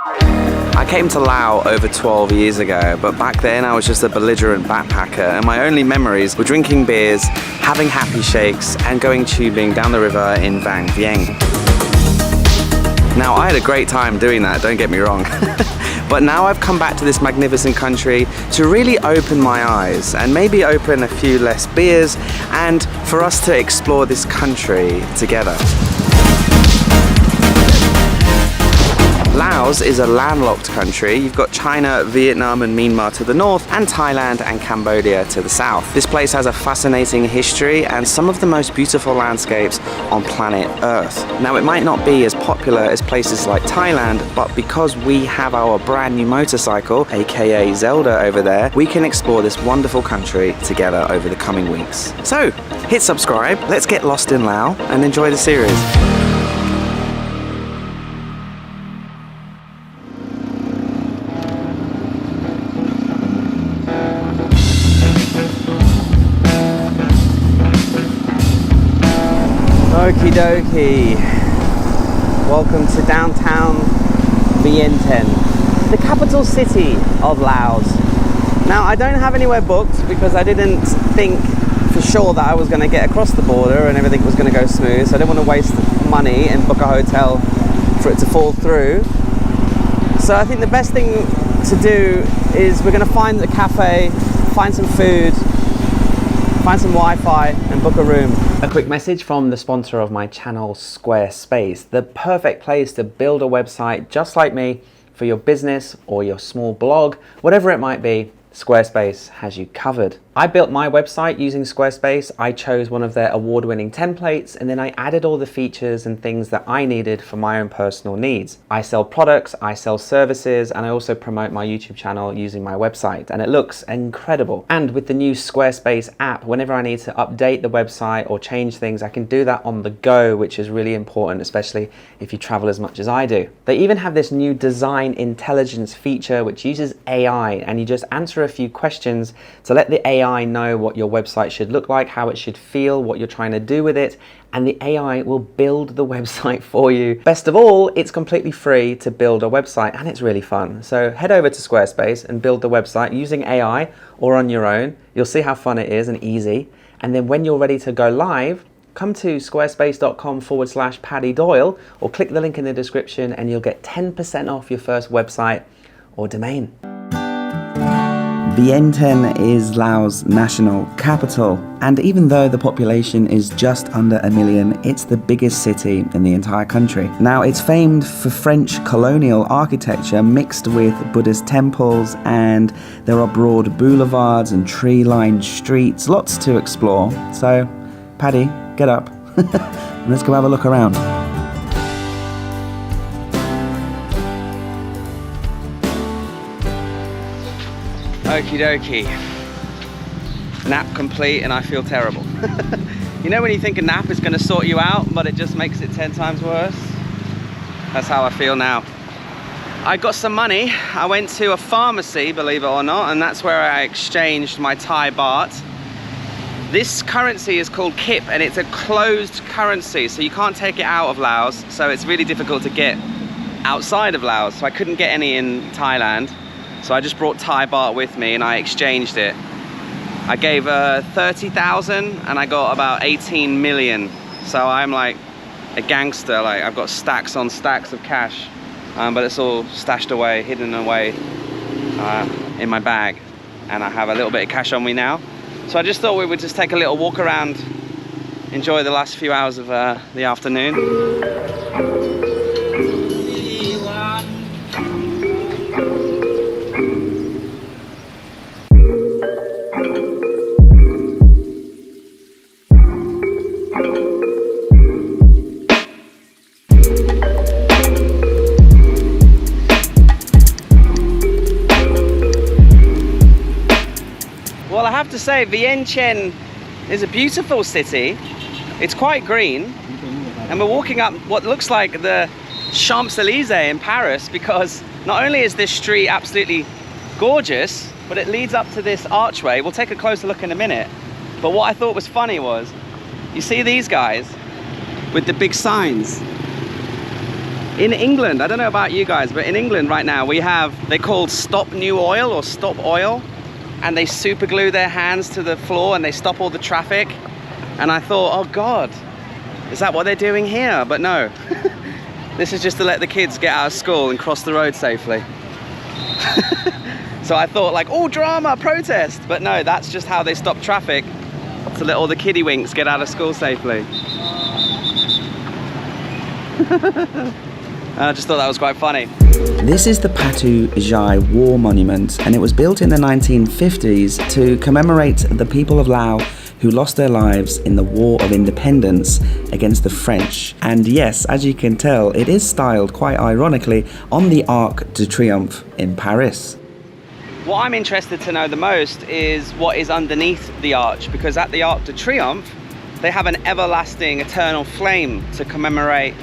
I came to Laos over 12 years ago, but back then I was just a belligerent backpacker, and my only memories were drinking beers, having happy shakes, and going tubing down the river in Vang Vieng. Now, I had a great time doing that, don't get me wrong. But now I've come back to this magnificent country to really open my eyes and maybe open a few less beers and for us to explore this country together. Laos is a landlocked country. You've got China, Vietnam and Myanmar to the north, and Thailand and Cambodia to the south. This place has a fascinating history and some of the most beautiful landscapes on planet Earth. Now, it might not be as popular as places like Thailand, but because we have our brand new motorcycle, aka Zelda over there, we can explore this wonderful country together over the coming weeks. So, hit subscribe, let's get lost in Laos and enjoy the series. Okie dokie. Welcome to downtown Vientiane, the capital city of Laos. Now, I don't have anywhere booked because I didn't think for sure that I was going to get across the border and everything was going to go smooth, so I didn't want to waste money and book a hotel for it to fall through. So I think the best thing to do is we're going to find a cafe, find some food, find some Wi-Fi and book a room. A quick message from the sponsor of my channel, Squarespace, the perfect place to build a website just like me for your business or your small blog, whatever it might be. Squarespace has you covered. I built my website using Squarespace. I chose one of their award-winning templates and then I added all the features and things that I needed for my own personal needs. I sell products, I sell services, and I also promote my YouTube channel using my website, and it looks incredible. And with the new Squarespace app, whenever I need to update the website or change things, I can do that on the go, which is really important, especially if you travel as much as I do. They even have this new design intelligence feature which uses AI, and you just answer a few questions to let the AI know what your website should look like, how it should feel, what you're trying to do with it, and the AI will build the website for you. Best of all, it's completely free to build a website and it's really fun. So head over to Squarespace and build the website using AI or on your own. You'll see how fun it is and easy. And then when you're ready to go live, come to squarespace.com/Paddy Doyle or click the link in the description and you'll get 10% off your first website or domain. Vientiane is Laos' national capital, and even though the population is just under 1 million, it's the biggest city in the entire country. Now, it's famed for French colonial architecture mixed with Buddhist temples, and there are broad boulevards and tree-lined streets, lots to explore. So, Paddy, get up, and let's go have a look around. Okie dokie. Nap complete and I feel terrible. You know when you think a nap is going to sort you out, but it just makes it 10 times worse? That's how I feel now. I got some money. I went to a pharmacy, believe it or not, and that's where I exchanged my Thai baht. This currency is called kip and it's a closed currency, so you can't take it out of Laos, so it's really difficult to get outside of Laos. So I couldn't get any in Thailand. So I just brought Thai baht with me and I exchanged it. I gave 30,000 and I got about 18 million. So I'm like a gangster, like I've got stacks on stacks of cash, but it's all stashed away, hidden away in my bag. And I have a little bit of cash on me now. So I just thought we would just take a little walk around, enjoy the last few hours of the afternoon. Well, I have to say, Vientiane is a beautiful city. It's quite green, and we're walking up what looks like the Champs-Élysées in Paris, because not only is this street absolutely gorgeous, but it leads up to this archway. We'll take a closer look in a minute. But what I thought was funny was, you see these guys with the big signs. In England, I don't know about you guys, but in England right now we have, they're called Stop New Oil or Stop Oil, and they super glue their hands to the floor and they stop all the traffic. And I thought, oh God, is that what they're doing here? But no, this is just to let the kids get out of school and cross the road safely. So I thought like, oh, drama, protest. But no, that's just how they stop traffic, to let all the kiddie winks get out of school safely. I just thought that was quite funny. This is the Patu Jai War Monument, and it was built in the 1950s to commemorate the people of Laos who lost their lives in the War of Independence against the French. And yes, as you can tell, it is styled quite ironically on the Arc de Triomphe in Paris. What I'm interested to know the most is what is underneath the arch, because at the Arc de Triomphe, they have an everlasting eternal flame to commemorate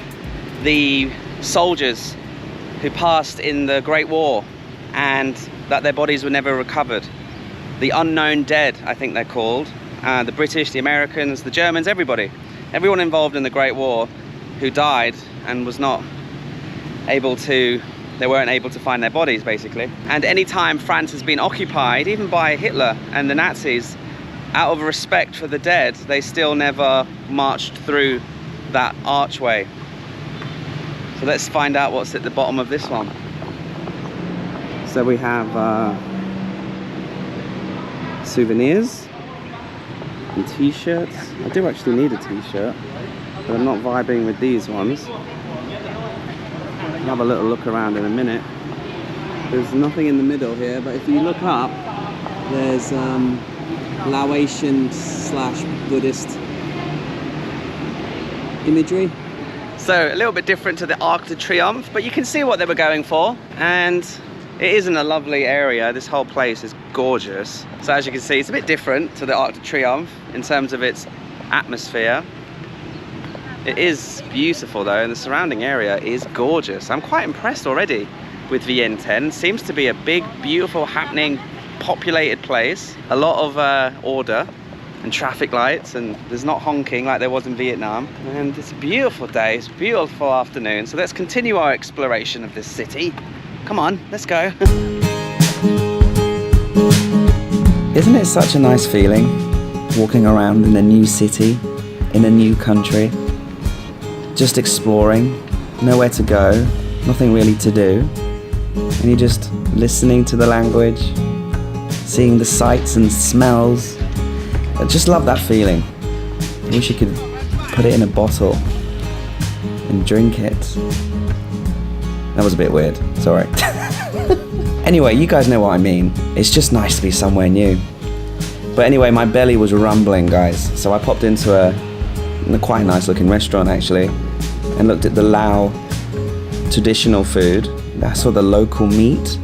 the soldiers who passed in the Great War and that their bodies were never recovered. The unknown dead, I think they're called. The British, the Americans, the Germans, everyone involved in the Great War who died and was not able to, they weren't able to find their bodies basically. And anytime France has been occupied, even by Hitler and the Nazis, out of respect for the dead, they still never marched through that archway. So let's find out what's at the bottom of this one. So we have souvenirs and t-shirts. I do actually need a t-shirt, but I'm not vibing with these ones. I'll have a little look around in a minute. There's nothing in the middle here, but if you look up, there's Laotian / Buddhist imagery. So a little bit different to the Arc de Triomphe, but you can see what they were going for. And it is in a lovely area. This whole place is gorgeous. So as you can see, it's a bit different to the Arc de Triomphe in terms of its atmosphere. It is beautiful though, and the surrounding area is gorgeous. I'm quite impressed already with Vientiane. Seems to be a big, beautiful, happening, populated place. A lot of order and traffic lights, and there's not honking like there was in Vietnam. And it's a beautiful day, it's a beautiful afternoon. So let's continue our exploration of this city. Come on, let's go. Isn't it such a nice feeling, walking around in a new city, in a new country, just exploring, nowhere to go, nothing really to do, and you're just listening to the language, seeing the sights and smells. I just love that feeling. I wish you could put it in a bottle and drink it. That was a bit weird, sorry. Anyway, you guys know what I mean. It's just nice to be somewhere new. But anyway, my belly was rumbling, guys. So I popped into a quite nice looking restaurant actually, and looked at the Lao traditional food. I saw the local meat.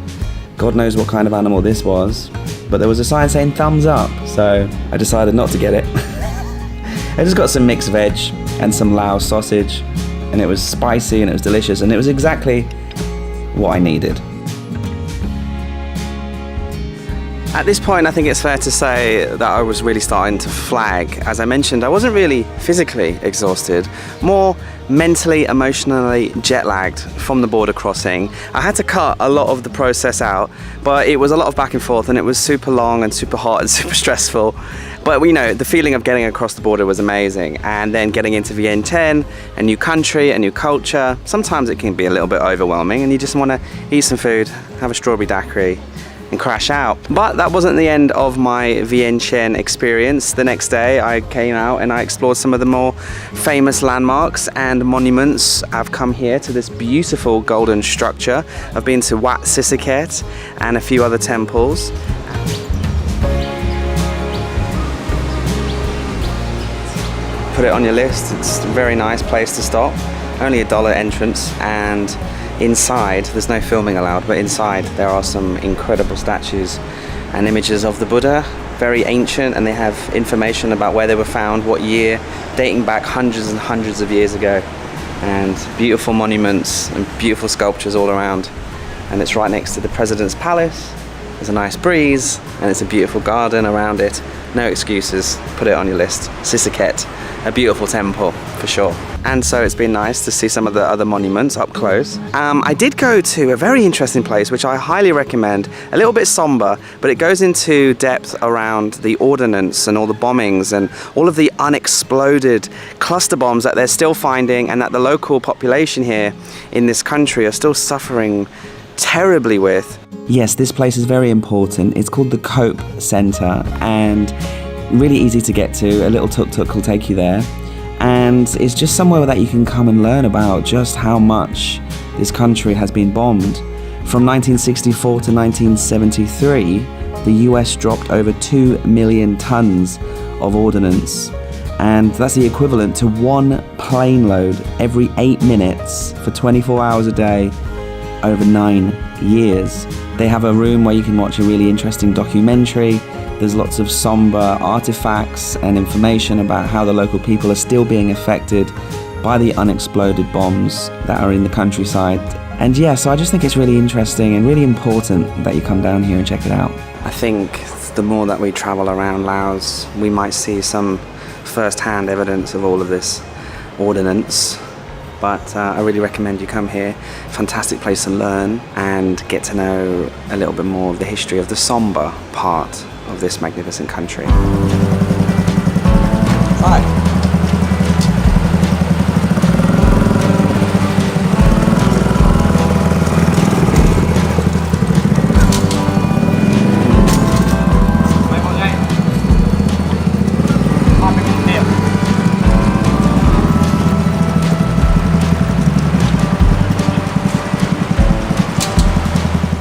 God knows what kind of animal this was. But there was a sign saying thumbs up, so I decided not to get it. I just got some mixed veg and some Lao sausage, and it was spicy and it was delicious, and it was exactly what I needed. At this point, I think it's fair to say that I was really starting to flag. As I mentioned, I wasn't really physically exhausted, more mentally, emotionally jet lagged from the border crossing. I had to cut a lot of the process out, but it was a lot of back and forth, and it was super long and super hot and super stressful. But you know, the feeling of getting across the border was amazing, and then getting into Vientiane, a new country, a new culture. Sometimes it can be a little bit overwhelming, and you just want to eat some food, have a strawberry daiquiri, and crash out. But that wasn't the end of my Vientiane experience. The next day I came out and I explored some of the more famous landmarks and monuments. I've come here to this beautiful golden structure. I've been to Wat Sisaket and a few other temples. Put it on your list. It's a very nice place to stop. Only $1 entrance, and inside, there's no filming allowed, but inside there are some incredible statues and images of the Buddha, very ancient, and they have information about where they were found, what year, dating back hundreds and hundreds of years ago, and beautiful monuments and beautiful sculptures all around. And it's right next to the President's Palace, there's a nice breeze, and it's a beautiful garden around it. No excuses, put it on your list. Sisaket, a beautiful temple for sure. And so it's been nice to see some of the other monuments up close. I did go to a very interesting place which I highly recommend. A little bit somber, but it goes into depth around the ordnance and all the bombings and all of the unexploded cluster bombs that they're still finding, and that the local population here in this country are still suffering terribly with. Yes, this place is very important. It's called the Cope Centre and really easy to get to. A little tuk-tuk will take you there. And it's just somewhere that you can come and learn about just how much this country has been bombed. From 1964 to 1973, the US dropped over 2 million tons of ordnance. And that's the equivalent to one plane load every 8 minutes for 24 hours a day over 9 years. They have a room where you can watch a really interesting documentary. There's lots of somber artifacts and information about how the local people are still being affected by the unexploded bombs that are in the countryside. And yeah, so I just think it's really interesting and really important that you come down here and check it out. I think the more that we travel around Laos, we might see some first-hand evidence of all of this ordnance. But I really recommend you come here. Fantastic place to learn and get to know a little bit more of the history of the somber part of this magnificent country. Hi.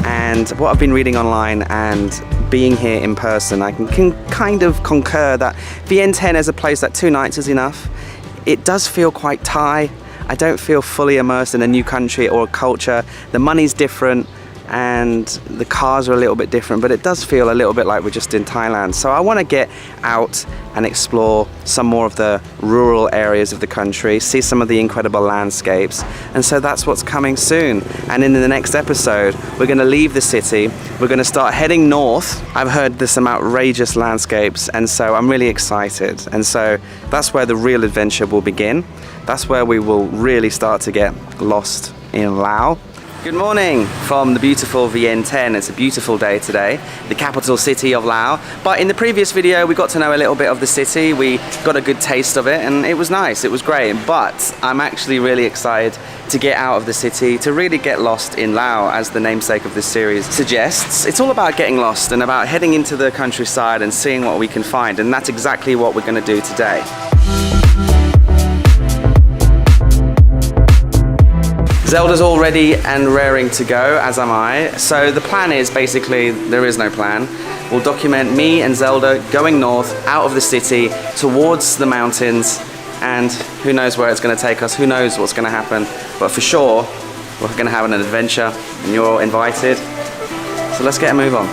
And what I've been reading online and being here in person, I can kind of concur that Vientiane is a place that 2 nights is enough. It does feel quite Thai. I don't feel fully immersed in a new country or a culture. The money's different and the cars are a little bit different, but it does feel a little bit like we're just in Thailand. So I want to get out and explore some more of the rural areas of the country, see some of the incredible landscapes, and so that's what's coming soon. And in the next episode, we're going to leave the city, we're going to start heading north. I've heard there's some outrageous landscapes, and so I'm really excited. And so that's where the real adventure will begin. That's where we will really start to get lost in Laos. Good morning from the beautiful Vientiane. It's a beautiful day today, the capital city of Laos. But in the previous video, we got to know a little bit of the city. We got a good taste of it and it was nice, it was great. But I'm actually really excited to get out of the city, to really get lost in Laos, as the namesake of this series suggests. It's all about getting lost and about heading into the countryside and seeing what we can find. And that's exactly what we're going to do today. Zelda's all ready and raring to go, as am I. So the plan is basically, there is no plan. We'll document me and Zelda going north, out of the city, towards the mountains, and who knows where it's going to take us, who knows what's going to happen. But for sure, we're going to have an adventure, and you're invited. So let's get a move on.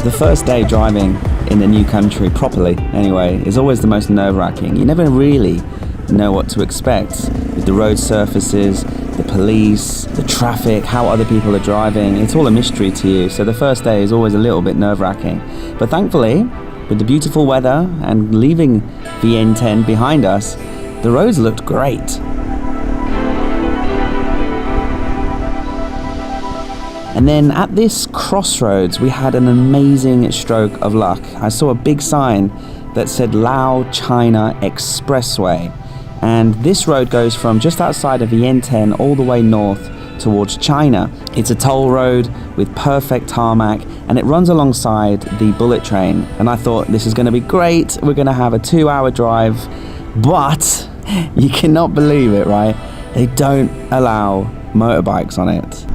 The first day driving in a new country, properly anyway, is always the most nerve-wracking. You never really know what to expect with the road surfaces, the police, the traffic, how other people are driving. It's all a mystery to you, so the first day is always a little bit nerve-wracking. But thankfully, with the beautiful weather and leaving Vientiane behind us, the roads looked great. And then at this crossroads, we had an amazing stroke of luck. I saw a big sign that said Lao-China Expressway. And this road goes from just outside of Vientiane all the way north towards China. It's a toll road with perfect tarmac, and it runs alongside the bullet train. And I thought, this is going to be great. We're going to have a 2-hour drive. But you cannot believe it, right? They don't allow motorbikes on it.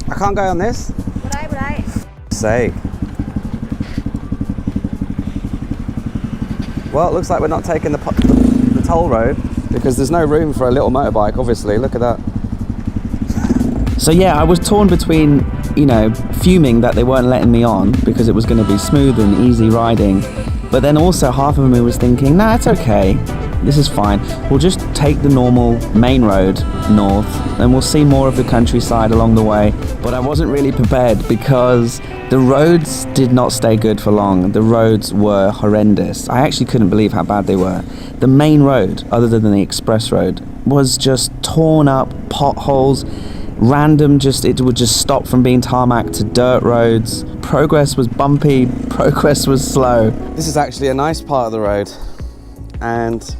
I can't go on this? Sake. Well, it looks like we're not taking the toll road because there's no room for a little motorbike, obviously. Look at that. So yeah, I was torn between you know, fuming that they weren't letting me on because it was going to be smooth and easy riding. But then also half of me was thinking, nah, it's okay. This is fine. We'll just take the normal main road north and we'll see more of the countryside along the way. But I wasn't really prepared because the roads did not stay good for long. The roads were horrendous. I actually couldn't believe how bad they were. The main road, other than the express road, was just torn up, potholes, random, it would just stop from being tarmac to dirt roads. Progress was bumpy, progress was slow. This is actually a nice part of the road, and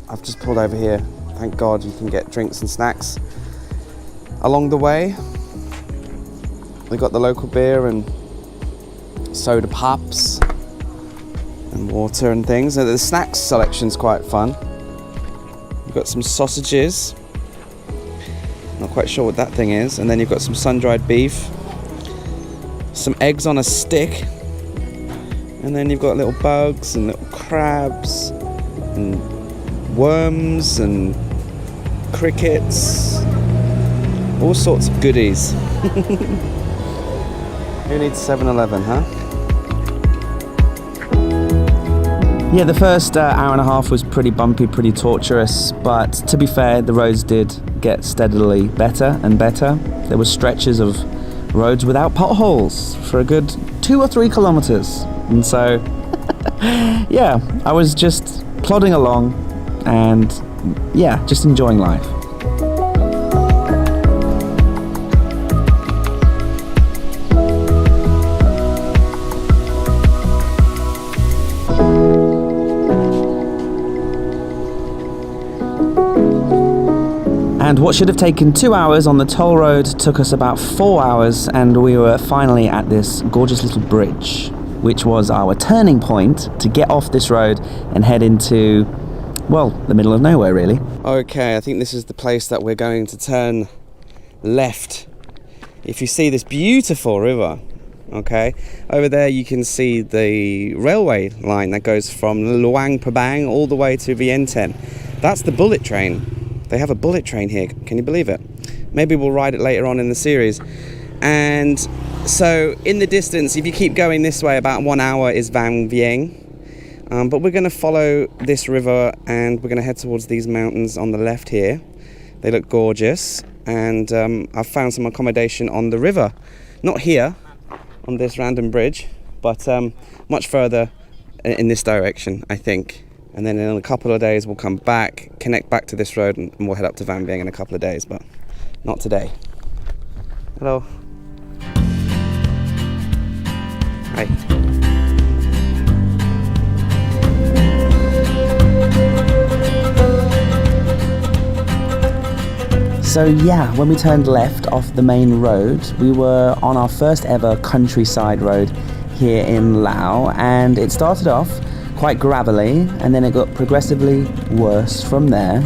I've just pulled over here. Thank God you can get drinks and snacks along the way. We've got the local beer and soda pops and water and things. And the snacks selection's quite fun. We've got some sausages. Not quite sure what that thing is. And then you've got some sun-dried beef, some eggs on a stick, and then you've got little bugs and little crabs and worms and crickets, all sorts of goodies. Who needs 7-Eleven, huh? Yeah, the first hour and a half was pretty bumpy, pretty torturous, but to be fair, the roads did get steadily better and better. There were stretches of roads without potholes for a good 2 or 3 kilometers. And so, yeah, I was just plodding along and, yeah, just enjoying life. And what should have taken 2 hours on the toll road took us about 4 hours, and we were finally at this gorgeous little bridge, which was our turning point to get off this road and head into, well, the middle of nowhere, really. Okay, I think this is the place that we're going to turn left. If you see this beautiful river, okay, over there you can see the railway line that goes from Luang Prabang all the way to Vientiane. That's the bullet train. They have a bullet train here, can you believe it? Maybe we'll ride it later on in the series. And so in the distance, if you keep going this way, about 1 hour is Vang Vieng. But we're going to follow this river and we're going to head towards these mountains on the left here. They look gorgeous. And I've found some accommodation on the river. Not here, on this random bridge, but much further in this direction, I think. And then in a couple of days we'll come back, connect back to this road, and we'll head up to Vang Vieng in a couple of days, but not today. Hello. Hi. So yeah, when we turned left off the main road, we were on our first ever countryside road here in Laos, and it started off quite gravelly, and then it got progressively worse from there.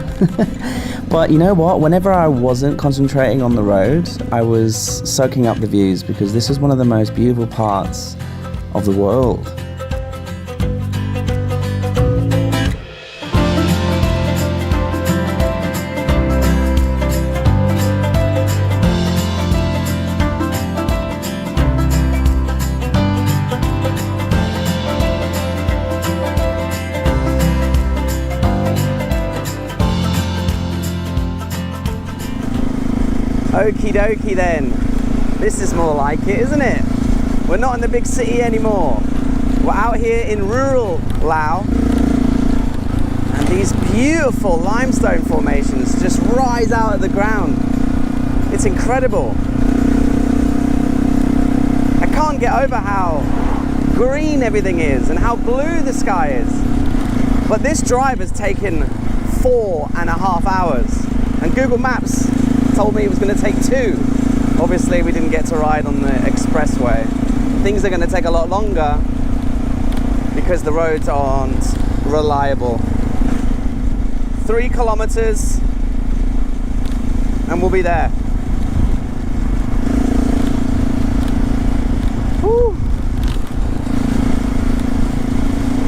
But you know what? Whenever I wasn't concentrating on the road, I was soaking up the views, because this is one of the most beautiful parts of the world. Okie dokie then. This is more like it, isn't it? We're not in the big city anymore. We're out here in rural Laos, and these beautiful limestone formations just rise out of the ground. It's incredible. I can't get over how green everything is and how blue the sky is. But this drive has taken 4.5 hours, and Google Maps told me it was going to take 2. Obviously we didn't get to ride on the expressway. Things are going to take a lot longer because the roads aren't reliable. 3 kilometers and we'll be there. Whew.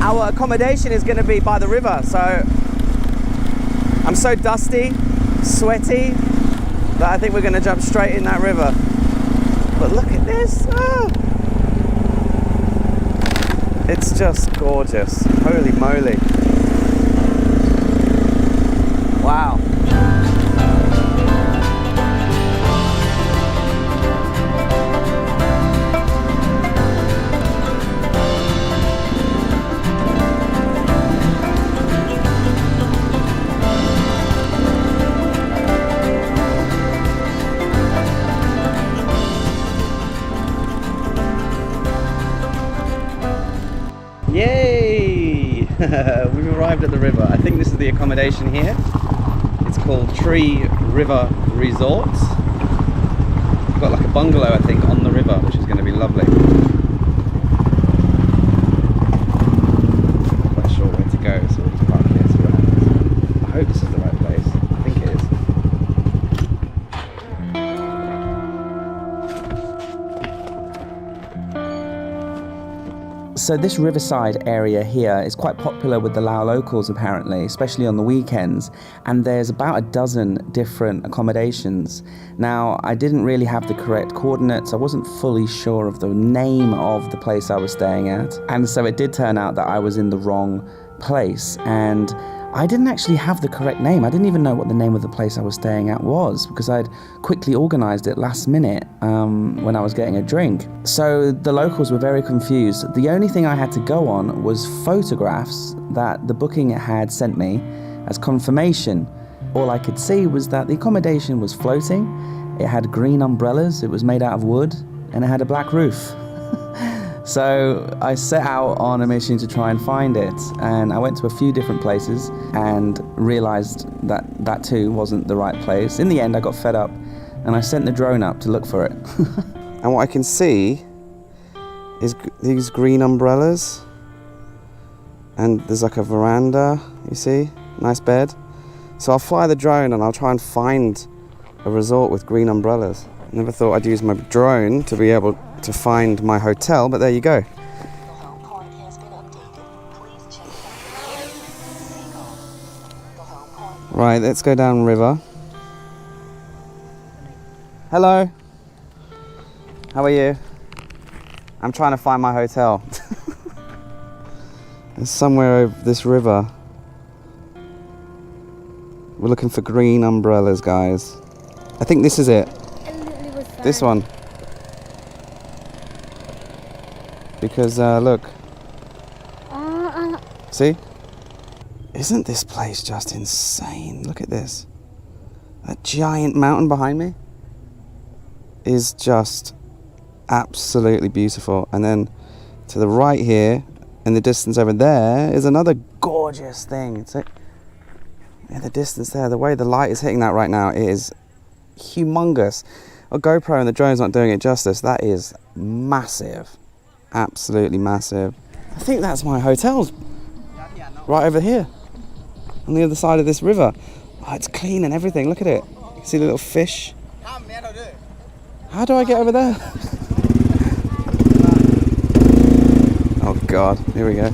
Our accommodation is going to be by the river, so I'm so dusty, sweaty, that I think we're going to jump straight in that river. But look at this. Oh. It's just gorgeous. Holy moly. Wow. Yay! We've arrived at the river. I think this is the accommodation here. It's called Tree River Resort. We've got like a bungalow, I think, on the river, which is going to be lovely. Not quite sure where to go, so we'll just park here, see what happens. I hope this is the right place. I think it is. So this riverside area here is quite popular with the Lao locals apparently, especially on the weekends, and there's about a dozen different accommodations. Now, I didn't really have the correct coordinates, I wasn't fully sure of the name of the place I was staying at, and so it did turn out that I was in the wrong place, and I didn't actually have the correct name. I didn't even know what the name of the place I was staying at was because I'd quickly organised it last minute when I was getting a drink. So the locals were very confused. The only thing I had to go on was photographs that the booking had sent me as confirmation. All I could see was that the accommodation was floating, it had green umbrellas, it was made out of wood, and it had a black roof. So I set out on a mission to try and find it, and I went to a few different places and realised that that too wasn't the right place. In the end I got fed up and I sent the drone up to look for it. And what I can see is these green umbrellas, and there's like a veranda, you see, nice bed. So I'll fly the drone and I'll try and find a resort with green umbrellas. I never thought I'd use my drone to be able to find my hotel, but there you go. Right, let's go down river. Hello. How are you? I'm trying to find my hotel. It's somewhere over this river. We're looking for green umbrellas, guys. I think this is it. This one. Because look. See? Isn't this place just insane? Look at this. That giant mountain behind me is just absolutely beautiful. And then to the right here, in the distance over there, is another gorgeous thing. It's like, in the distance there, the way the light is hitting that right now, it is humongous. A GoPro and the drone's not doing it justice. That is massive. Absolutely massive. I think that's my hotel. Right over here. On the other side of this river. Oh, it's clean and everything. Look at it. You can see the little fish. How do I get over there? Oh God, here we go.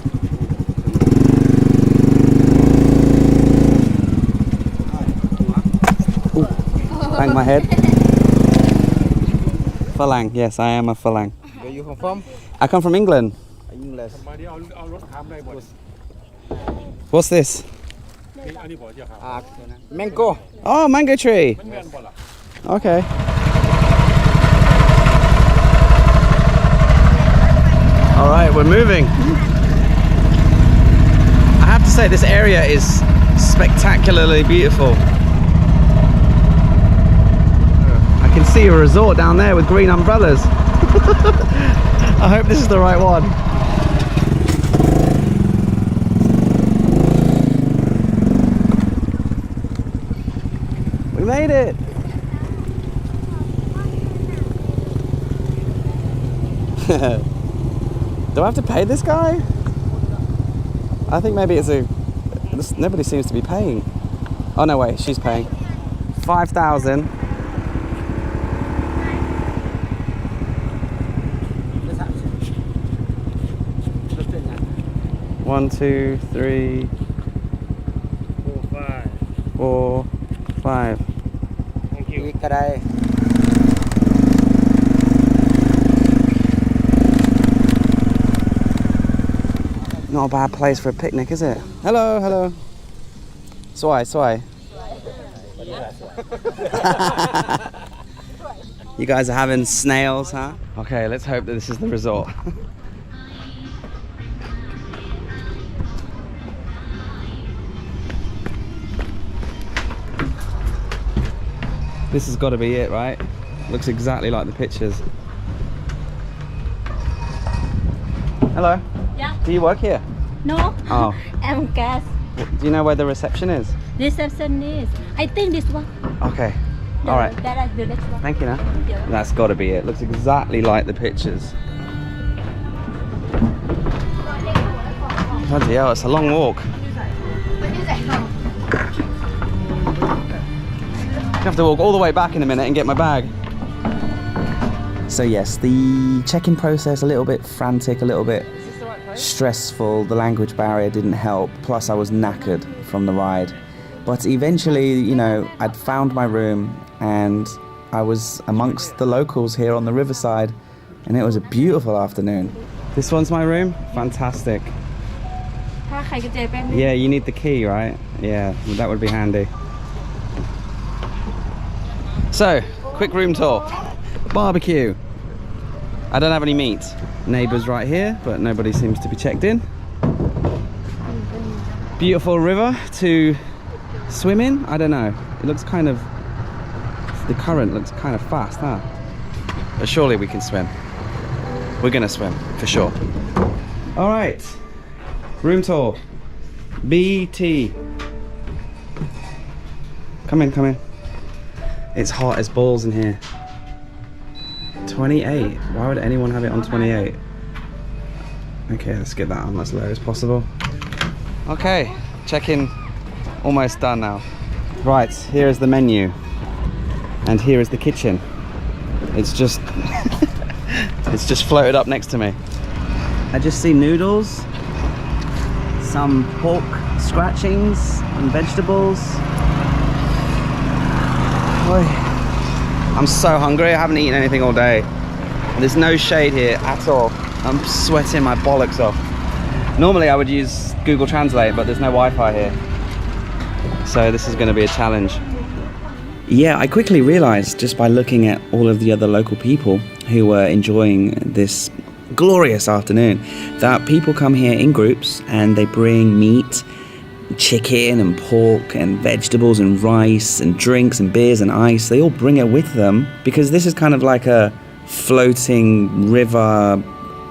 Ooh, bang my head. Phalang, yes, I am a Phalang. Where you come from? I come from England. England. What's this? Mango. Oh, mango tree. Okay. All right, we're moving. I have to say this area is spectacularly beautiful. I can see a resort down there with green umbrellas. I hope this is the right one. We made it. Do I have to pay this guy? I think maybe it's nobody seems to be paying. Oh no, wait, she's paying. 5,000. 1, 2, 3, 4, 5. Thank you. Not a bad place for a picnic, is it? Hello, hello. Swai. You guys are having snails, huh? Okay, let's hope that this is the resort. This has got to be it, right? Looks exactly like the pictures. Hello. Yeah. Do you work here? No. Oh. I'm guest. Do you know where the reception is? Reception is. I think this one. Okay. All right. That is the next one. Thank you, now. Yeah. That's got to be it. Looks exactly like the pictures. Bloody hell, it's a long walk. I have to walk all the way back in a minute and get my bag. So yes, the check-in process a little bit frantic, a little bit stressful. The language barrier didn't help. Plus I was knackered from the ride. But eventually, you know, I'd found my room and I was amongst the locals here on the Riverside, and it was a beautiful afternoon. This one's my room? Fantastic. Yeah, you need the key, right? Yeah, that would be handy. So, quick room tour. Barbecue. I don't have any meat. Neighbours right here, but nobody seems to be checked in. Beautiful river to swim in. I don't know. It looks kind of... The current looks kind of fast, huh? But surely we can swim. We're gonna swim, for sure. All right. Room tour. BT. Come in, come in. It's hot as balls in here. 28. Why would anyone have it on 28? Okay, let's get that on as low as possible. Okay, check-in almost done now. Right, here is the menu. And here is the kitchen. It's just it's just floated up next to me. I just see noodles, some pork scratchings and vegetables. I'm so hungry. I haven't eaten anything all day. There's no shade here at all. I'm sweating my bollocks off. Normally I would use Google Translate, but there's no Wi-Fi here. So this is going to be a challenge. Yeah, I quickly realized just by looking at all of the other local people who were enjoying this glorious afternoon that people come here in groups and they bring meat, chicken and pork and vegetables and rice and drinks and beers and ice. They all bring it with them because this is kind of like a floating river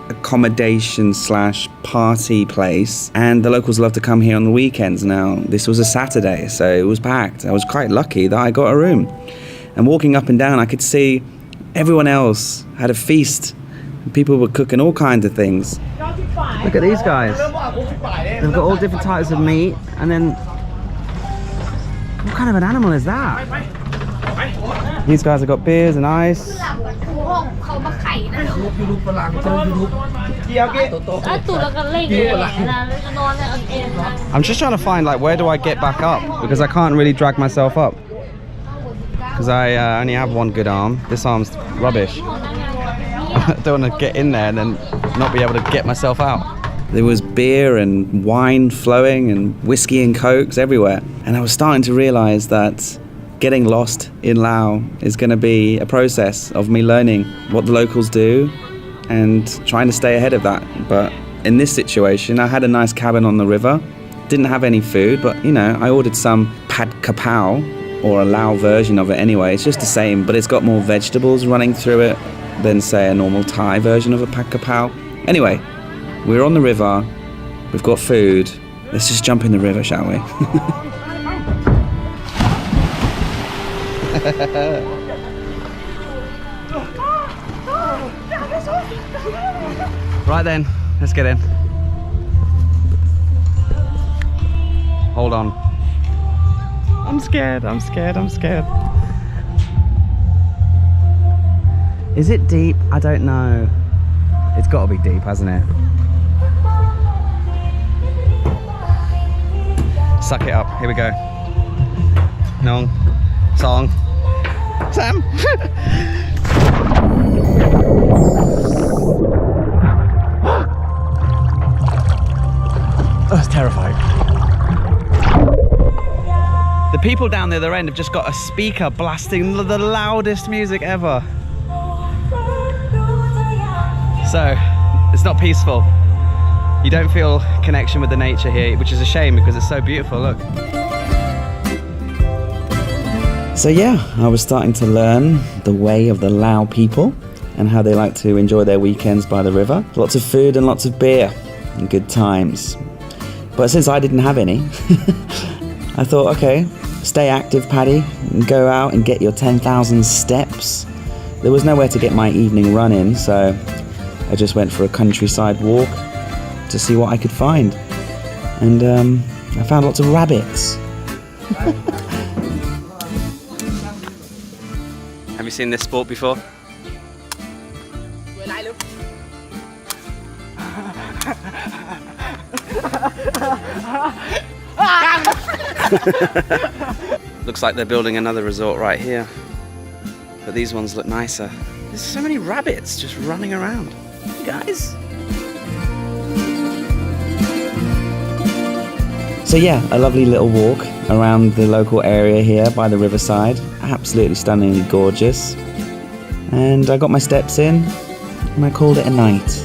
accommodation / party place, and the locals love to come here on the weekends. Now this was a Saturday, so it was packed. I was quite lucky that I got a room, and walking up and down I could see everyone else had a feast. People were cooking all kinds of things. Look at these guys. They've got all different types of meat, and then what kind of an animal is that? These guys have got beers and ice. I'm just trying to find, like, where do I get back up, because I can't really drag myself up because I only have one good arm. This arm's rubbish. I don't want to get in there and then not be able to get myself out. There was beer and wine flowing and whiskey and cokes everywhere, and I was starting to realize that getting lost in Laos is going to be a process of me learning what the locals do and trying to stay ahead of that. But in this situation, I had a nice cabin on the river, didn't have any food, but you know, I ordered some pad kapow, or a Lao version of it anyway. It's just the same, but it's got more vegetables running through it than say a normal Thai version of a pad kapow. Anyway, we're on the river, we've got food, let's just jump in the river, shall we? Right then, let's get in. Hold on. I'm scared, I'm scared, I'm scared. Is it deep? I don't know. It's got to be deep, hasn't it? Suck it up. Here we go. Nong. Song. Sam. terrifying. The people down the other end have just got a speaker blasting the loudest music ever. So, it's not peaceful. You don't feel connection with the nature here, which is a shame because it's so beautiful, look. So yeah, I was starting to learn the way of the Lao people and how they like to enjoy their weekends by the river. Lots of food and lots of beer and good times. But since I didn't have any, I thought, okay, stay active, Paddy, and go out and get your 10,000 steps. There was nowhere to get my evening run in, so I just went for a countryside walk to see what I could find. And I found lots of rabbits. Have you seen this sport before? Looks like they're building another resort right here. But these ones look nicer. There's so many rabbits just running around. You guys. So yeah, a lovely little walk around the local area here by the riverside. Absolutely stunningly gorgeous. And I got my steps in and I called it a night.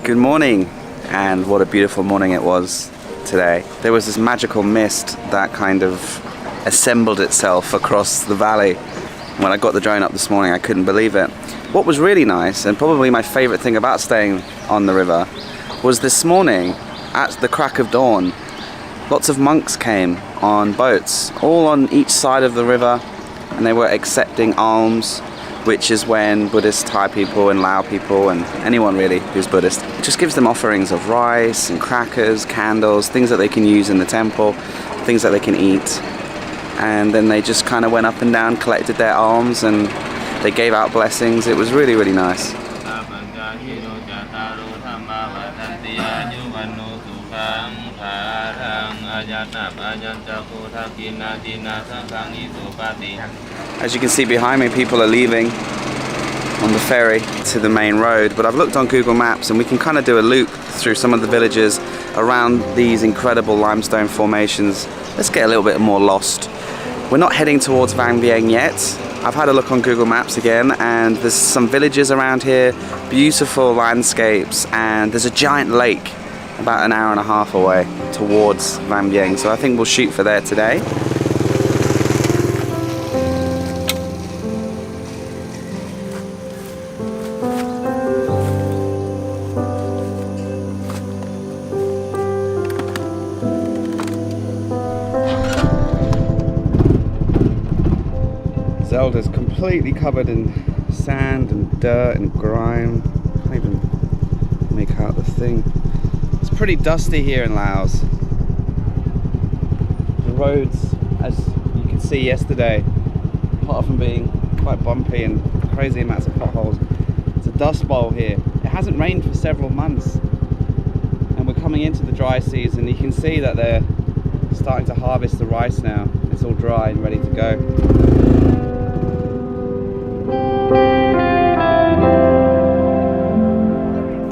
Good morning, and what a beautiful morning it was today. There was this magical mist that kind of assembled itself across the valley. When I got the drone up this morning, I couldn't believe it. What was really nice, and probably my favorite thing about staying on the river, was this morning at the crack of dawn, lots of monks came on boats, all on each side of the river, and they were accepting alms, which is when Buddhist Thai people and Lao people and anyone really who's Buddhist, it just gives them offerings of rice and crackers, candles, things that they can use in the temple, things that they can eat. And then they just kind of went up and down, collected their alms, and they gave out blessings. It was really, really nice. As you can see behind me, people are leaving on the ferry to the main road, but I've looked on Google Maps and we can kind of do a loop through some of the villages around these incredible limestone formations. Let's get a little bit more lost. We're not heading towards Vang Vieng yet. I've had a look on Google Maps again, and there's some villages around here, beautiful landscapes, and there's a giant lake about an hour and a half away towards Vang Vieng, so I think we'll shoot for there today. Zelda's completely covered in sand and dirt and grime. Can't even make out the thing. It's pretty dusty here in Laos. The roads, as you could see yesterday, apart from being quite bumpy and crazy amounts of potholes, it's a dust bowl here. It hasn't rained for several months, and we're coming into the dry season. You can see that they're starting to harvest the rice now. It's all dry and ready to go.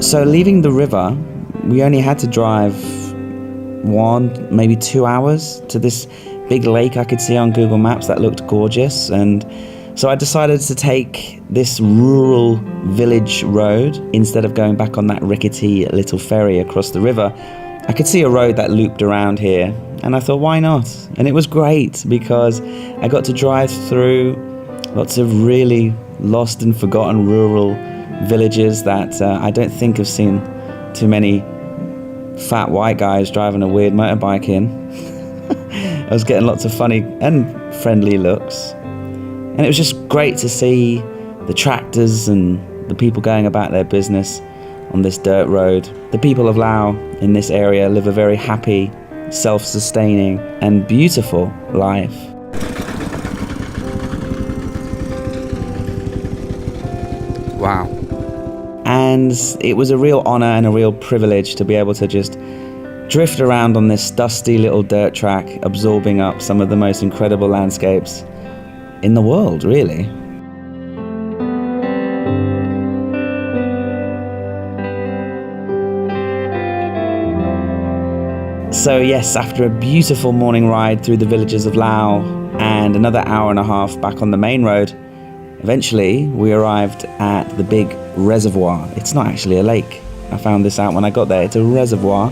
So leaving the river, we only had to drive 1, maybe 2 hours to this big lake I could see on Google Maps that looked gorgeous. And so I decided to take this rural village road instead of going back on that rickety little ferry across the river. I could see a road that looped around here, and I thought, why not? And it was great because I got to drive through lots of really lost and forgotten rural villages that I don't think have seen too many fat white guys driving a weird motorbike in. I was getting lots of funny and friendly looks. And it was just great to see the tractors and the people going about their business on this dirt road. The people of Laos in this area live a very happy, self-sustaining and beautiful life. Wow. And it was a real honor and a real privilege to be able to just drift around on this dusty little dirt track, absorbing up some of the most incredible landscapes in the world, really. So yes, after a beautiful morning ride through the villages of Laos and another hour and a half back on the main road, eventually we arrived at the big reservoir. It's not actually a lake. I found this out when I got there. It's a reservoir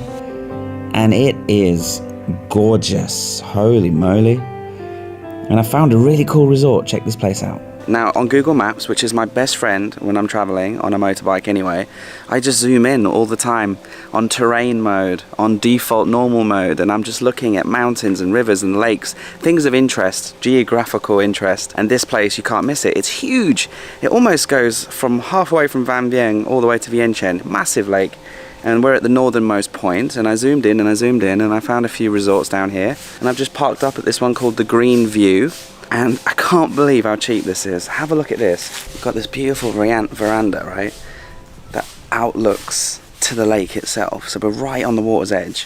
and it is gorgeous. Holy moly. And I found a really cool resort. Check this place out. Now on Google Maps, which is my best friend when I'm traveling on a motorbike anyway, I just zoom in all the time on terrain mode, on default normal mode, and I'm just looking at mountains and rivers and lakes, things of interest, geographical interest, and this place, you can't miss it. It's huge. It almost goes from halfway from Vang Vieng all the way to Vientiane, massive lake. And we're at the northernmost point, and I zoomed in and I zoomed in and I found a few resorts down here, and I've just parked up at this one called the Green View. And I can't believe how cheap this is. Have a look at this. We've got this beautiful veranda, right? That outlooks to the lake itself. So we're right on the water's edge.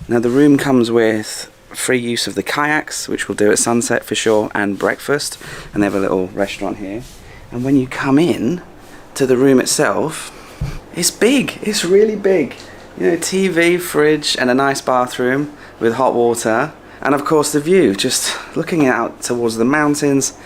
Now the room comes with free use of the kayaks, which we'll do at sunset for sure, and breakfast. And they have a little restaurant here. And when you come in to the room itself, it's big. It's really big. You know, TV, fridge, and a nice bathroom with hot water. And of course the view, just looking out towards the mountains,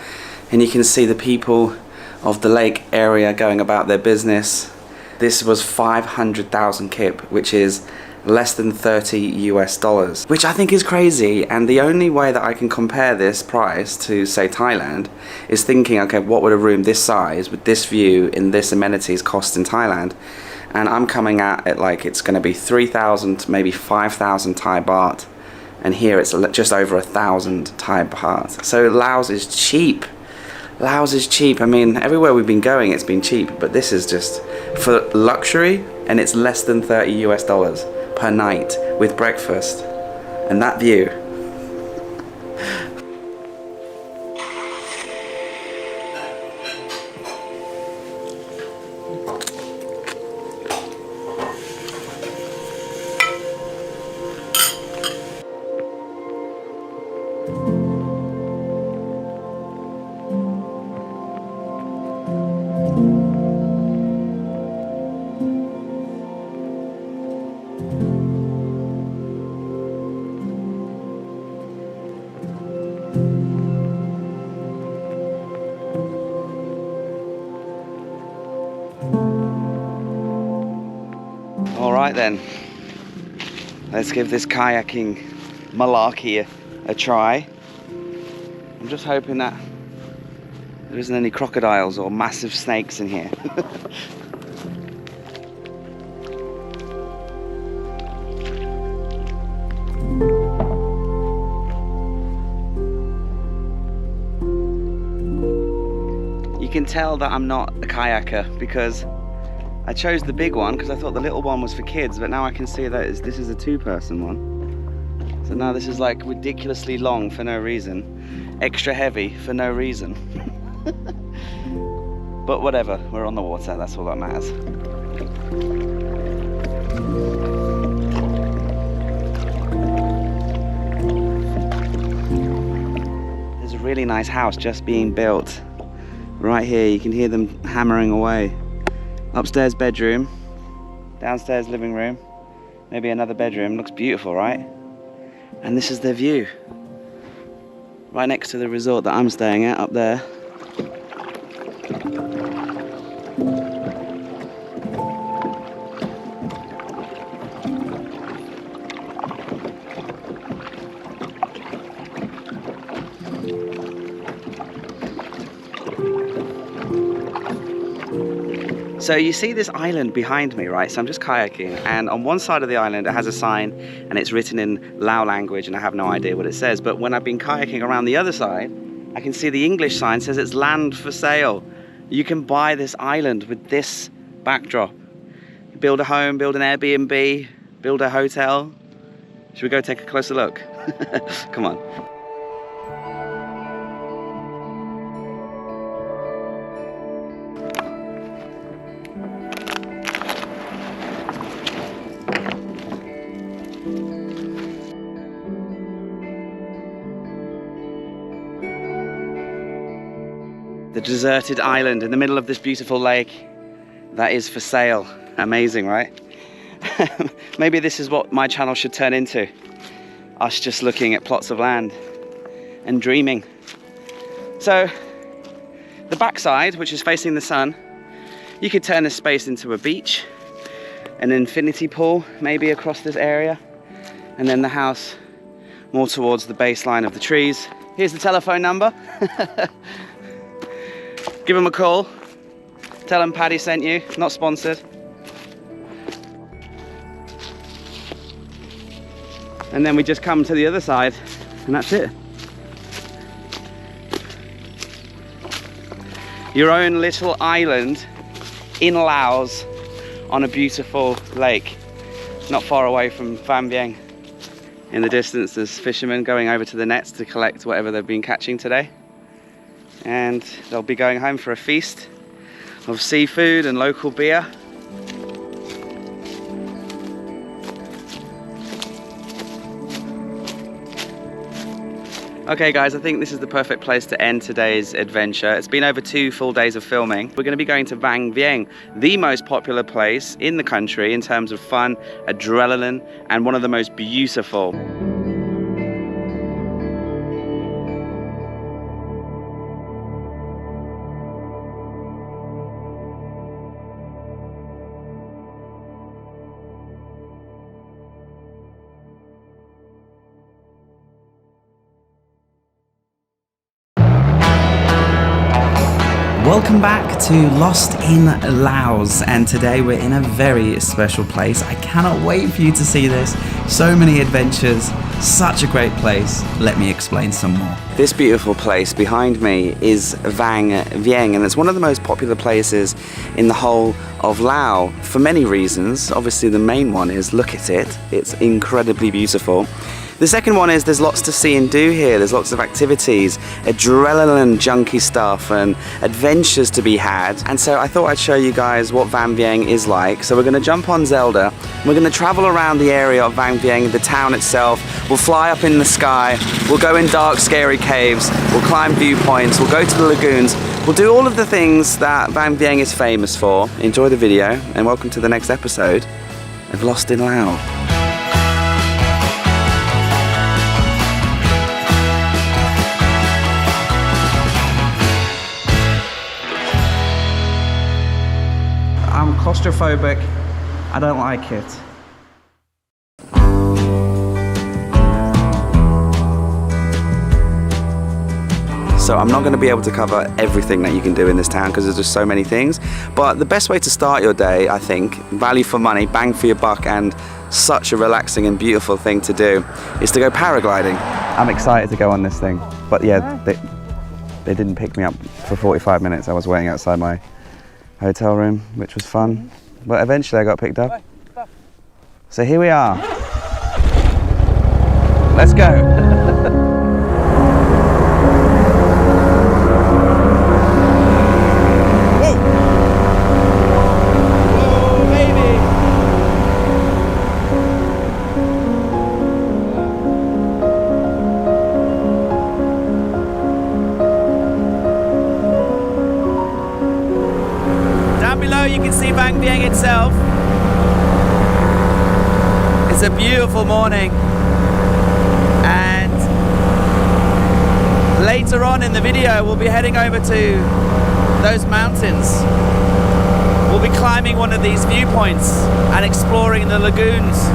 and you can see the people of the lake area going about their business. This was 500,000 kip, which is less than $30 US, which I think is crazy. And the only way that I can compare this price to, say, Thailand is thinking, okay, what would a room this size with this view in this amenities cost in Thailand? And I'm coming at it like it's going to be 3,000, maybe 5,000 Thai baht. And here it's just over 1,000 Thai baht. So Laos is cheap. Laos is cheap. I mean, everywhere we've been going, it's been cheap. But this is just for luxury, and it's less than $30 US per night with breakfast. And that view. Alright then, let's give this kayaking malarkey a try. I'm just hoping that there isn't any crocodiles or massive snakes in here. You can tell that I'm not a kayaker because I chose the big one because I thought the little one was for kids, but now I can see that this is a two-person one. So now this is like ridiculously long for no reason, extra heavy for no reason. But whatever, we're on the water, that's all that matters. There's a really nice house just being built. Right here, you can hear them hammering away. Upstairs bedroom, downstairs living room, maybe another bedroom. Looks beautiful, right? And this is their view. Right next to the resort that I'm staying at up there. So you see this island behind me, right? So I'm just kayaking, and on one side of the island it has a sign and it's written in Lao language and I have no idea what it says. But when I've been kayaking around the other side, I can see the English sign says it's land for sale. You can buy this island with this backdrop. Build a home, build an Airbnb, build a hotel. Should we go take a closer look? Come on. The deserted island in the middle of this beautiful lake that is for sale. Amazing, right? Maybe this is what my channel should turn into. Us just looking at plots of land and dreaming. So the backside, which is facing the sun, you could turn this space into a beach, an infinity pool maybe across this area, and then the house more towards the baseline of the trees. Here's the telephone number. Give them a call. Tell them Paddy sent you, not sponsored. And then we just come to the other side and that's it. Your own little island in Laos on a beautiful lake, not far away from Vang Vieng. In the distance there's fishermen going over to the nets to collect whatever they've been catching today. And they'll be going home for a feast of seafood and local beer. Okay guys, I think this is the perfect place to end today's adventure. It's been over 2 full days of filming. We're going to be going to Vang Vieng, the most popular place in the country in terms of fun, adrenaline, and one of the most beautiful. Welcome back to Lost in Laos, and today we're in a very special place. I cannot wait for you to see this. So many adventures, such a great place. Let me explain some more. This beautiful place behind me is Vang Vieng, and it's one of the most popular places in the whole of Laos for many reasons. Obviously the main one is look at it, it's incredibly beautiful. The second one is there's lots to see and do here. There's lots of activities, adrenaline junkie stuff and adventures to be had. And so I thought I'd show you guys what Vang Vieng is like. So we're going to jump on Zelda. We're going to travel around the area of Vang Vieng, the town itself. We'll fly up in the sky. We'll go in dark, scary caves. We'll climb viewpoints. We'll go to the lagoons. We'll do all of the things that Vang Vieng is famous for. Enjoy the video and welcome to the next episode of Lost in Laos. I'm claustrophobic. I don't like it. So I'm not going to be able to cover everything that you can do in this town because there's just so many things. But the best way to start your day, I think, value for money, bang for your buck, and such a relaxing and beautiful thing to do, is to go paragliding. I'm excited to go on this thing. But yeah, they didn't pick me up for 45 minutes. I was waiting outside my hotel room, which was fun, but eventually I got picked up. So here we are. Let's go. You can see Vang Vieng itself. It's a beautiful morning, and later on in the video we'll be heading over to those mountains. We'll be climbing one of these viewpoints and exploring the lagoons.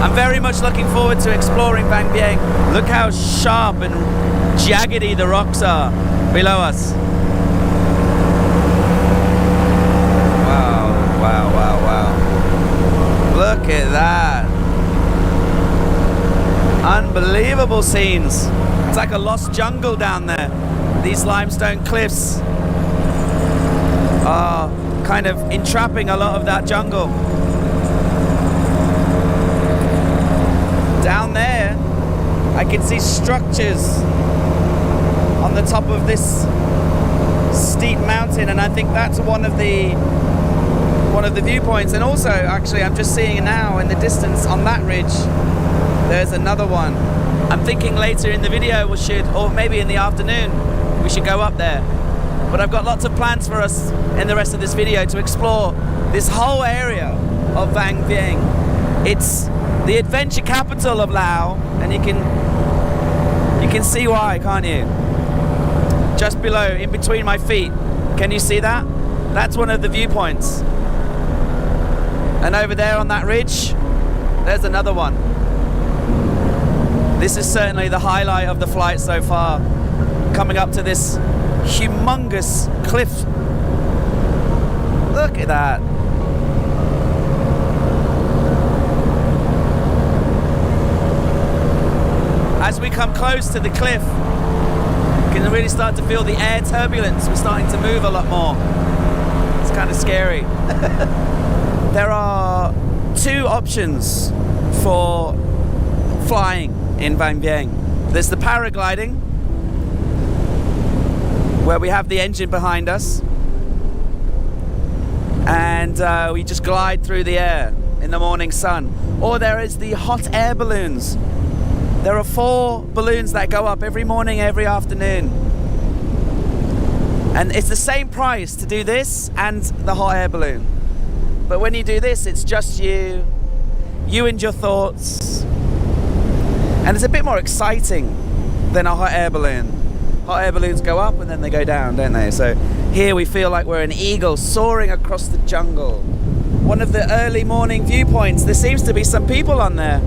I'm very much looking forward to exploring Vang Vieng. Look how sharp and jaggedy the rocks are below us. Look at that. Unbelievable scenes. It's like a lost jungle down there. These limestone cliffs are kind of entrapping a lot of that jungle. Down there, I can see structures on the top of this steep mountain, and I think that's one of the viewpoints. And also, actually, I'm just seeing now in the distance on that ridge, there's another one. I'm thinking later in the video we should, or maybe in the afternoon, we should go up there. But I've got lots of plans for us in the rest of this video to explore this whole area of Vang Vieng. It's the adventure capital of Laos, and you can see why, can't you? Just below, in between my feet, can you see that? That's one of the viewpoints. And over there on that ridge, there's another one. This is certainly the highlight of the flight so far, coming up to this humongous cliff. Look at that. As we come close to the cliff, you can really start to feel the air turbulence. We're starting to move a lot more. It's kind of scary. There are two options for flying in Vang Vieng. There's the paragliding, where we have the engine behind us, and we just glide through the air in the morning sun. Or there is the hot air balloons. There are 4 balloons that go up every morning, every afternoon. And it's the same price to do this and the hot air balloon. But when you do this, it's just you and your thoughts. And it's a bit more exciting than a hot air balloon. Hot air balloons go up and then they go down, don't they? So here we feel like we're an eagle soaring across the jungle. One of the early morning viewpoints. There seems to be some people on there.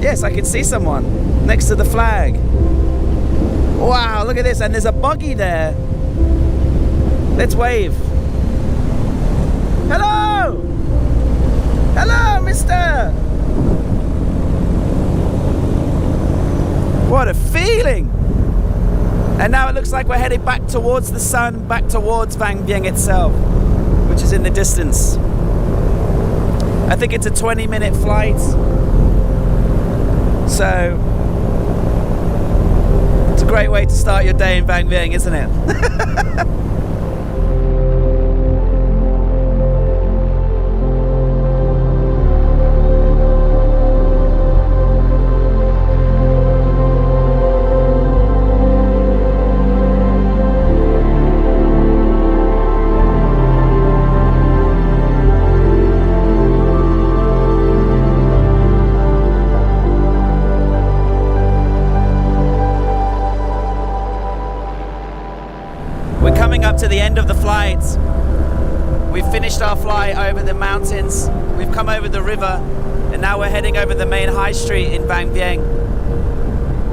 Yes, I can see someone next to the flag. Wow, look at this. And there's a buggy there. Let's wave. Hello! Hello, mister! What a feeling! And now it looks like we're headed back towards the sun, back towards Vang Vieng itself, which is in the distance. I think it's a 20-minute flight. So, it's a great way to start your day in Vang Vieng, isn't it? To the end of the flight. We've finished our flight over the mountains, we've come over the river, and now we're heading over the main high street in Vang Vieng.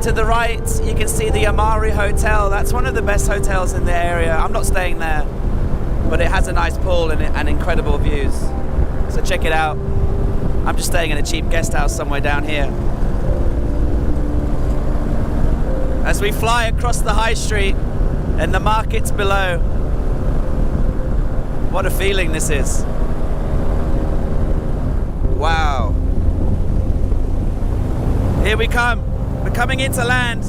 To the right you can see the Amari Hotel. That's one of the best hotels in the area. I'm not staying there, but it has a nice pool and incredible views, so check it out. I'm just staying in a cheap guest house somewhere down here. As we fly across the high street and the markets below, what a feeling this is. Wow. Here we come. We're coming into land,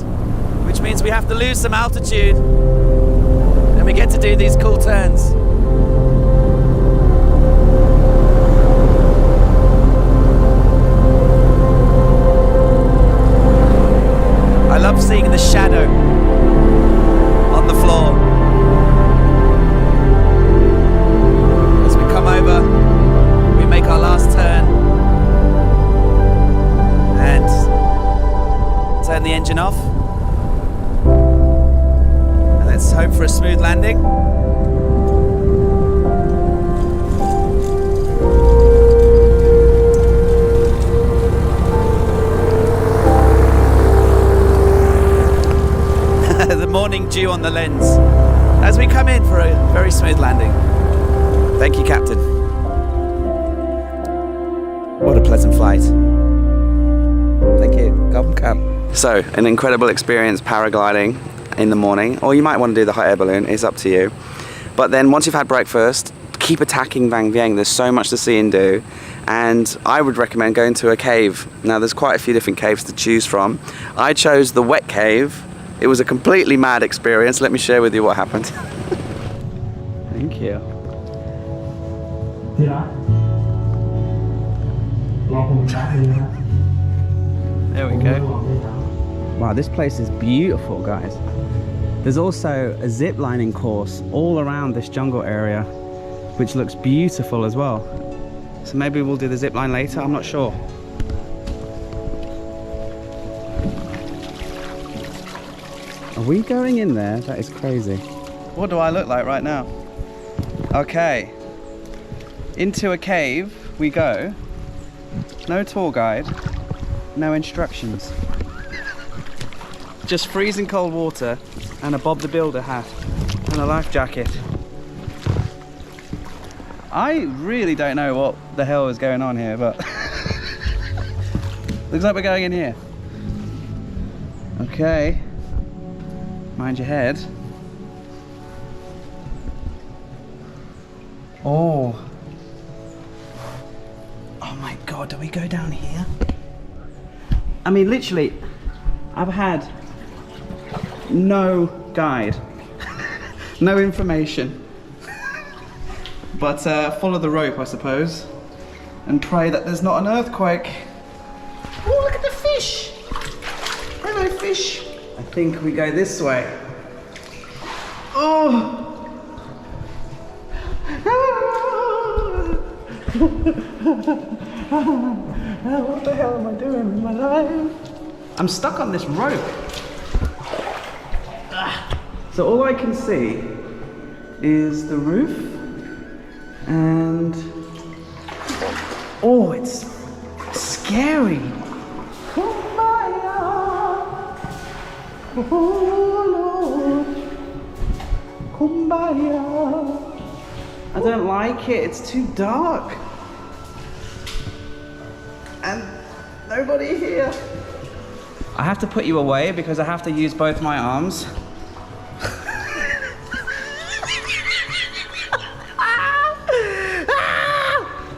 which means we have to lose some altitude, and we get to do these cool turns. I love seeing the shadow on the floor. As we come over, we make our last turn and turn the engine off. And let's hope for a smooth landing. The morning dew on the lens as we come in for a very smooth landing. Thank you, Captain. What a pleasant flight. Thank you. Come, come. So, an incredible experience paragliding in the morning, or you might want to do the hot air balloon, it's up to you. But then once you've had breakfast, keep attacking Vang Vieng. There's so much to see and do. And I would recommend going to a cave. Now there's quite a few different caves to choose from. I chose the wet cave. It was a completely mad experience. Let me share with you what happened. Thank you. There we go. Wow, this place is beautiful, guys. There's also a zip lining course all around this jungle area, which looks beautiful as well. So maybe we'll do the zip line later, I'm not sure. Are we going in there? That is crazy. What do I look like right now? Okay. Into a cave we go. No tour guide, no instructions. Just freezing cold water and a Bob the Builder hat and a life jacket. I really don't know what the hell is going on here, but looks like we're going in here. Okay, mind your head. Oh my god, do we go down here? I mean, literally, I've had no guide, no information. But follow the rope, I suppose, and pray that there's not an earthquake. Oh, look at the fish! Hello, fish. I think we go this way. Oh! What the hell am I doing with my life? I'm stuck on this rope. So all I can see is the roof. And oh, it's scary. Kumbaya. Oh Lord. Kumbaya. I don't like it, it's too dark. And nobody here. I have to put you away because I have to use both my arms.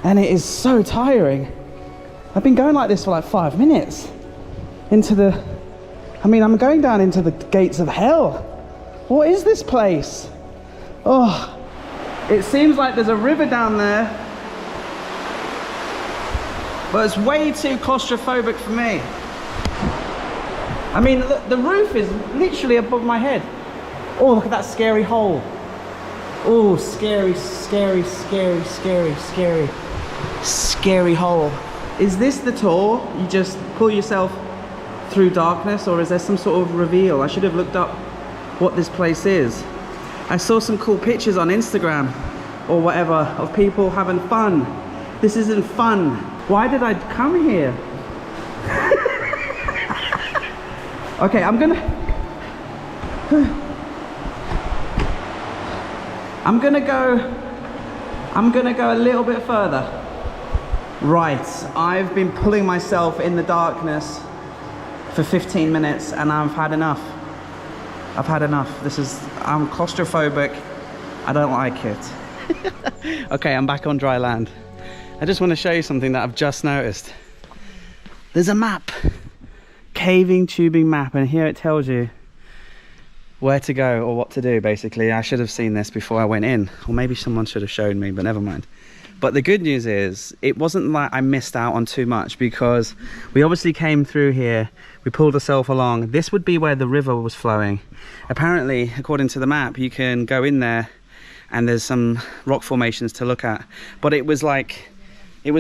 And it is so tiring. I've been going like this for like 5 minutes. I'm going down into the gates of hell. What is this place? Oh, it seems like there's a river down there. But it's way too claustrophobic for me. I mean, the roof is literally above my head. Oh, look at that scary hole. Oh, scary, scary, scary, scary, scary. Scary hole. Is this the tour? You just pull yourself through darkness, or is there some sort of reveal? I should have looked up what this place is. I saw some cool pictures on Instagram or whatever of people having fun. This isn't fun. Why did I come here? Okay, I'm gonna go a little bit further. Right, I've been pulling myself in the darkness for 15 minutes and I've had enough. I've had enough. I'm claustrophobic. I don't like it. Okay, I'm back on dry land. I just want to show you something that I've just noticed. There's a map. Caving tubing map, and here it tells you where to go or what to do, basically. I should have seen this before I went in, or maybe someone should have showed me, but never mind. But the good news is, it wasn't like I missed out on too much, because we obviously came through here, we pulled ourselves along. This would be where the river was flowing. Apparently, according to the map, you can go in there and there's some rock formations to look at. But it was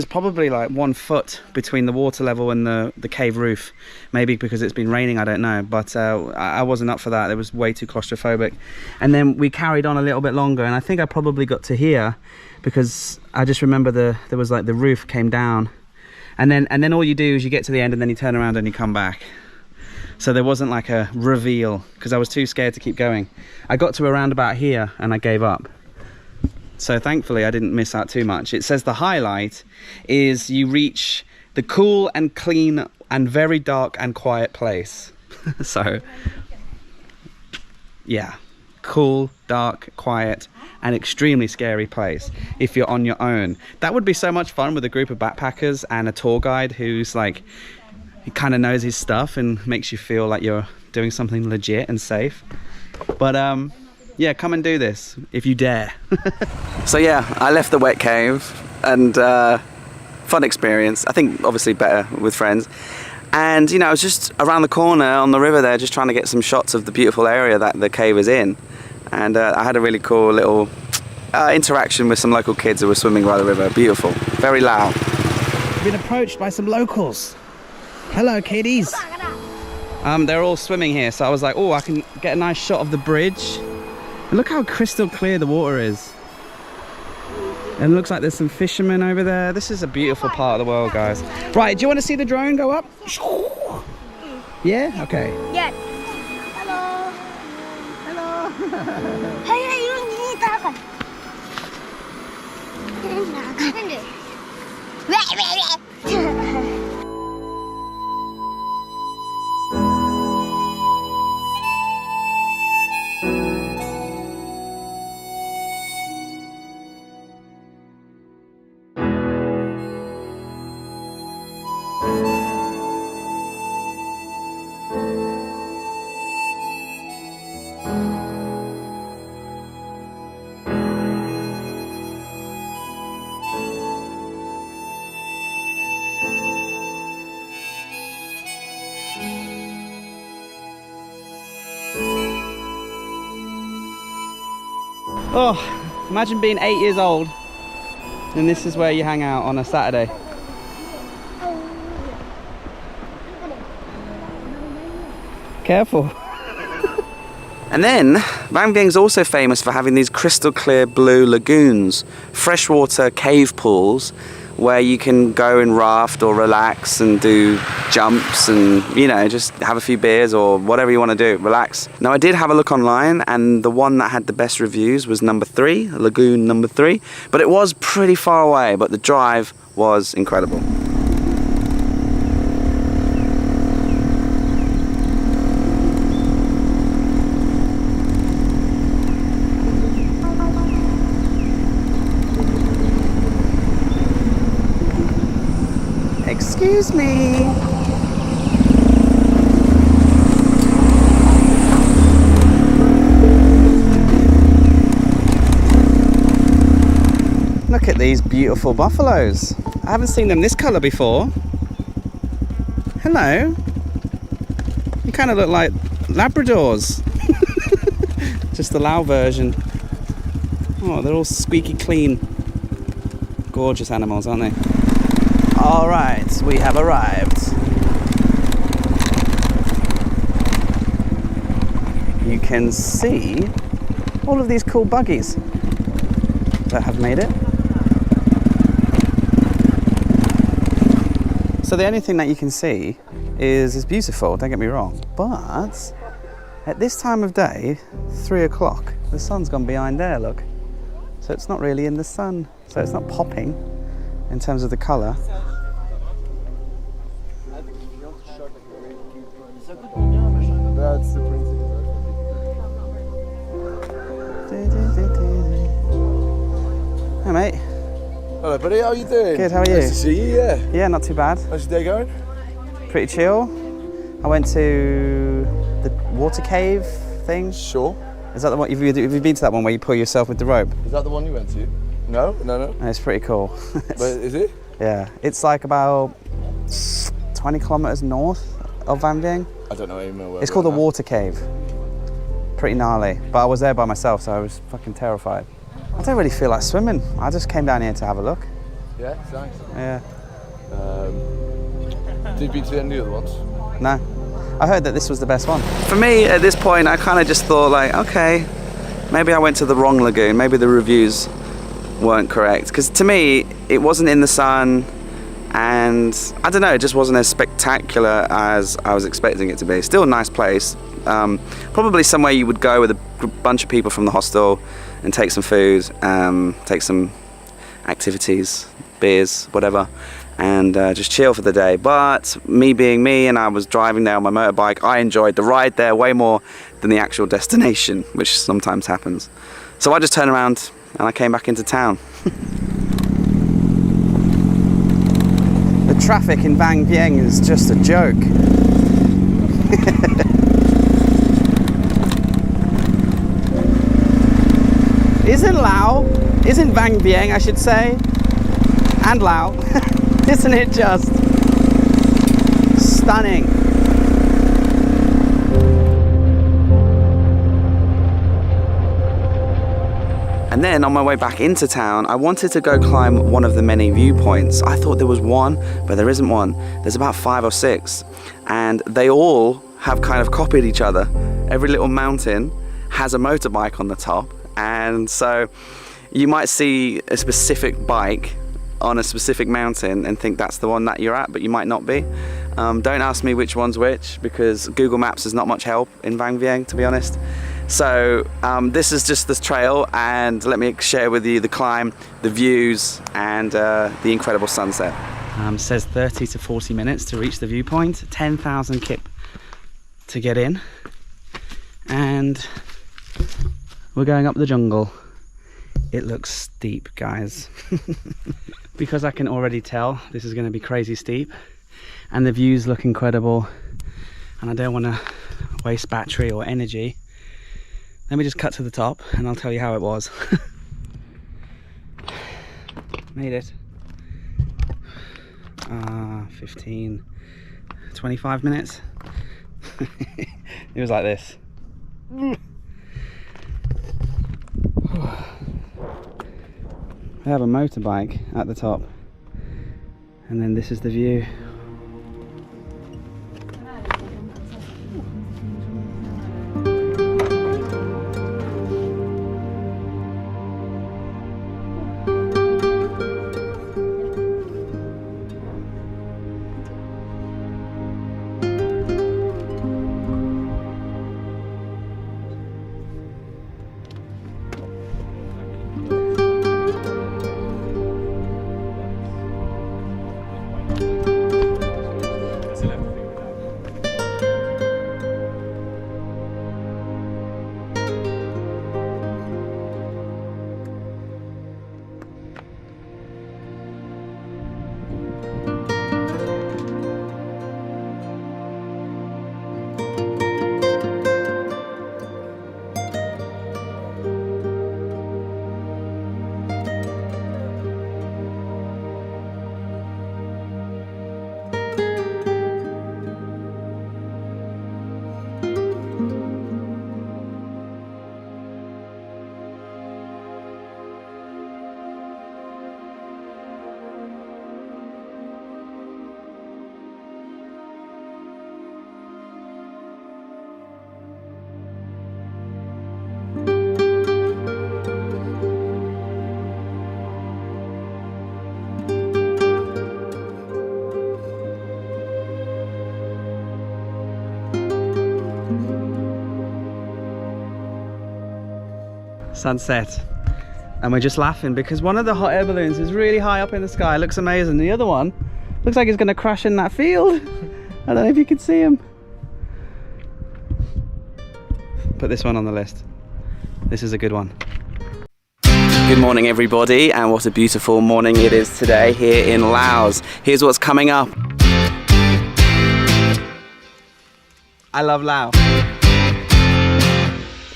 probably like 1 foot between the water level and the cave roof. Maybe because it's been raining, I don't know. But I wasn't up for that. It was way too claustrophobic. And then we carried on a little bit longer, and I think I probably got to here because I just remember there was like the roof came down. And then all you do is you get to the end and then you turn around and you come back. So there wasn't like a reveal because I was too scared to keep going. I got to around about here and I gave up. So thankfully I didn't miss out too much. It says the highlight is you reach the cool and clean and very dark and quiet place. So yeah, cool, dark, quiet and extremely scary place if you're on your own. That would be so much fun with a group of backpackers and a tour guide who's like, he kind of knows his stuff and makes you feel like you're doing something legit and safe. But yeah, come and do this if you dare. So yeah, I left the wet cave and fun experience. I think obviously better with friends. And you know, I was just around the corner on the river there, just trying to get some shots of the beautiful area that the cave is in. And I had a really cool little interaction with some local kids who were swimming by the river. Beautiful, very loud. Been approached by some locals. Hello, kiddies. They're all swimming here, so I was like, oh, I can get a nice shot of the bridge. And look how crystal clear the water is. And it looks like there's some fishermen over there. This is a beautiful part of the world, guys. Right, do you want to see the drone go up? Yeah? Okay. Yeah. Hello. Hello. Hey, hey, you ta coi. Oh, imagine being 8 years old and this is where you hang out on a Saturday. Careful. And then Vang Vieng's also famous for having these crystal clear blue lagoons, freshwater cave pools where you can go and raft or relax and do jumps and, you know, just have a few beers or whatever you want to do, relax. Now I did have a look online and the one that had the best reviews was number 3, lagoon number 3, but it was pretty far away, but the drive was incredible. Excuse me. Look at these beautiful buffaloes. I haven't seen them this colour before. Hello. You kind of look like Labradors. Just the Lao version. Oh, they're all squeaky clean. Gorgeous animals, aren't they? All right, we have arrived. You can see all of these cool buggies that have made it. So the only thing that you can see is beautiful, don't get me wrong, but at this time of day, 3 o'clock, the sun's gone behind there, look. So it's not really in the sun, so it's not popping in terms of the colour. Hey mate. Hello buddy, how are you doing? Good, how are you? Nice to see you, yeah. Yeah, not too bad. How's your day going? Pretty chill. I went to the water cave thing. Sure. Is that the one, have you been to that one where you pull yourself with the rope? Is that the one you went to? No? And it's pretty cool. But is it? Yeah, it's like about 20 kilometers north of Vang Vieng. I don't know even where. It's called the water cave. Pretty gnarly, but I was there by myself, so I was fucking terrified. I don't really feel like swimming. I just came down here to have a look. Yeah, it's nice. Yeah. Did you been to any other ones? No. I heard that this was the best one. For me, at this point, I kind of just thought like, okay, maybe I went to the wrong lagoon. Maybe the reviews weren't correct. Because to me, it wasn't in the sun and I don't know, it just wasn't as spectacular as I was expecting it to be. Still a nice place, probably somewhere you would go with a bunch of people from the hostel and take some food, take some activities, beers, whatever, and just chill for the day. But me being me, and I was driving there on my motorbike, I enjoyed the ride there way more than the actual destination, which sometimes happens. So I just turned around and I came back into town. The traffic in Vang Vieng is just a joke. Isn't Vang Vieng, I should say, and Laos, isn't it just stunning? And then on my way back into town, I wanted to go climb one of the many viewpoints. I thought there was one, but there isn't one. There's about 5 or 6, and they all have kind of copied each other. Every little mountain has a motorbike on the top, and so you might see a specific bike on a specific mountain and think that's the one that you're at, but you might not be. Don't ask me which one's which, because Google Maps is not much help in Vang Vieng, to be honest. So this is just the trail, and let me share with you the climb, the views, and the incredible sunset. Says 30 to 40 minutes to reach the viewpoint, 10,000 kip to get in, and we're going up the jungle. It looks steep, guys. Because I can already tell this is going to be crazy steep, and the views look incredible, and I don't want to waste battery or energy. Let me just cut to the top and I'll tell you how it was. Made it. 15, 25 minutes. It was like this. I have a motorbike at the top, and then this is the view. Sunset, and we're just laughing because one of the hot air balloons is really high up in the sky. It looks amazing. The other one looks like it's going to crash in that field. I don't know if you can see him. Put this one on the list. This is a good one. Good morning, everybody, and what a beautiful morning it is today here in Laos. Here's what's coming up. I love Laos.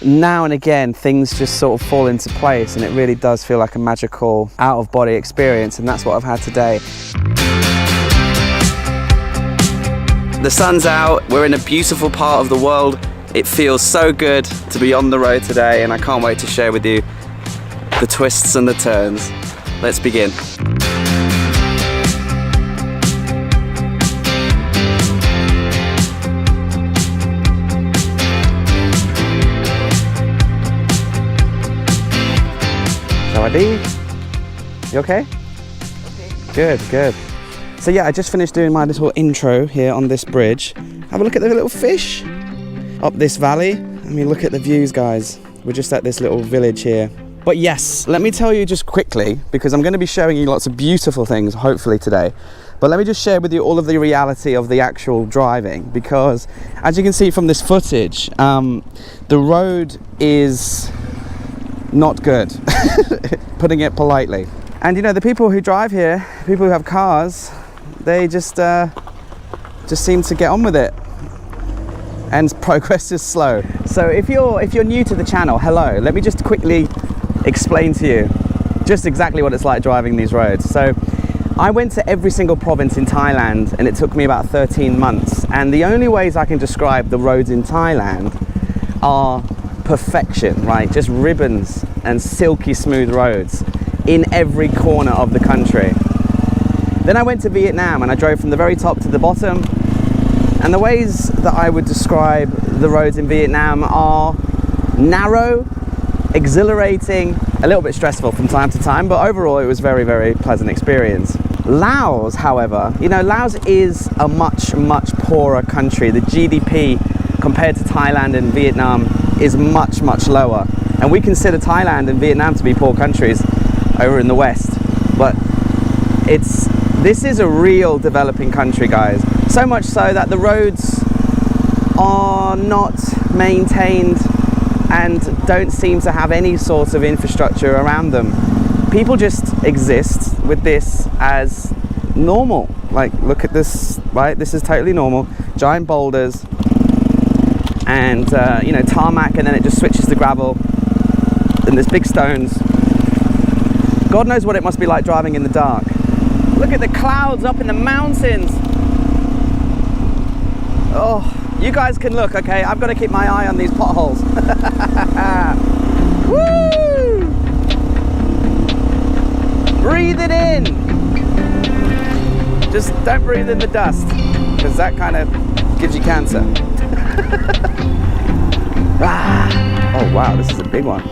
Now and again things just sort of fall into place, and it really does feel like a magical out-of-body experience, and that's what I've had today. The sun's out, we're in a beautiful part of the world. It feels so good to be on the road today, and I can't wait to share with you the twists and the turns. Let's begin. Paddy, you okay? Okay. Good, good. So yeah, I just finished doing my little intro here on this bridge. Have a look at the little fish up this valley. I mean, look at the views, guys. We're just at this little village here. But yes, let me tell you just quickly, because I'm going to be showing you lots of beautiful things, hopefully today. But let me just share with you all of the reality of the actual driving, because as you can see from this footage, the road is not good, putting it politely. And you know, the people who drive here, people who have cars, they just seem to get on with it. And progress is slow. So if you're new to the channel, hello. Let me just quickly explain to you just exactly what it's like driving these roads. So I went to every single province in Thailand, and it took me about 13 months. And the only ways I can describe the roads in Thailand are perfection, right? Just ribbons and silky smooth roads in every corner of the country. Then I went to Vietnam, and I drove from the very top to the bottom. And the ways that I would describe the roads in Vietnam are narrow, exhilarating, a little bit stressful from time to time, but overall it was very, very pleasant experience. Laos, however, you know, Laos is a much, much poorer country. The GDP compared to Thailand and Vietnam is much, much lower. And we consider Thailand and Vietnam to be poor countries over in the West. But this is a real developing country, guys. So much so that the roads are not maintained and don't seem to have any sort of infrastructure around them. People just exist with this as normal. Like, look at this, right? This is totally normal. Giant boulders and you know, tarmac, and then it just switches to gravel, and there's big stones. God knows what it must be like driving in the dark. Look at the clouds up in the mountains. Oh, you guys can look, okay? I've got to keep my eye on these potholes. Woo! Breathe it in. Just don't breathe in the dust, because that kind of gives you cancer. Ah. Oh wow, this is a big one.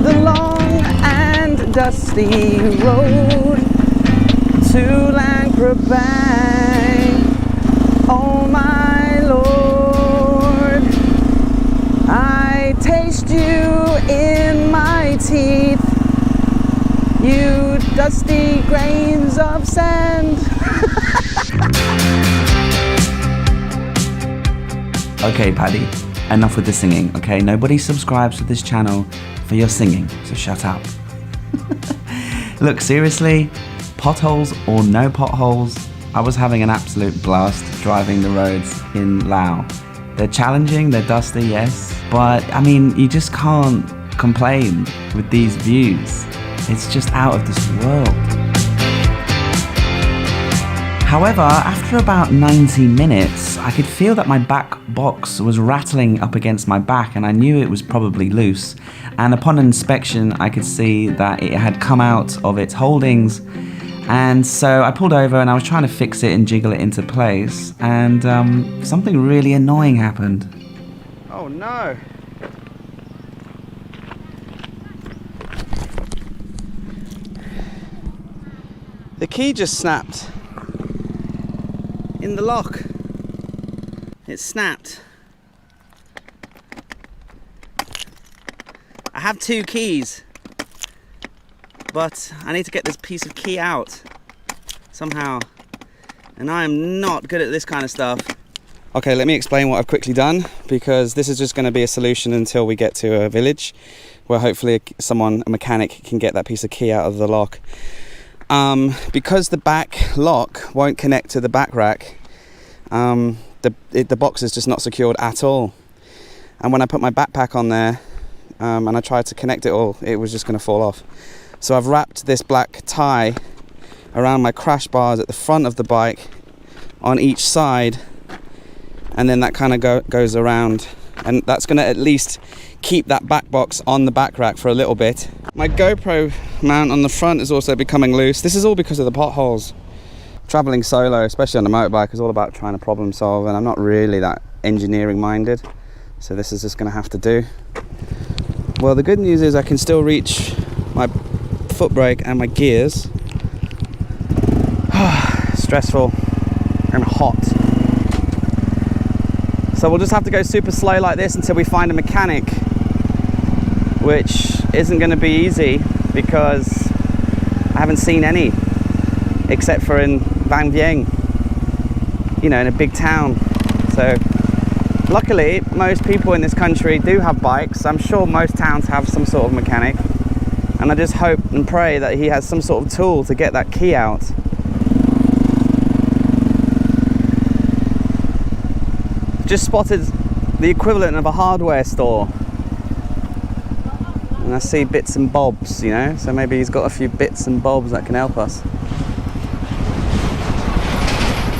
The long and dusty road to Luang Prabang. Oh my Lord, I taste you in my teeth, you dusty grains of sand. Okay, Paddy, enough with the singing, okay? Nobody subscribes to this channel for your singing, so shut up. Look, seriously, potholes or no potholes, I was having an absolute blast driving the roads in Laos. They're challenging, they're dusty, yes, but I mean, you just can't complain with these views. It's just out of this world. However, after about 90 minutes, I could feel that my back box was rattling up against my back, and I knew it was probably loose. And upon inspection, I could see that it had come out of its holdings. And so I pulled over and I was trying to fix it and jiggle it into place, and something really annoying happened. Oh no! The key just snapped in the lock. It snapped. I have two keys, but I need to get this piece of key out somehow, and I am not good at this kind of stuff. Okay, let me explain what I've quickly done, because this is just going to be a solution until we get to a village where hopefully a mechanic can get that piece of key out of the lock. Because the back lock won't connect to the back rack, the box is just not secured at all. And when I put my backpack on there and I tried to connect it all, it was just going to fall off. So I've wrapped this black tie around my crash bars at the front of the bike on each side, and then that kind of goes around, and that's going to at least keep that back box on the back rack for a little bit. My GoPro mount on the front is also becoming loose. This is all because of the potholes. Traveling solo, especially on a motorbike, is all about trying to problem solve, and I'm not really that engineering minded, so this is just going to have to do. Well, the good news is I can still reach my foot brake and my gears. Stressful and hot. So we'll just have to go super slow like this until we find a mechanic, which isn't going to be easy because I haven't seen any, except for in Vang Vieng, you know, in a big town. So luckily, most people in this country do have bikes. I'm sure most towns have some sort of mechanic. And I just hope and pray that he has some sort of tool to get that key out. Just spotted the equivalent of a hardware store. And I see bits and bobs, you know, so maybe he's got a few bits and bobs that can help us.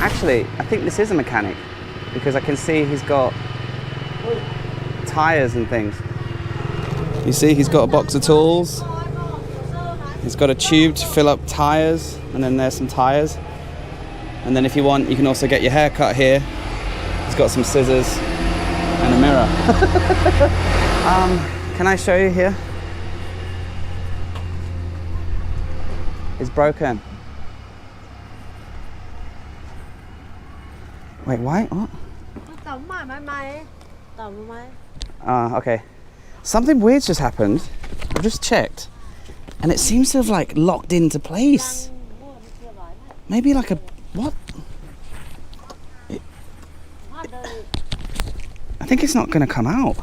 Actually, I think this is a mechanic because I can see he's got tires and things. You see, he's got a box of tools. He's got a tube to fill up tires, and then there's some tires. And then if you want, you can also get your hair cut here. He's got some scissors and a mirror. Can I show you here? It's broken. Wait, why? What? Okay. Something weird's just happened. I've just checked. And it seems to have like locked into place. Maybe like a... what? I think it's not going to come out.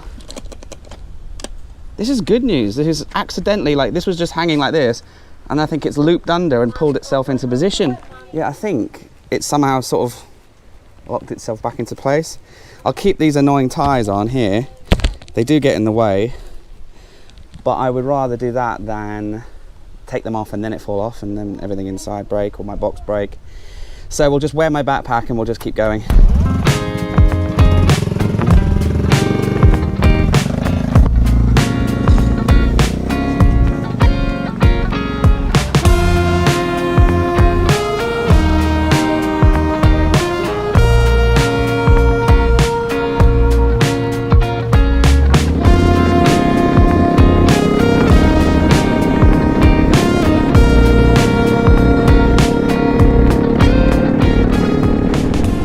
This is good news. This is accidentally, like, this was just hanging like this, and I think it's looped under and pulled itself into position. Yeah, I think it somehow sort of locked itself back into place. I'll keep these annoying ties on here. They do get in the way, but I would rather do that than take them off and then it fall off and then everything inside break or my box break. So we'll just wear my backpack and we'll just keep going.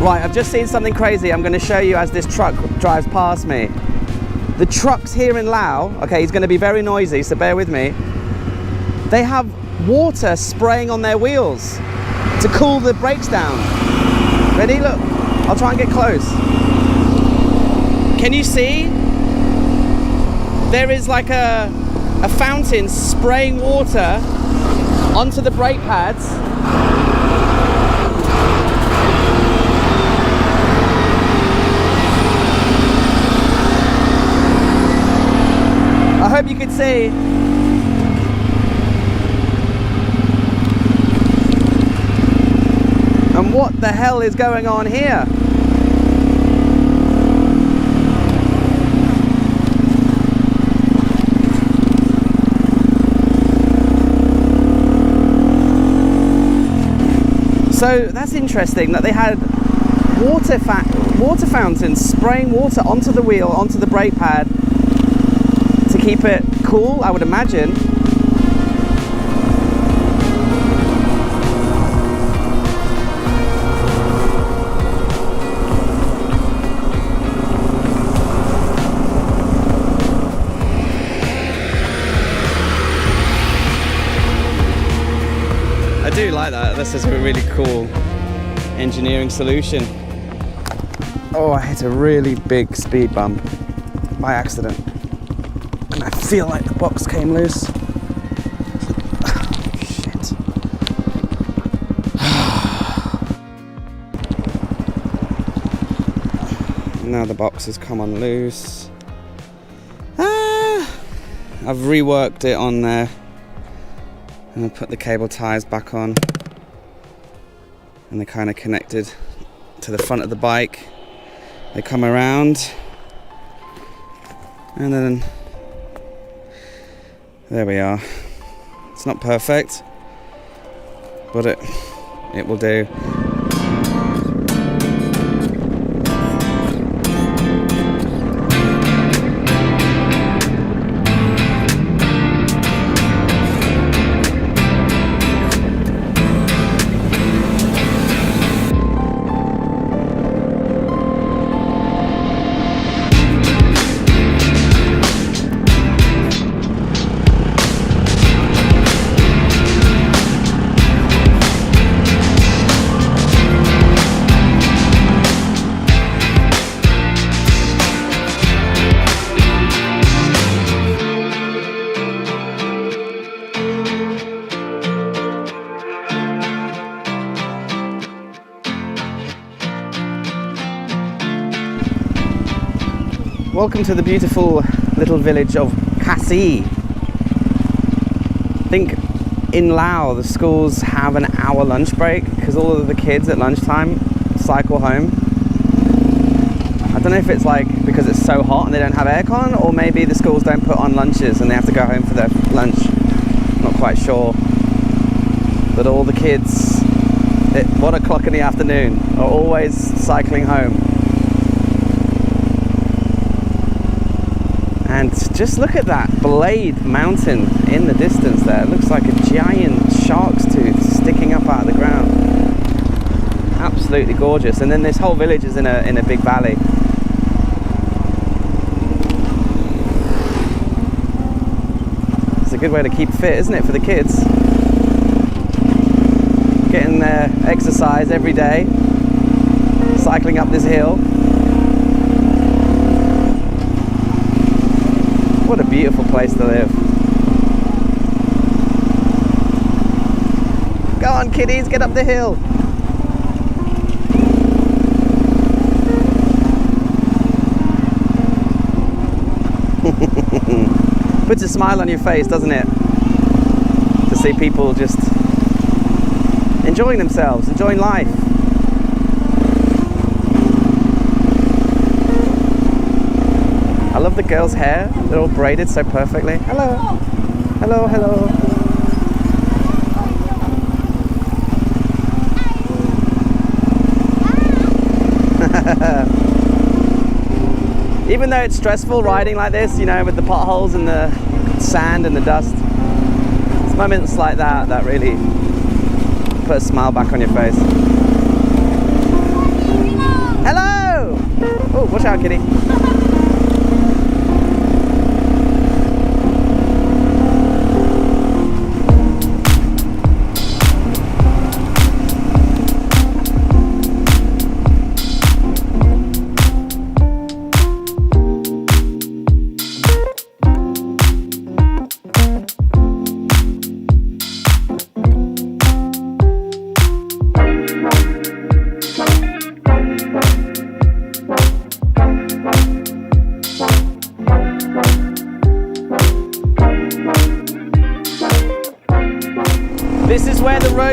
Right, I've just seen something crazy I'm going to show you as this truck drives past me. The trucks here in Laos, okay, he's going to be very noisy, so bear with me. They have water spraying on their wheels to cool the brakes down. Ready? Look, I'll try and get close. Can you see? There is like a fountain spraying water onto the brake pads. I hope you can see. And what the hell is going on here? So that's interesting that they had water fountains spraying water onto the wheel, onto the brake pad, to keep it cool, I would imagine. I do like that. This is a really cool engineering solution. Oh, I hit a really big speed bump by accident. I feel like the box came loose. Shit. Now the box has come on loose. I've reworked it on there. And I put the cable ties back on. And they're kind of connected to the front of the bike. They come around. And then there we are. It's not perfect, but it will do. Welcome to the beautiful little village of Pakse. I think in Laos the schools have an hour lunch break because all of the kids at lunchtime cycle home. I don't know if it's like because it's so hot and they don't have aircon, or maybe the schools don't put on lunches and they have to go home for their lunch. Not quite sure. But all the kids at 1 o'clock in the afternoon are always cycling home. And just look at that Blade Mountain in the distance there. It looks like a giant shark's tooth sticking up out of the ground. Absolutely gorgeous. And then this whole village is in a big valley. It's a good way to keep fit, isn't it, for the kids? Getting their exercise every day, cycling up this hill. What a beautiful place to live. Go on, kiddies, get up the hill. Puts a smile on your face, doesn't it? To see people just enjoying themselves, enjoying life. I love the girls' hair. They're all braided so perfectly. Hello. Hello, hello. Even though it's stressful riding like this, you know, with the potholes and the sand and the dust, it's moments like that that really put a smile back on your face. Hello! Oh, watch out, kitty.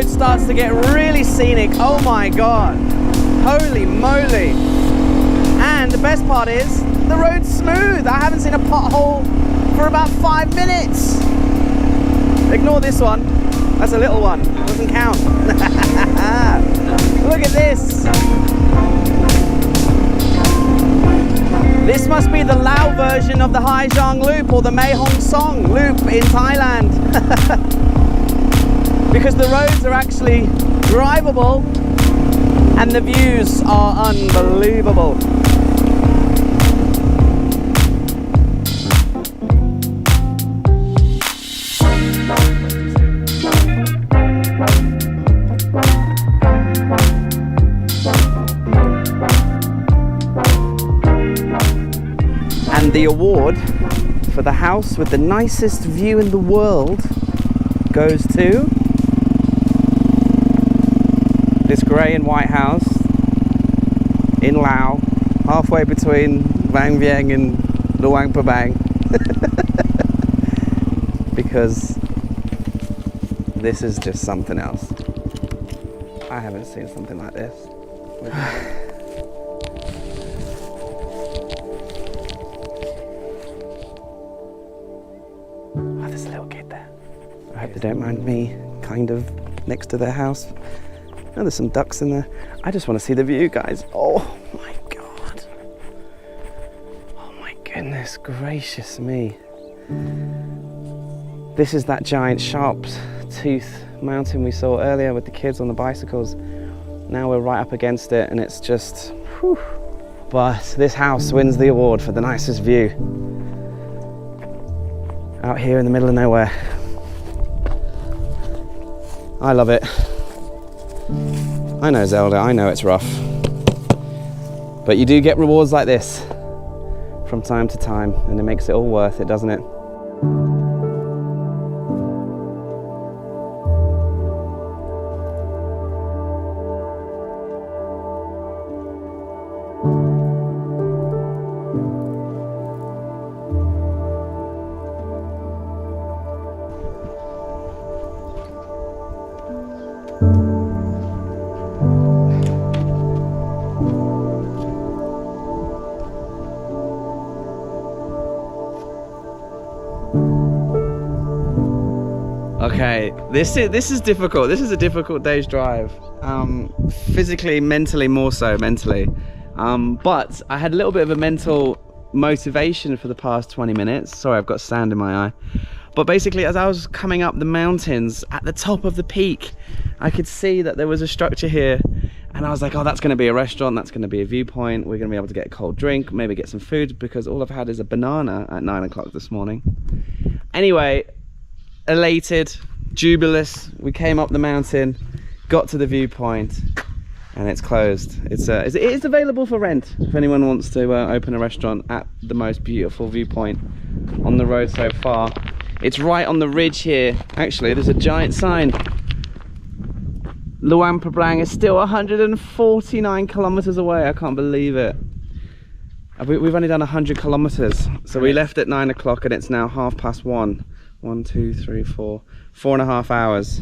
Starts to get really scenic. Oh my god, holy moly. And the best part is the road's smooth. I haven't seen a pothole for about 5 minutes. Ignore this one, that's a little one, doesn't count. Look at this. This must be the Lao version of the Hai Giang Loop or the Mae Hong Song Loop in Thailand. Because the roads are actually drivable and the views are unbelievable. And the award for the house with the nicest view in the world goes to this grey and white house in Laos, halfway between Vang Vieng and Luang Prabang. Because this is just something else. I haven't seen something like this. Oh, there's a little kid there. I hope they don't mind me kind of next to their house. Oh, there's some ducks in there. I just want to see the view, guys. Oh my god. Oh my goodness gracious me. This is that giant sharp tooth mountain we saw earlier with the kids on the bicycles. Now we're right up against it and it's just, whew. But this house wins the award for the nicest view. Out here in the middle of nowhere. I love it. I know, Zelda, I know it's rough. But you do get rewards like this from time to time, and it makes it all worth it, doesn't it? Okay, this is difficult. This is a difficult day's drive. Physically, mentally, more so mentally. But I had a little bit of a mental motivation for the past 20 minutes. Sorry, I've got sand in my eye. But basically, as I was coming up the mountains at the top of the peak, I could see that there was a structure here. And I was like, oh, that's going to be a restaurant. That's going to be a viewpoint. We're going to be able to get a cold drink, maybe get some food, because all I've had is a banana at 9 o'clock this morning. Anyway, elated, jubilous, we came up the mountain, got to the viewpoint, and it's closed. It is available for rent if anyone wants to open a restaurant at the most beautiful viewpoint on the road so far. It's right on the ridge here. Actually, there's a giant sign. Luang Prabang is still 149 kilometers away. I can't believe it. We've only done 100 kilometers. So we left at 9 o'clock and it's now 1:30. 1, 2, 3, 4. 4.5 hours.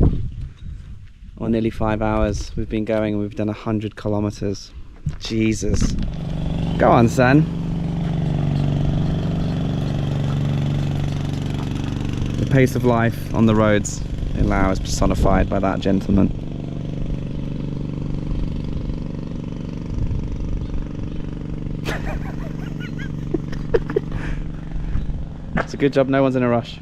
Or nearly 5 hours we've been going and we've done 100 kilometers. Jesus. Go on, son. The pace of life on the roads in Laos personified by that gentleman. It's a good job no one's in a rush.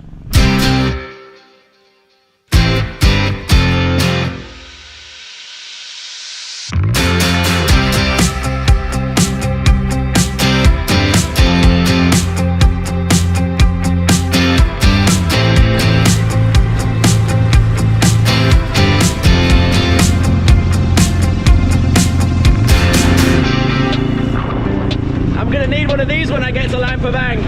I'm gonna need one of these when I get to Luang Prabang.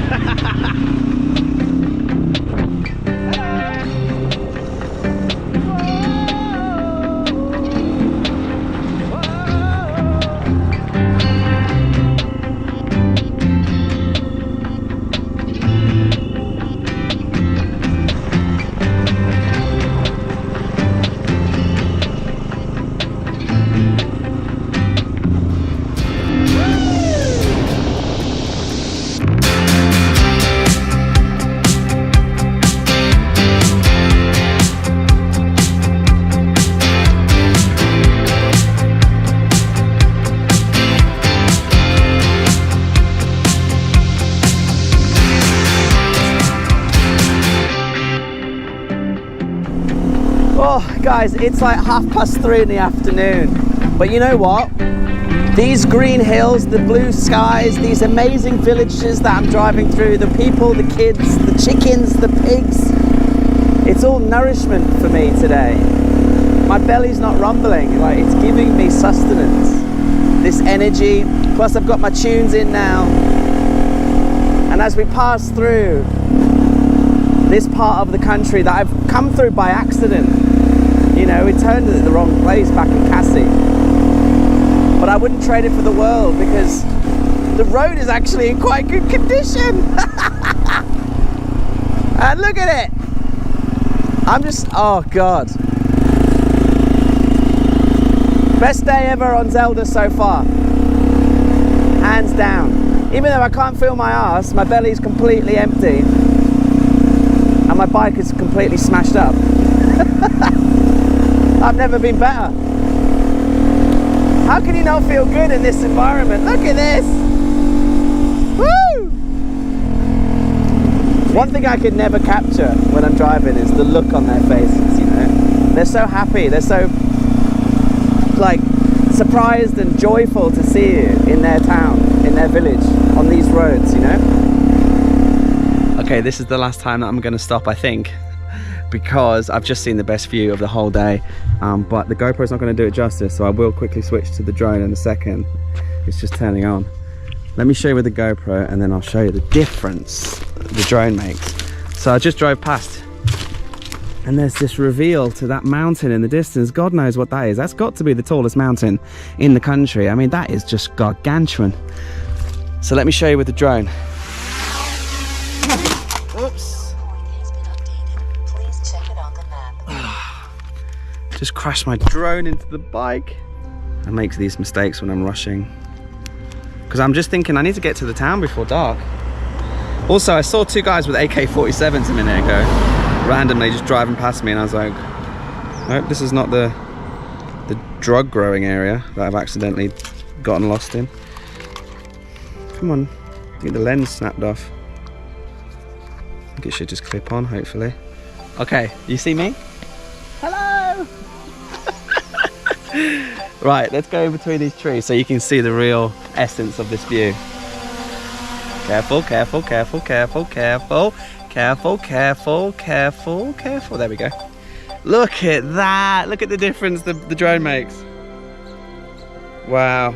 Oh, guys, it's like 3:30 in the afternoon. But you know what? These green hills, the blue skies, these amazing villages that I'm driving through, the people, the kids, the chickens, the pigs, it's all nourishment for me today. My belly's not rumbling, like it's giving me sustenance. This energy, plus I've got my tunes in now. And as we pass through this part of the country that I've come through by accident, you know, we turned at the wrong place back in Pakse. But I wouldn't trade it for the world because the road is actually in quite good condition. And look at it. I'm just, oh God. Best day ever on Zelda so far. Hands down. Even though I can't feel my ass, my belly's completely empty. And my bike is completely smashed up. I've never been better. How can you not feel good in this environment? Look at this! Woo! One thing I could never capture when I'm driving is the look on their faces, you know? They're so happy, they're so like surprised and joyful to see you in their town, in their village, on these roads, you know? Okay, this is the last time that I'm gonna stop, I think, because I've just seen the best view of the whole day, but the GoPro's not going to do it justice, so I will quickly switch to the drone in a second. It's just turning on. Let me show you with the GoPro and then I'll show you the difference the drone makes. So I just drove past and there's this reveal to that mountain in the distance. God knows what that is. That's got to be the tallest mountain in the country. I mean, that is just gargantuan. So let me show you with the drone. Oops. Just crashed my drone into the bike. I make these mistakes when I'm rushing because I'm just thinking I need to get to the town before dark. Also, I saw two guys with AK-47s a minute ago. randomly just driving past me, and I was like, nope, this is not the drug growing area that I've accidentally gotten lost in. Come on, I think the lens snapped off. I think it should just clip on, hopefully. Okay, you see me? Hello! Right, let's go in between these trees so you can see the real essence of this view. Careful, careful, careful, careful, careful, careful, careful, careful, careful. There we go. Look at that! Look at the difference the drone makes. Wow.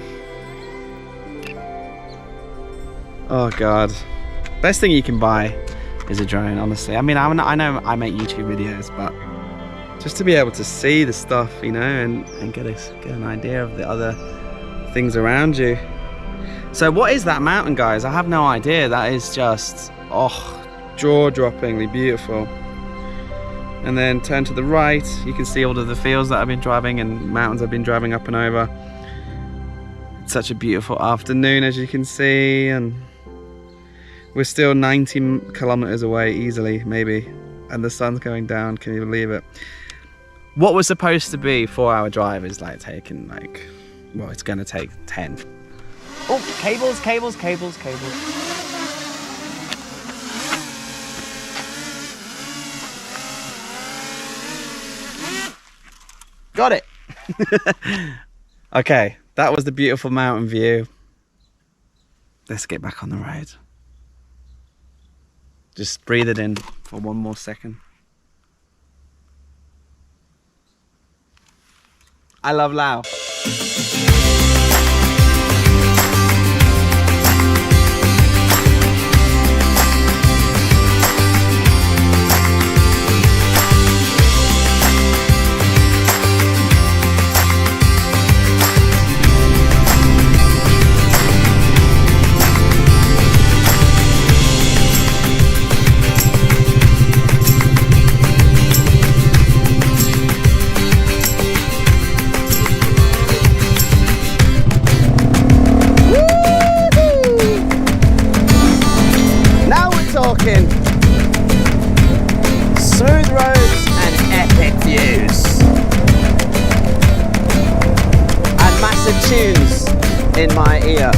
Oh God. Best thing you can buy is a drone, honestly. I mean, I know I make YouTube videos, but just to be able to see the stuff, you know, and get an idea of the other things around you. So what is that mountain, guys? I have no idea. That is just, oh, jaw-droppingly beautiful. And then turn to the right, you can see all of the fields that I've been driving and mountains I've been driving up and over. It's such a beautiful afternoon, as you can see, and we're still 90 kilometers away easily, maybe, and the sun's going down. Can you believe it? What was supposed to be 4-hour drive is like taking like, well, it's gonna take 10. Oh, cables, cables, cables, cables. Got it. Okay, that was the beautiful mountain view. Let's get back on the road. Just breathe it in for one more second. I love Laos. Smooth roads and epic views. And massive tunes in my ear.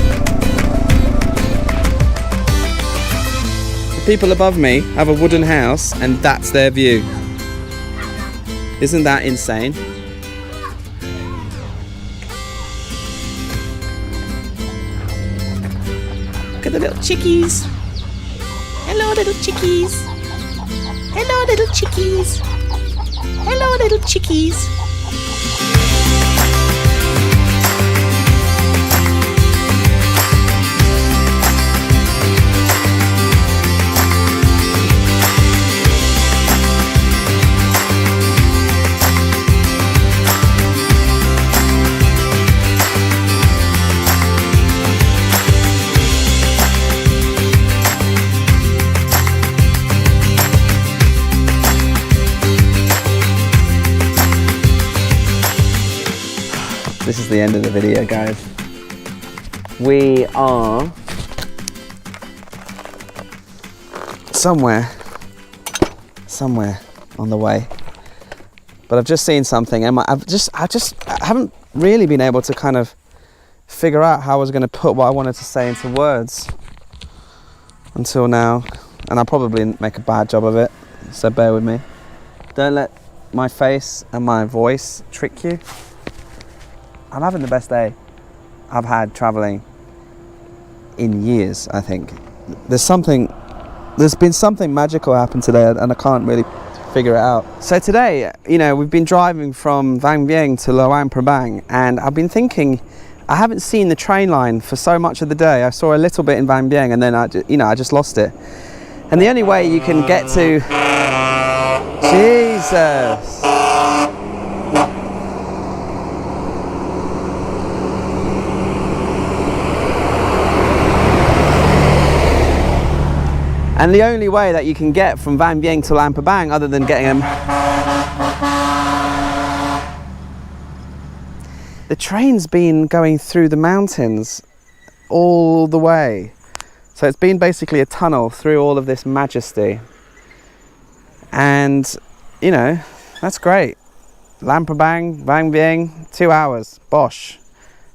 The people above me have a wooden house and that's their view. Isn't that insane? Look at the little chickies. Hello, little chickies. Hello, little chickies. Hello, little chickies. This is the end of the video, guys. We are somewhere on the way, but I've just seen something, and I haven't really been able to kind of figure out how I was going to put what I wanted to say into words until now, and I'll probably make a bad job of it, so bear with me. Don't let my face and my voice trick you. I'm having the best day I've had traveling in years, I think. There's been something magical happen today, and I can't really figure it out. So today, you know, we've been driving from Vang Vieng to Luang Prabang, and I've been thinking, I haven't seen the train line for so much of the day. I saw a little bit in Vang Vieng, and then I just lost it. And the only way you can get to... Jesus! And the only way that you can get from Vang Vieng to Luang Prabang, other than getting the train's been going through the mountains all the way. So it's been basically a tunnel through all of this majesty. And, you know, that's great. Luang Prabang, Vang Vieng, 2 hours, bosh.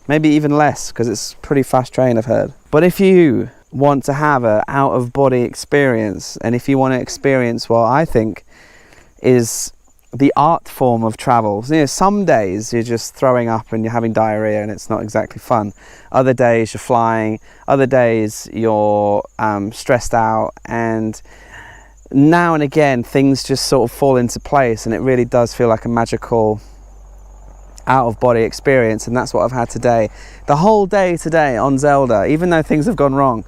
Maybe even less, because it's a pretty fast train, I've heard. But if you want to have an out-of-body experience, and if you want to experience what I think is the art form of travel, you know, some days you're just throwing up and you're having diarrhea and it's not exactly fun. Other days you're flying, other days you're stressed out, and now and again things just sort of fall into place, and it really does feel like a magical out-of-body experience. And that's what I've had today. The whole day today on Zelda, even though things have gone wrong,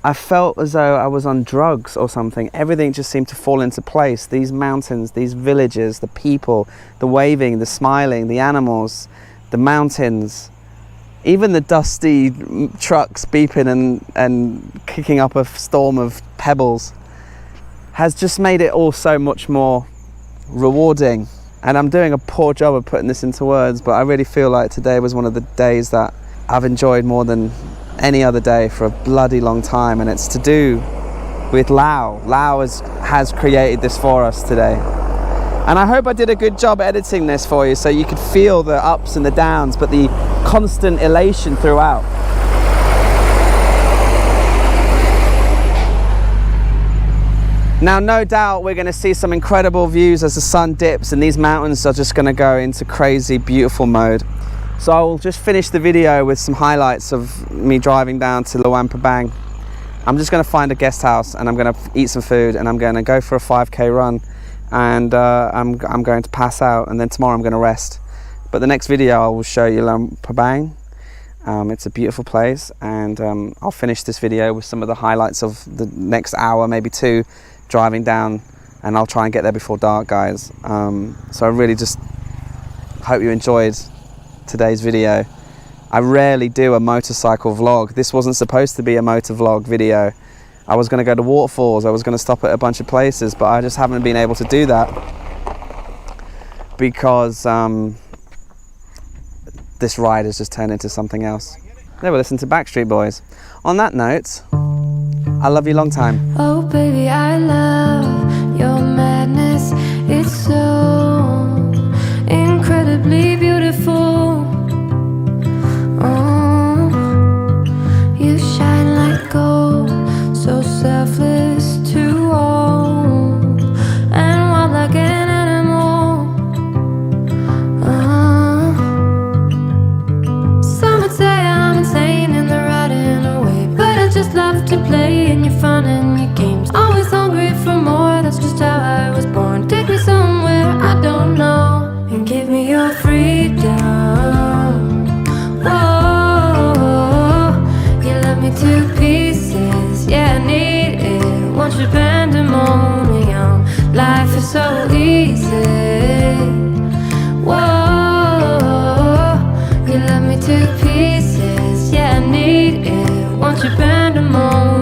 I felt as though I was on drugs or something. Everything just seemed to fall into place. These mountains, these villages, the people, the waving, the smiling, the animals, the mountains, even the dusty trucks beeping and kicking up a storm of pebbles has just made it all so much more rewarding. And I'm doing a poor job of putting this into words, but I really feel like today was one of the days that I've enjoyed more than any other day for a bloody long time. And it's to do with Laos. Laos has created this for us today. And I hope I did a good job editing this for you so you could feel the ups and the downs, but the constant elation throughout. Now, no doubt we're going to see some incredible views as the sun dips, and these mountains are just going to go into crazy beautiful mode. So I will just finish the video with some highlights of me driving down to Luang Prabang. I'm just going to find a guest house and I'm going to eat some food, and I'm going to go for a 5k run, and I'm going to pass out, and then tomorrow I'm going to rest. But the next video I will show you Luang Prabang. It's a beautiful place, and I'll finish this video with some of the highlights of the next hour, maybe 2, driving down, and I'll try and get there before dark, guys. So I really just hope you enjoyed today's video. I rarely do a motorcycle vlog. This wasn't supposed to be a motor vlog video. I was going to go to waterfalls, I was going to stop at a bunch of places, but I just haven't been able to do that because this ride has just turned into something else. They were listening to Backstreet Boys. On that note, I love you long time. Oh baby, I love your madness. It's so incredibly beautiful. Oh, you shine like gold, so selfless to all, and wild like an animal. Some would say I'm insane in the right in a way, but I just love to play in your fun and your games. Always hungry for more, that's just how I was born. Take me somewhere I don't know, and give me your freedom. Whoa, you love me to pieces, yeah I need it. Want your pandemonium, life is so easy. Whoa, you love me to pieces, yeah I need it. Want your pandemonium.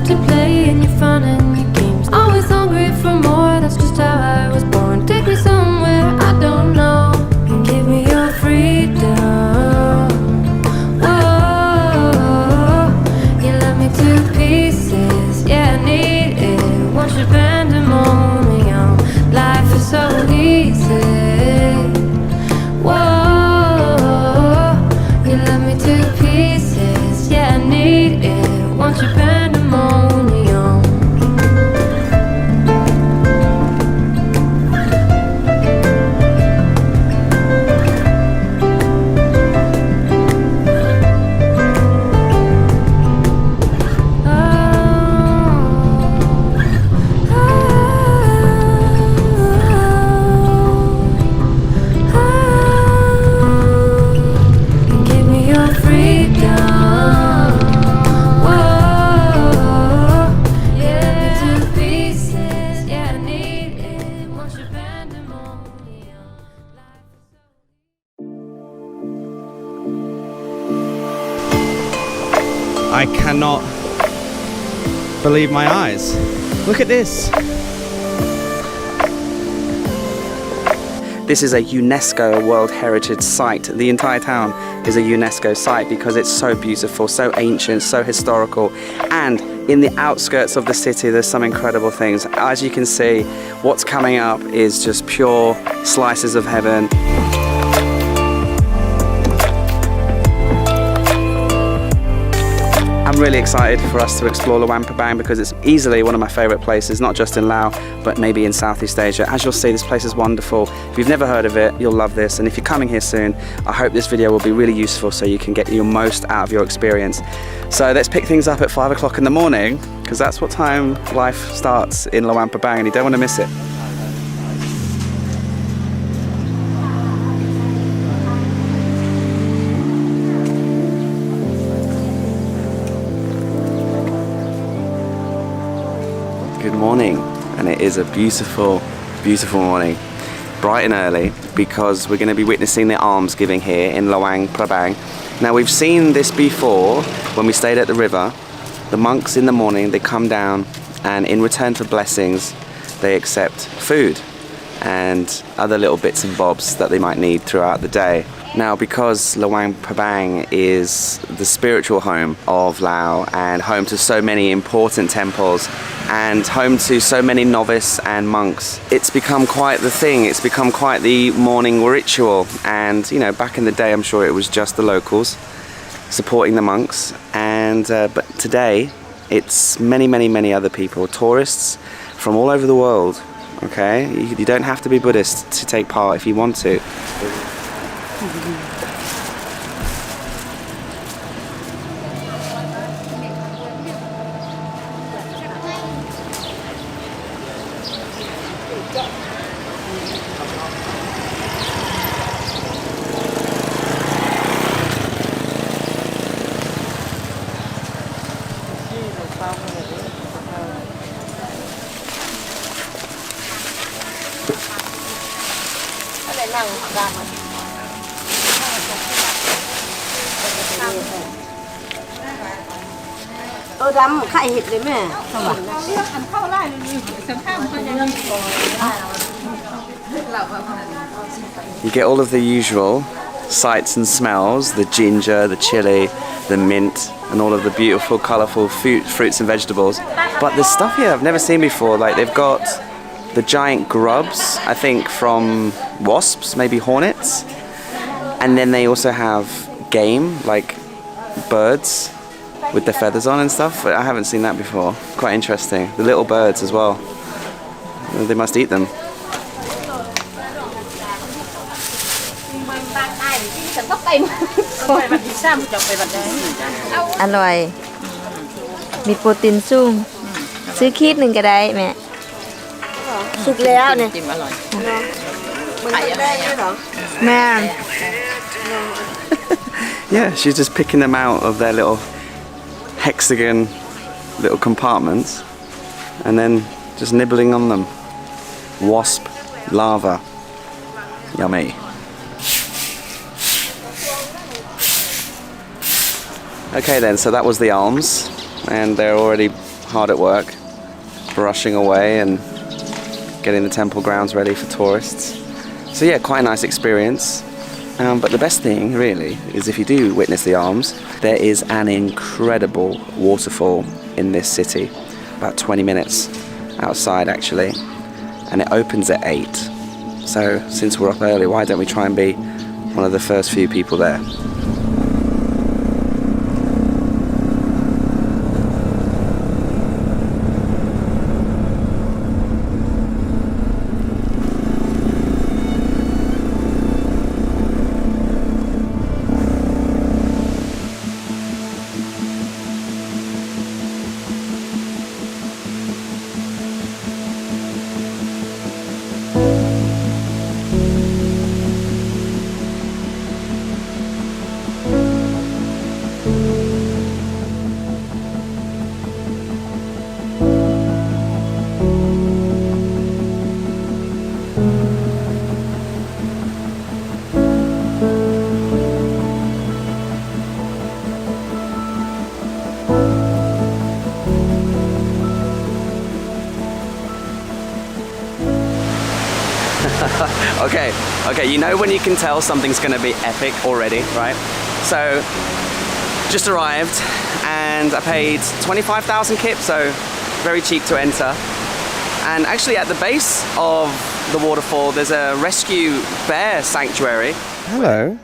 To play in your fun and your games. Always hungry for more, that's just how I was born. Take me somewhere I don't know, and give me your freedom. Whoa, you love me to pieces, yeah I need it. Want your pandemonium, life is so easy. Whoa, you love me to pieces, yeah I need it. Want your pandemonium. I cannot believe my eyes. Look at this. This is a UNESCO World Heritage Site. The entire town is a UNESCO site because it's so beautiful, so ancient, so historical. And in the outskirts of the city, there's some incredible things. As you can see, what's coming up is just pure slices of heaven. I'm really excited for us to explore Luang Prabang because it's easily one of my favorite places, not just in Laos, but maybe in Southeast Asia. As you'll see, this place is wonderful. If you've never heard of it, you'll love this. And if you're coming here soon, I hope this video will be really useful so you can get your most out of your experience. So let's pick things up at 5 o'clock in the morning, because that's what time life starts in Luang Prabang and you don't want to miss it. Good morning, and it is a beautiful, beautiful morning, bright and early, because we're going to be witnessing the alms giving here in Luang Prabang. Now, we've seen this before when we stayed at the river. The monks in the morning, they come down and in return for blessings they accept food and other little bits and bobs that they might need throughout the day. Now, because Luang Prabang is the spiritual home of Laos and home to so many important temples and home to so many novice and monks, it's become quite the thing. It's become quite the morning ritual. And you know, back in the day, I'm sure it was just the locals supporting the monks. And but today, it's many, many, many other people, tourists from all over the world. Okay, you don't have to be Buddhist to take part if you want to. You get all of the usual sights and smells, the ginger, the chili, the mint, and all of the beautiful, colourful fruits and vegetables. But there's stuff here I've never seen before. Like, they've got the giant grubs, I think from wasps, maybe hornets. And then they also have game, like birds with their feathers on and stuff. But I haven't seen that before. Quite interesting. The little birds as well. They must eat them. อร่อย มีโปรตีนสูง ซื้อขีดหนึ่งก็ได้แม่ สุกแล้วเนี่ยจิ้มอร่อยมันได้ด้วยเหรอ แม่ Yeah, she's just picking them out of their little hexagon little compartments and then just nibbling on them. Wasp larva. Yummy. Okay then, so that was the alms, and they're already hard at work, brushing away and getting the temple grounds ready for tourists. So yeah, quite a nice experience. But the best thing, really, is if you do witness the alms, there is an incredible waterfall in this city, about 20 minutes outside actually, and it opens at 8. So since we're up early, why don't we try and be one of the first few people there? Okay, you know when you can tell something's gonna be epic already, right? So, just arrived and I paid 25,000 kip, so very cheap to enter. And actually at the base of the waterfall, there's a rescue bear sanctuary. Hello.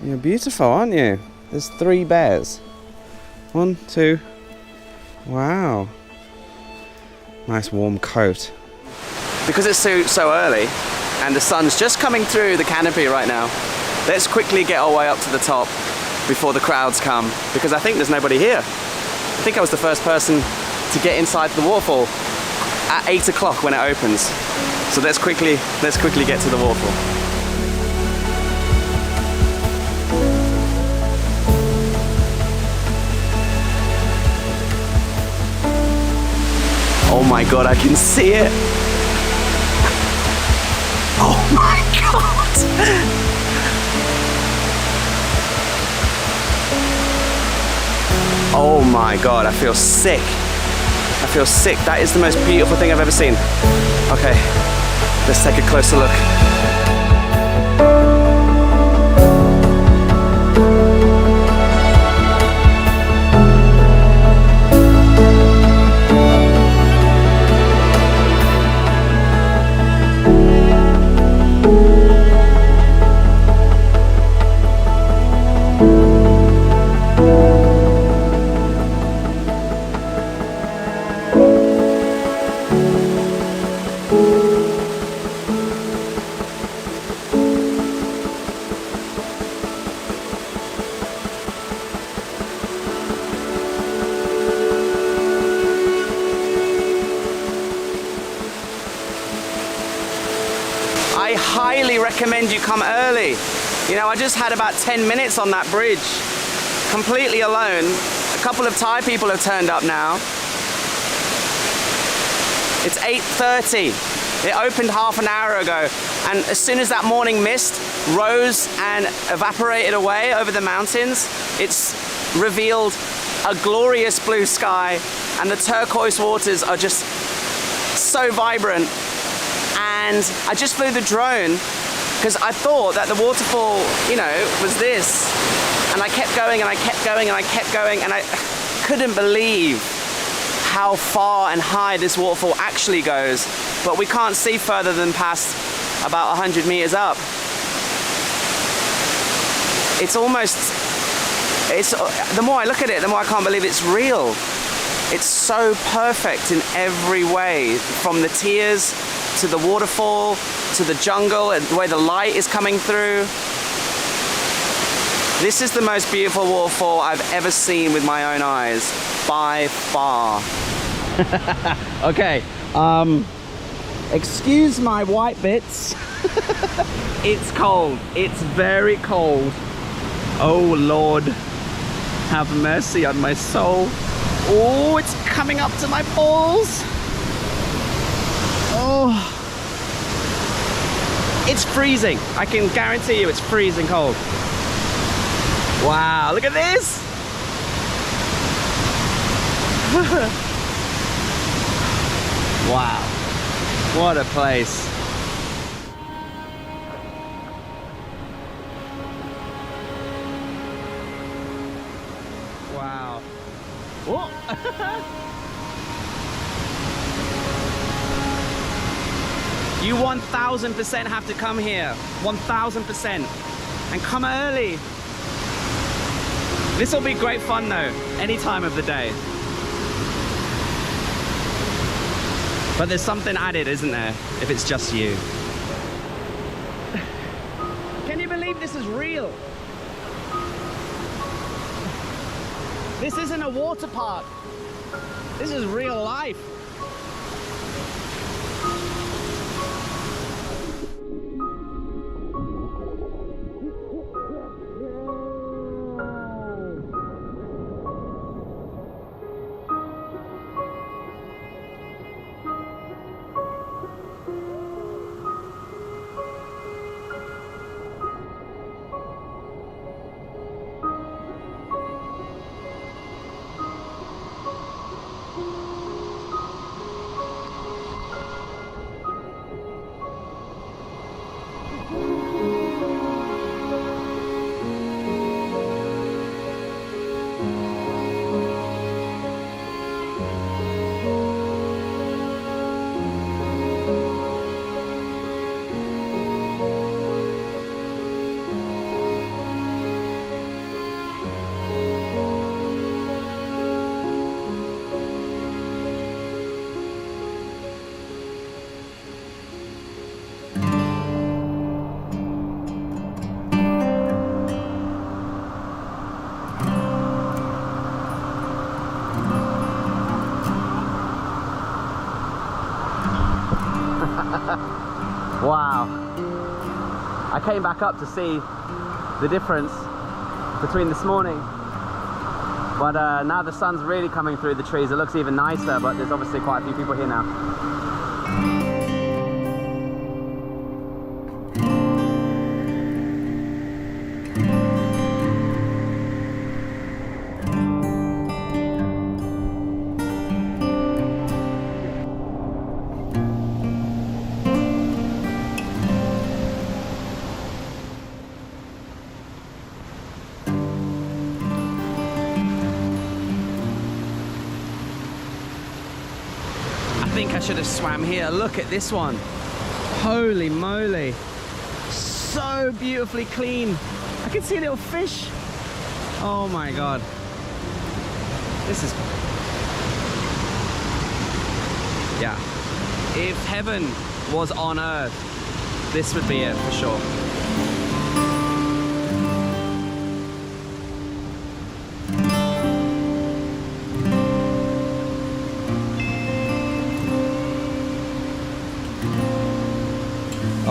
You're beautiful, aren't you? There's 3 bears. 1, 2. Wow. Nice warm coat. Because it's so early and the sun's just coming through the canopy right now, let's quickly get our way up to the top before the crowds come, because I think there's nobody here. I think I was the first person to get inside the waterfall at 8 o'clock when it opens. So let's quickly get to the waterfall. Oh my god, I can see it! Oh my god! Oh my god, I feel sick. I feel sick. That is the most beautiful thing I've ever seen. Okay, let's take a closer look. I highly recommend you come early. You know, I just had about 10 minutes on that bridge, completely alone. A couple of Thai people have turned up now. It's 8:30. It opened half an hour ago, and as soon as that morning mist rose and evaporated away over the mountains, it's revealed a glorious blue sky, and the turquoise waters are just so vibrant. And I just flew the drone because I thought that the waterfall, you know, was this. And I kept going and I kept going and I kept going, and I couldn't believe how far and high this waterfall actually goes. But we can't see further than past about 100 meters up. It's the more I look at it, the more I can't believe it's real. It's so perfect in every way, from the tears to the waterfall to the jungle and the way the light is coming through. This is the most beautiful waterfall I've ever seen with my own eyes, by far. Okay, excuse my white bits. It's cold. It's very cold. Oh Lord, have mercy on my soul. Oh, it's coming up to my balls. Oh, it's freezing. I can guarantee you it's freezing cold. Wow, look at this. Wow, what a place. Wow. Oh. You 1000% have to come here. 1000%. And come early. This will be great fun though, any time of the day. But there's something added, isn't there, if it's just you? Can you believe this is real? This isn't a water park. This is real life. came back up to see the difference between this morning. But now the sun's really coming through the trees. It looks even nicer, but there's obviously quite a few people here now. I think I should have swam here. Look at this one. Holy moly. So beautifully clean. I can see little fish. Oh my God. This is... Yeah. If heaven was on earth, this would be it for sure.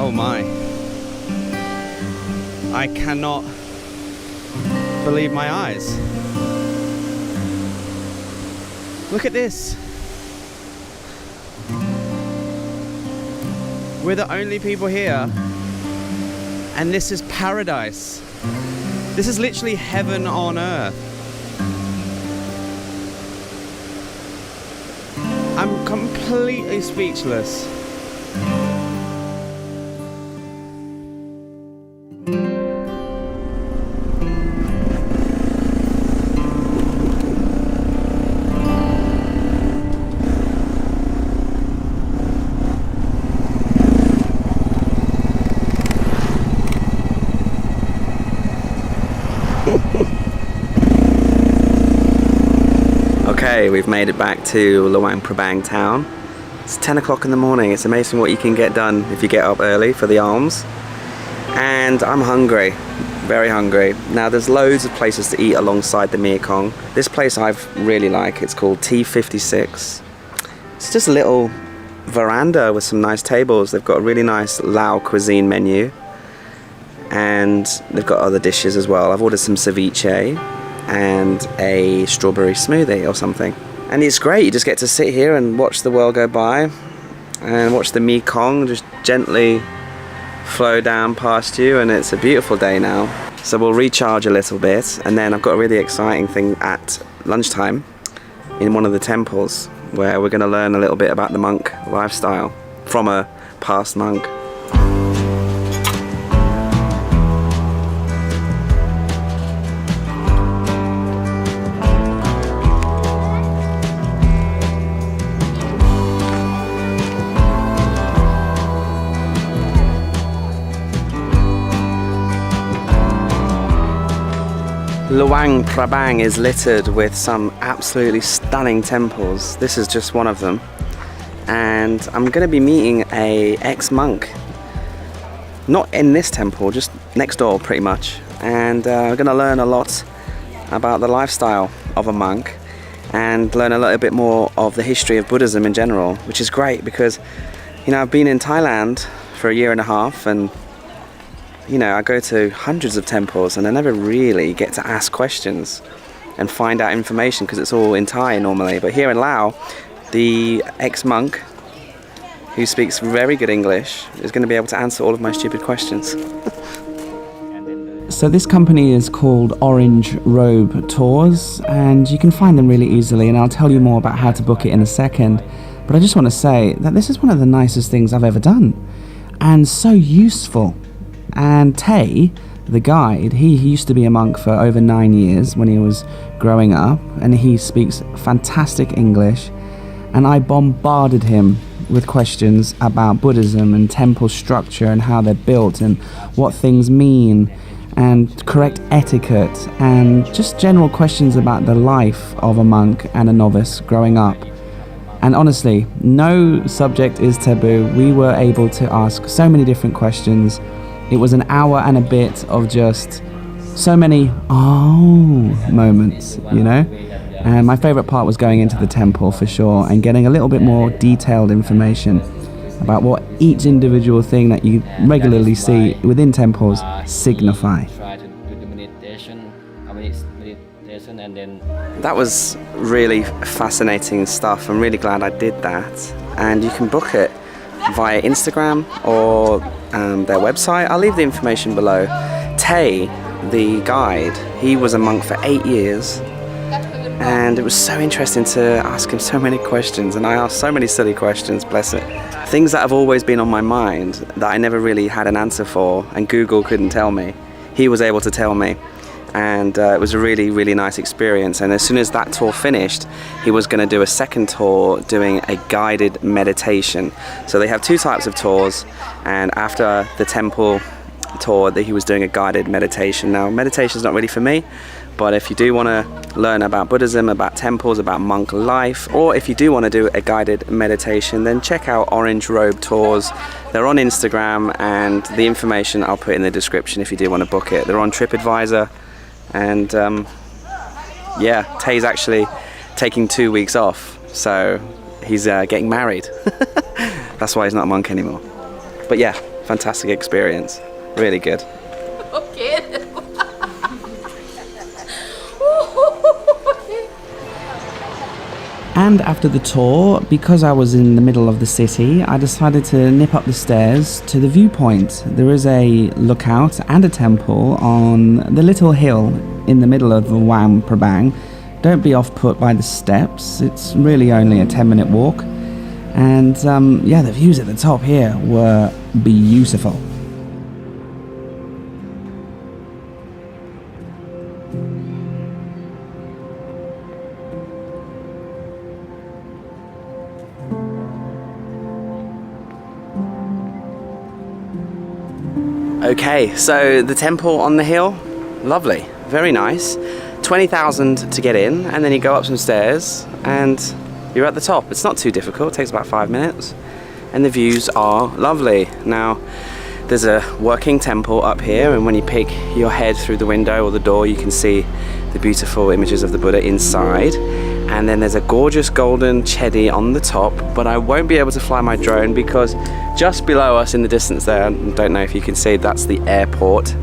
Oh my. I cannot believe my eyes. Look at this. We're the only people here, and this is paradise. This is literally heaven on earth. I'm completely speechless. Okay, we've made it back to Luang Prabang town. It's 10 o'clock in the morning. It's amazing what you can get done if you get up early for the alms. And I'm hungry, very hungry. Now there's loads of places to eat alongside the Mekong. This place I really like, it's called T56. It's just a little veranda with some nice tables. They've got a really nice Lao cuisine menu. And they've got other dishes as well. I've ordered some ceviche and a strawberry smoothie or something. And it's great, you just get to sit here and watch the world go by and watch the Mekong just gently flow down past you, and it's a beautiful day now. So we'll recharge a little bit, and then I've got a really exciting thing at lunchtime in one of the temples where we're going to learn a little bit about the monk lifestyle from a past monk. Luang Prabang is littered with some absolutely stunning temples. This is just one of them. And I'm going to be meeting a ex-monk. Not in this temple, just next door pretty much. And we're going to learn a lot about the lifestyle of a monk and learn a little bit more of the history of Buddhism in general, which is great because, you know, I've been in Thailand for a year and a half, and you know, I go to hundreds of temples and I never really get to ask questions and find out information because it's all in Thai normally. But here in Laos, the ex-monk, who speaks very good English, is going to be able to answer all of my stupid questions. So this company is called Orange Robe Tours, and you can find them really easily, and I'll tell you more about how to book it in a second. But I just want to say that this is one of the nicest things I've ever done, and so useful. And Tay, the guide, he used to be a monk for over 9 years when he was growing up, and he speaks fantastic English, and I bombarded him with questions about Buddhism and temple structure and how they're built and what things mean and correct etiquette and just general questions about the life of a monk and a novice growing up. And honestly, no subject is taboo. We were able to ask so many different questions. It was an hour and a bit of just so many moments, you know? And my favorite part was going into the temple for sure and getting a little bit more detailed information. about what each individual thing that you regularly see within temples signify. Try to do the meditation, and then That was really fascinating stuff. I'm really glad I did that. And you can book it via Instagram or their website. I'll leave the information below. Tay, the guide, he was a monk for 8 years. And it was so interesting to ask him so many questions, and I asked so many silly questions, bless it. Things that have always been on my mind that I never really had an answer for, and Google couldn't tell me. He was able to tell me, and it was a really, really nice experience. And as soon as that tour finished, he was going to do a second tour doing a guided meditation. So they have two types of tours, and after the temple tour, he was doing a guided meditation. Now, meditation is not really for me, but if you do want to learn about Buddhism, about temples, about monk life, or if you do want to do a guided meditation, then check out Orange Robe Tours. They're on Instagram, and the information I'll put in the description if you do want to book it. They're on TripAdvisor, and yeah, Tay's actually taking 2 weeks off, so he's getting married. That's why he's not a monk anymore. But yeah, fantastic experience, really good. And after the tour, because I was in the middle of the city, I decided to nip up the stairs to the viewpoint. There is a lookout and a temple on the little hill in the middle of Luang Prabang. Don't be off-put by the steps, it's really only a 10-minute walk. And yeah, the views at the top here were beautiful. Okay, so the temple on the hill, lovely, very nice. 20,000 to get in, and then you go up some stairs and you're at the top. It's not too difficult, it takes about 5 minutes, and the views are lovely. Now, there's a working temple up here, and when you peek your head through the window or the door, you can see the beautiful images of the Buddha inside. And then there's a gorgeous golden chedi on the top, but I won't be able to fly my drone because just below us in the distance there, I don't know if you can see, that's the airport.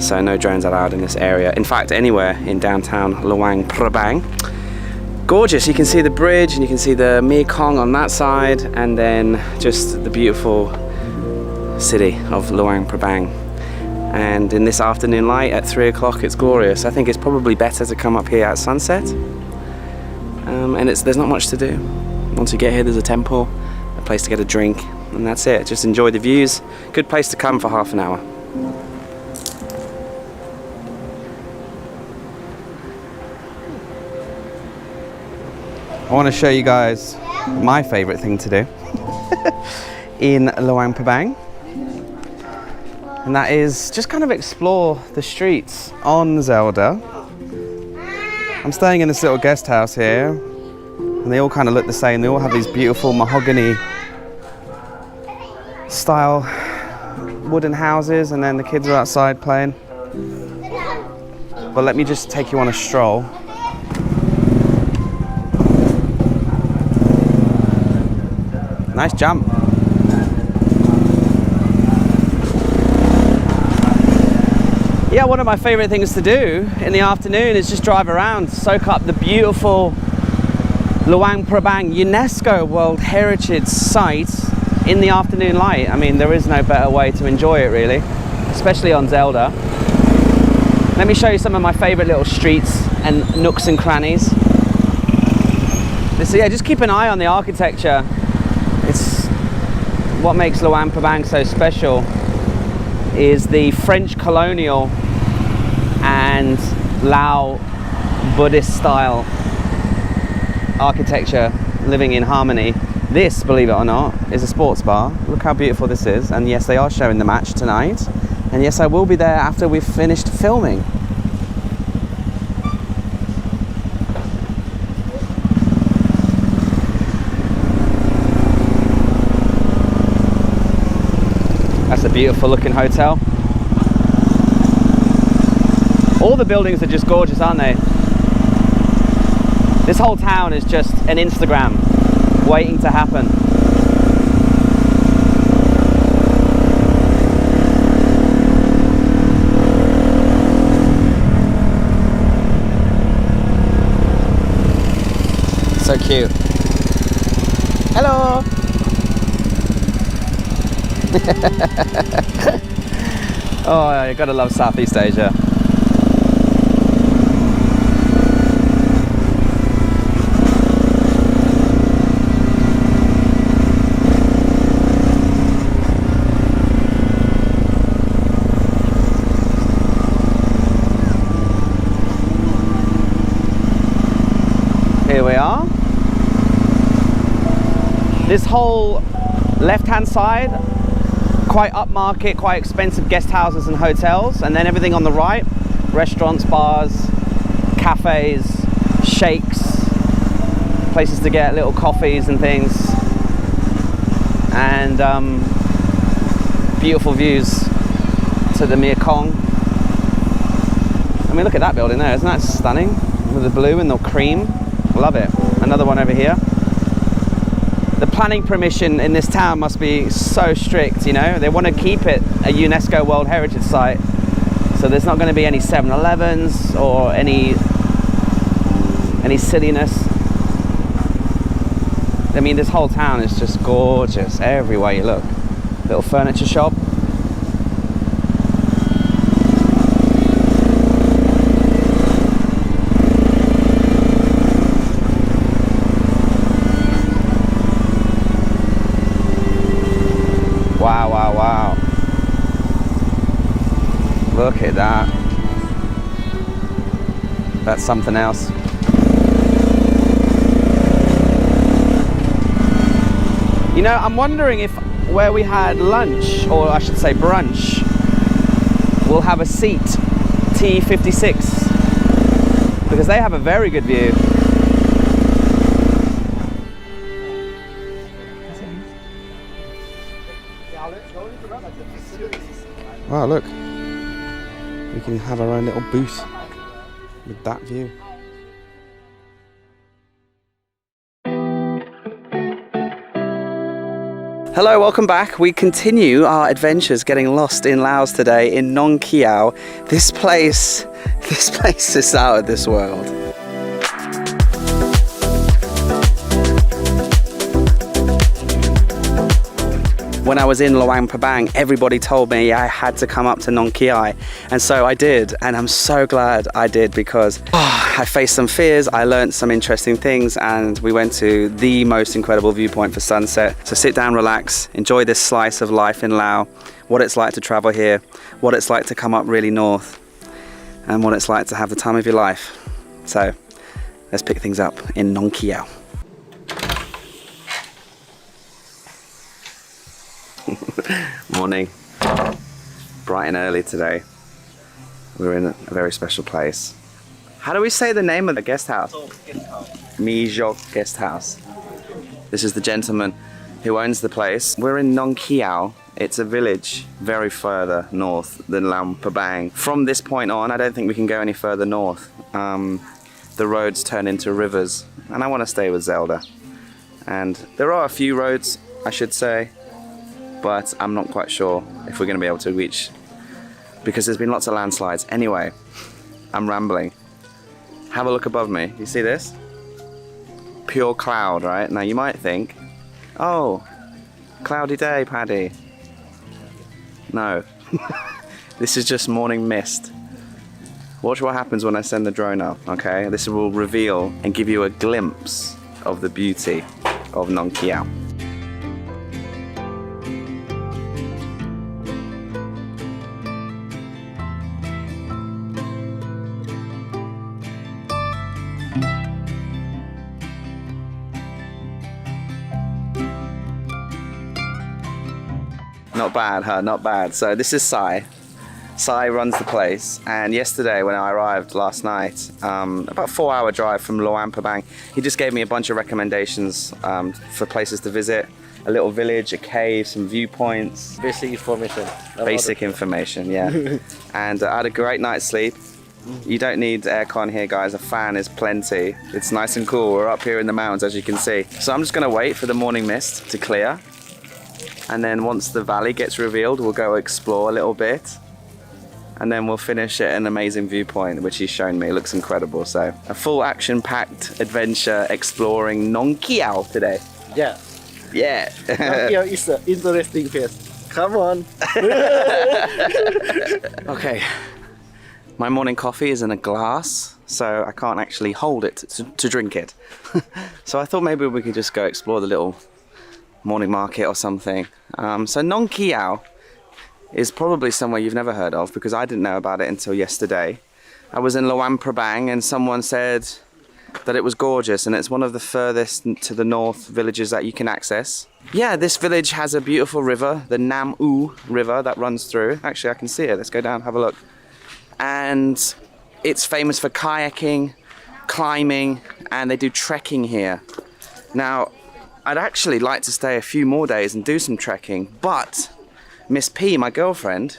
So no drones allowed in this area. In fact, anywhere in downtown Luang Prabang. Gorgeous, you can see the bridge and you can see the Mekong on that side, and then just the beautiful city of Luang Prabang. And in this afternoon light at 3 o'clock, it's glorious. I think it's probably better to come up here at sunset. And there's not much to do. Once you get here, there's a temple, a place to get a drink, and that's it. Just enjoy the views. Good place to come for half an hour. I want to show you guys my favorite thing to do in Luang Prabang, and that is just kind of explore the streets on Zelda. I'm staying in this little guest house here, and they all kind of look the same. They all have these beautiful mahogany style wooden houses, and then the kids are outside playing. But let me just take you on a stroll. Nice jump. Yeah, one of my favorite things to do in the afternoon is just drive around, soak up the beautiful Luang Prabang UNESCO World Heritage Site in the afternoon light. I mean, there is no better way to enjoy it really, especially on Zelda. Let me show you some of my favorite little streets and nooks and crannies. So yeah, just keep an eye on the architecture. It's what makes Luang Prabang so special is the French colonial and Lao Buddhist style architecture living in harmony. This, believe it or not, is a sports bar. Look how beautiful this is. And yes, they are showing the match tonight. And yes, I will be there after we've finished filming. That's a beautiful looking hotel. All the buildings are just gorgeous, aren't they? This whole town is just an Instagram waiting to happen. So cute. Hello. Oh, you gotta love Southeast Asia. Here we are. This whole left-hand side, quite upmarket, quite expensive guest houses and hotels, and then everything on the right, restaurants, bars, cafes, shakes, places to get little coffees and things, and beautiful views to the Mekong. I mean, look at that building there, isn't that stunning? With the blue and the cream. Love it. Another one over here. The planning permission in this town must be so strict, you know. They want to keep it a UNESCO World Heritage Site, so there's not going to be any 7-Elevens or any silliness. I mean, this whole town is just gorgeous everywhere you look. Little furniture shop. Wow, wow, wow. Look at that. That's something else. You know, I'm wondering if where we had lunch, or I should say brunch, we'll have a seat T56, because they have a very good view. Wow, look. We can have our own little booth with that view. Hello, welcome back. We continue our adventures getting lost in Laos today in Nong Khiaw. This place is out of this world. When I was in Luang Prabang, everybody told me I had to come up to Nong Khiaw, and so I did, and I'm so glad I did, because I faced some fears, I learned some interesting things, and we went to the most incredible viewpoint for sunset. So sit down, relax, enjoy this slice of life in Laos, what it's like to travel here, what it's like to come up really north, and what it's like to have the time of your life. So let's pick things up in Nong Khiaw. Morning, bright and early today. We're in a very special place. How do we say the name of the guest house? Mi Jok Guest House. This is the gentleman who owns the place. We're in Nong Khiaw. It's a village very further north than Luang Prabang. From this point on, I don't think we can go any further north. The roads turn into rivers, and I want to stay with Zelda. And there are a few roads, I should say, but I'm not quite sure if we're going to be able to reach, because there's been lots of landslides. Anyway, I'm rambling. Have a look above me. You see this? Pure cloud, right? Now you might think, oh, cloudy day, Paddy. No, this is just morning mist. Watch what happens when I send the drone up, okay? This will reveal and give you a glimpse of the beauty of Nong Khiaw. Not bad, huh? Not bad. So this is Sai. Sai runs the place, and yesterday when I arrived last night, about 4-hour drive from Luang Prabang, he just gave me a bunch of recommendations for places to visit. A little village, a cave, some viewpoints. Basic information. Basic information, yeah. And I had a great night's sleep. You don't need aircon here, guys. A fan is plenty. It's nice and cool. We're up here in the mountains, as you can see. So I'm just gonna wait for the morning mist to clear. And then once the valley gets revealed, we'll go explore a little bit. and then we'll finish at an amazing viewpoint, which he's shown me. It looks incredible. So a full action-packed adventure exploring Nong Khiaw today. Yeah. Yeah. Here is an interesting place. Come on. Okay. My morning coffee is in a glass, so I can't actually hold it to drink it. So I thought maybe we could just go explore the little morning market or something. So Nong Khiaw is probably somewhere you've never heard of, because I didn't know about it until yesterday. I was in Luang Prabang and someone said that it was gorgeous, and it's one of the furthest to the north villages that you can access. Yeah, this village has a beautiful river, the Nam U River, that runs through. Actually, I can see it. Let's go down, have a look. And it's famous for kayaking, climbing, and they do trekking here. Now, I'd actually like to stay a few more days and do some trekking, but Miss P, my girlfriend,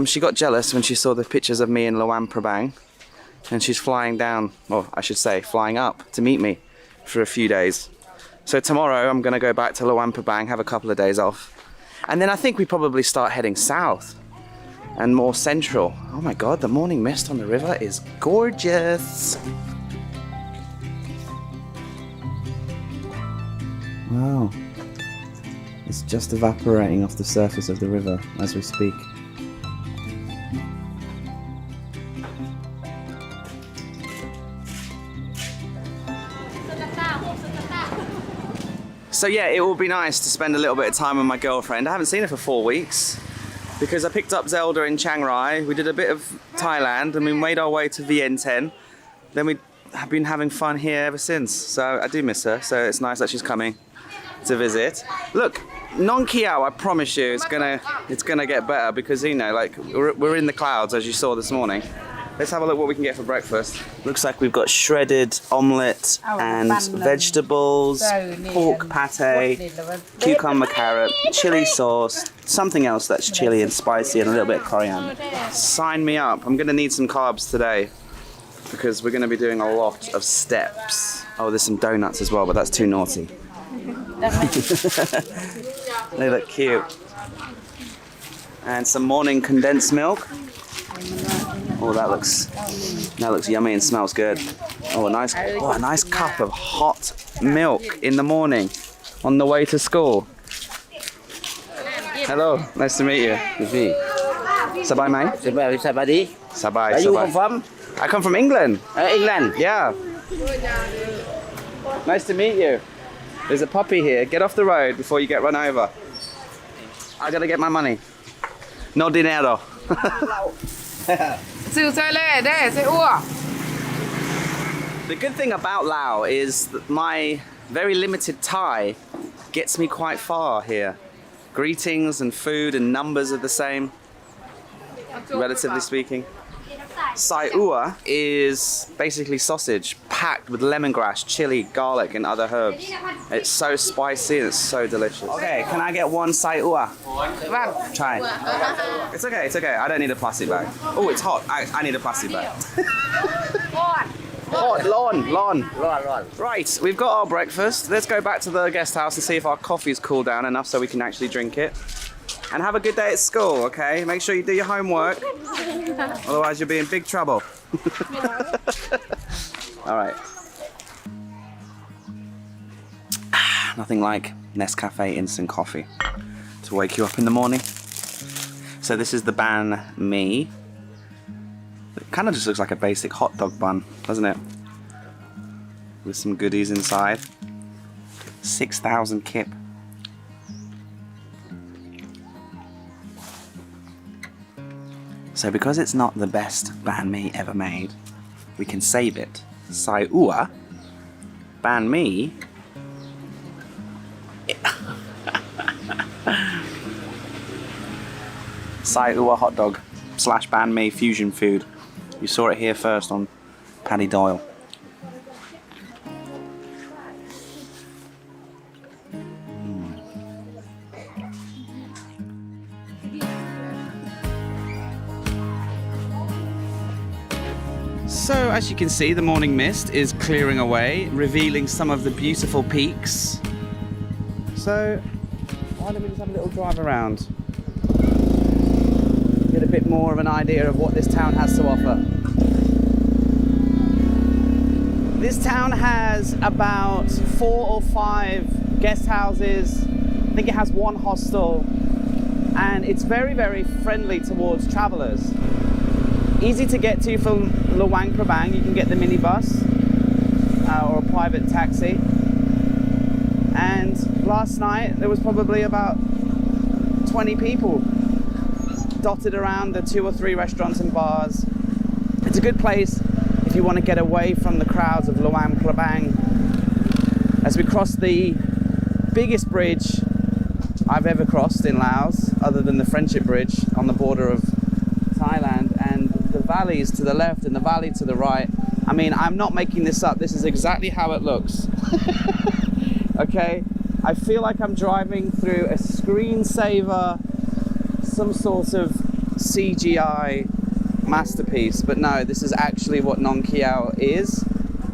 she got jealous when she saw the pictures of me in Luang Prabang, and she's flying down, or I should say flying up, to meet me for a few days. So tomorrow I'm going to go back to Luang Prabang, have a couple of days off, and then I think we probably start heading south and more central. Oh my god, the morning mist on the river is gorgeous. Wow, it's just evaporating off the surface of the river as we speak. So yeah, it will be nice to spend a little bit of time with my girlfriend. I haven't seen her for 4 weeks because I picked up Zelda in Chiang Rai. We did a bit of Thailand and we made our way to Vientiane. Then we have been having fun here ever since. So I do miss her. So it's nice that she's coming to visit. Look, Nong Khiaw, I promise you, it's gonna get better, because you know, like we're in the clouds as you saw this morning. Let's have a look what we can get for breakfast. Looks like we've got shredded omelette and vegetables, pork pate, cucumber carrot, chili sauce, something else that's chili and spicy, and a little bit of coriander. Sign me up. I'm gonna need some carbs today because we're gonna be doing a lot of steps. Oh, there's some donuts as well, but that's too naughty. They look cute. And some morning condensed milk. Oh, that looks yummy and smells good. Oh, a nice cup of hot milk in the morning on the way to school. Hello, nice to meet you. Sabai, mate. Sabai, Paddy. Sabai. Where you come from? I come from England. England. Yeah. Nice to meet you. There's a puppy here. Get off the road before you get run over. I gotta get my money. No dinero. The good thing about Laos is that my very limited Thai gets me quite far here. Greetings and food and numbers are the same, relatively speaking. Sai ua is basically sausage packed with lemongrass, chili, garlic and other herbs. It's so spicy and it's so delicious. Okay, can I get one sai ua? Try. It's okay. I don't need a plastic bag. Oh, it's hot. I need a plastic bag. Hot, lawn. Right, we've got our breakfast. Let's go back to the guest house and see if our coffee's cooled down enough so we can actually drink it. And have a good day at school, okay? Make sure you do your homework. Otherwise you'll be in big trouble. All right. Nothing like Nescafe instant coffee to wake you up in the morning. So this is the banh mi. It kind of just looks like a basic hot dog bun, doesn't it? With some goodies inside. 6,000 kip. So because it's not the best banh mi ever made, we can save it. Sai ua, banh mi. Sai ua hot dog / banh mi fusion food. You saw it here first on Paddy Doyle. So as you can see, the morning mist is clearing away, revealing some of the beautiful peaks. So why don't we just have a little drive around? Get a bit more of an idea of what this town has to offer. This town has about 4 or 5 guest houses. I think it has 1 hostel, and it's very, very friendly towards travelers. Easy to get to from Luang Prabang. You can get the minibus or a private taxi. And last night there was probably about 20 people dotted around the 2 or 3 restaurants and bars. It's a good place if you want to get away from the crowds of Luang Prabang. As we cross the biggest bridge I've ever crossed in Laos, other than the Friendship Bridge on the border of Thailand, and the valleys to the left and the valley to the right. I mean, I'm not making this up. This is exactly how it looks. Okay, I feel like I'm driving through a screensaver, some sort of CGI masterpiece, but no, this is actually what Nong Khiaw is.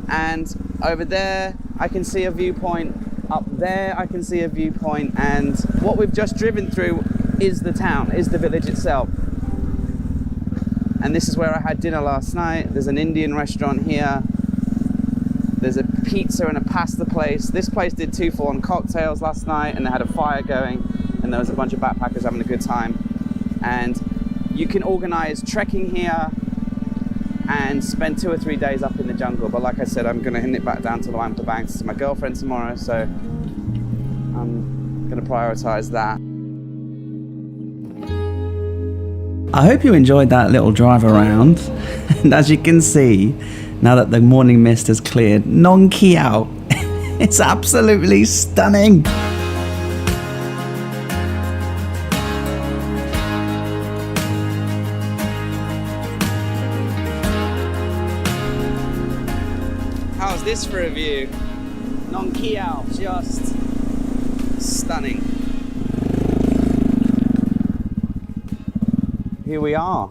And over there I can see a viewpoint, up there I can see a viewpoint, and what we've just driven through is the town, is the village itself. And this is where I had dinner last night. There's an Indian restaurant here. There's a pizza and a pasta place. This place did 2 for 1 cocktails last night, and they had a fire going, and there was a bunch of backpackers having a good time. And you can organize trekking here and spend 2 or 3 days up in the jungle. But like I said, I'm gonna nip back down to Luang Prabang to see my girlfriend tomorrow, so I'm gonna prioritize that. I hope you enjoyed that little drive around. And as you can see, now that the morning mist has cleared, Nong Khiaw, it's absolutely stunning. How's this for a view? Nong Khiaw, just stunning. Here we are,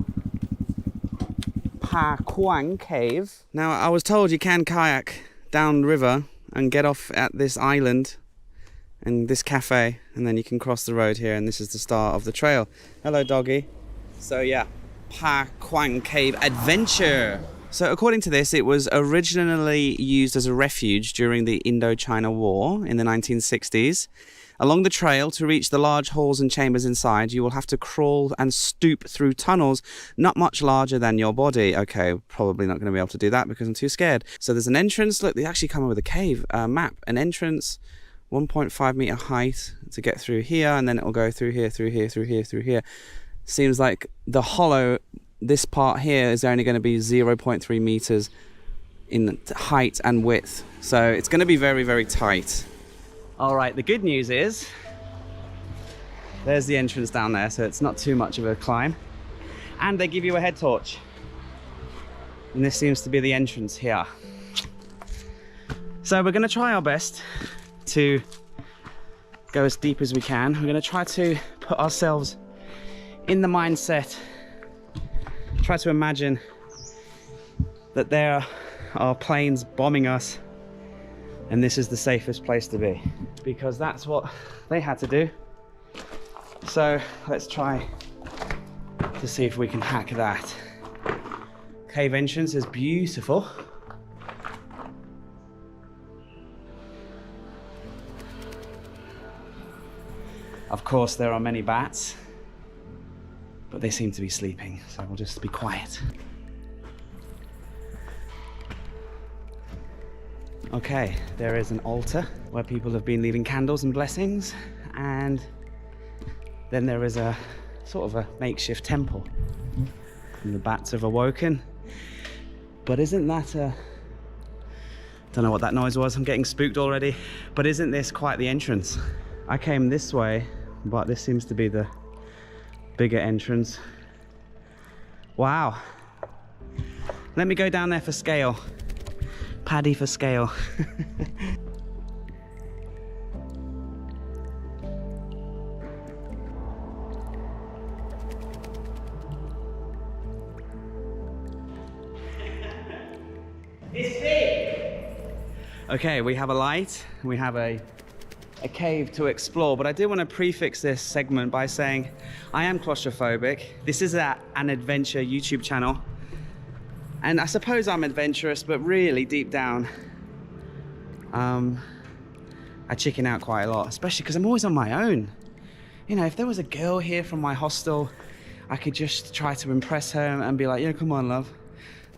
Pa Quang Cave. Now, I was told you can kayak down the river and get off at this island and this cafe, and then you can cross the road here, and this is the start of the trail. Hello, doggy. So yeah, Pa Quang Cave Adventure. So according to this, it was originally used as a refuge during the Indochina War in the 1960s. Along the trail, to reach the large halls and chambers inside, you will have to crawl and stoop through tunnels not much larger than your body. Okay, probably not going to be able to do that because I'm too scared. So there's an entrance. Look, they actually come up with a cave map. An entrance, 1.5 meter height to get through here, and then it will go through here, through here, through here, through here. Seems like the hollow, this part here, is only going to be 0.3 meters in height and width. So it's going to be very, very tight. All right, the good news is there's the entrance down there, so it's not too much of a climb, and they give you a head torch, and this seems to be the entrance here. So we're going to try our best to go as deep as we can. We're going to try to put ourselves in the mindset, try to imagine that there are planes bombing us, and this is the safest place to be, because that's what they had to do. So let's try to see if we can hack that. Cave entrance is beautiful. Of course, there are many bats, but they seem to be sleeping, so we'll just be quiet. Okay, there is an altar where people have been leaving candles and blessings, and then there is a sort of a makeshift temple. And the bats have awoken. But isn't that a... don't know what that noise was, I'm getting spooked already. But isn't this quite the entrance? I came this way, but this seems to be the bigger entrance. Wow. Let me go down there for scale. Paddy for scale. It's big. Okay, we have a light, we have a a cave to explore, but I do want to prefix this segment by saying I am claustrophobic. This is an adventure YouTube channel, and I suppose I'm adventurous, but really deep down I chicken out quite a lot, especially because I'm always on my own. You know, if there was a girl here from my hostel, I could just try to impress her and be like, yeah, come on, love,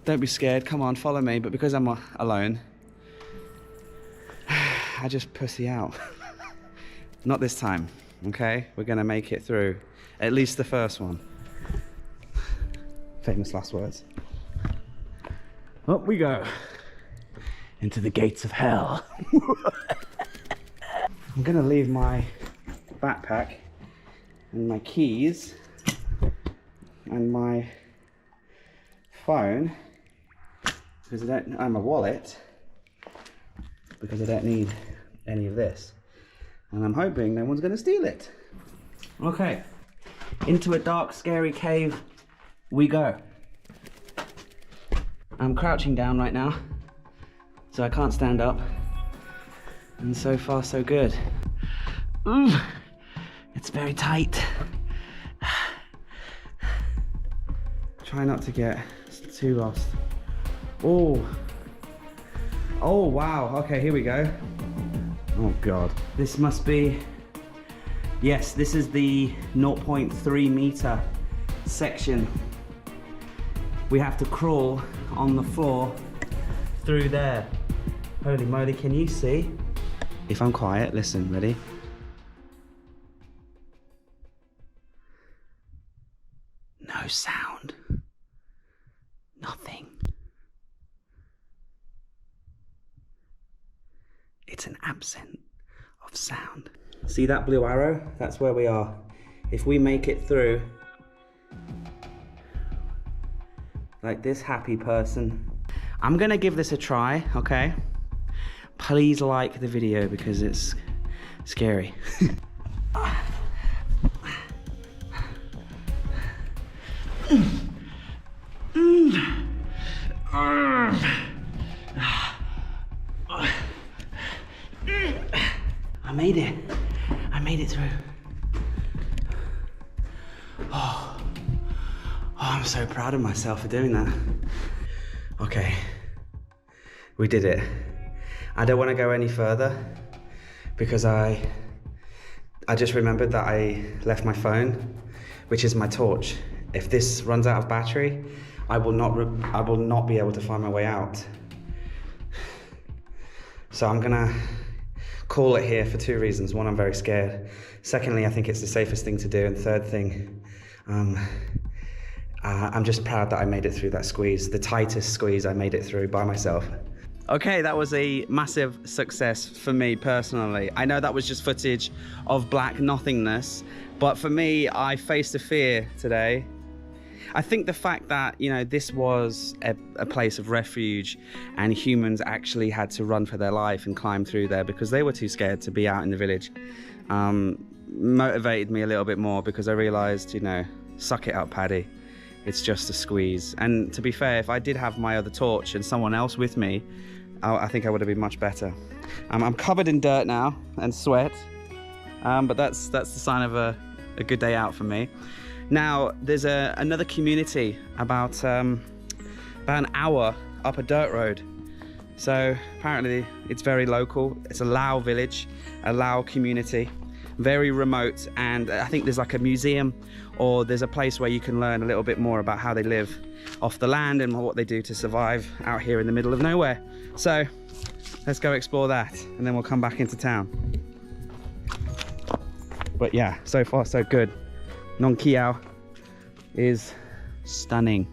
don't be scared, come on, follow me. But because I'm alone, I just pussy out. Not this time, okay? We're gonna make it through, at least the first one. Famous last words. Up we go, into the gates of hell. I'm gonna leave my backpack and my keys and my phone because and my wallet, because I don't need any of this, and I'm hoping no one's gonna steal it. Okay, into a dark, scary cave we go. I'm crouching down right now, so I can't stand up, and so far so good. Ooh, it's very tight. Try not to get too lost. Oh wow, okay, here we go. Oh god, this must be, yes, this is the 0.3 meter section. We have to crawl on the floor through there. Holy moly, can you see? If I'm quiet, listen, ready? No sound. Nothing. It's an absence of sound. See that blue arrow? That's where we are. If we make it through, like this happy person, I'm gonna give this a try, okay? Please like the video because it's scary. I made it through. Oh, I'm so proud of myself for doing that. Okay, we did it. I don't want to go any further because I just remembered that I left my phone, which is my torch. If this runs out of battery, I will not be able to find my way out. So I'm gonna call it here for two reasons. One, I'm very scared. Secondly, I think it's the safest thing to do. And third thing, I'm just proud that I made it through that squeeze. The tightest squeeze I made it through by myself. Okay, that was a massive success for me personally. I know that was just footage of black nothingness, but for me, I faced a fear today. I think the fact that, you know, this was a place of refuge and humans actually had to run for their life and climb through there because they were too scared to be out in the village, motivated me a little bit more because I realized, you know, suck it up, Paddy. It's just a squeeze. And to be fair, if I did have my other torch and someone else with me, I think I would have been much better. I'm covered in dirt now and sweat, but that's the sign of a good day out for me. Now, there's another community about an hour up a dirt road. So apparently it's very local. It's a Lao village, a Lao community, very remote. And I think there's like a museum or there's a place where you can learn a little bit more about how they live off the land and what they do to survive out here in the middle of nowhere. So let's go explore that and then we'll come back into town. But yeah, so far so good. Nong Khiaw is stunning.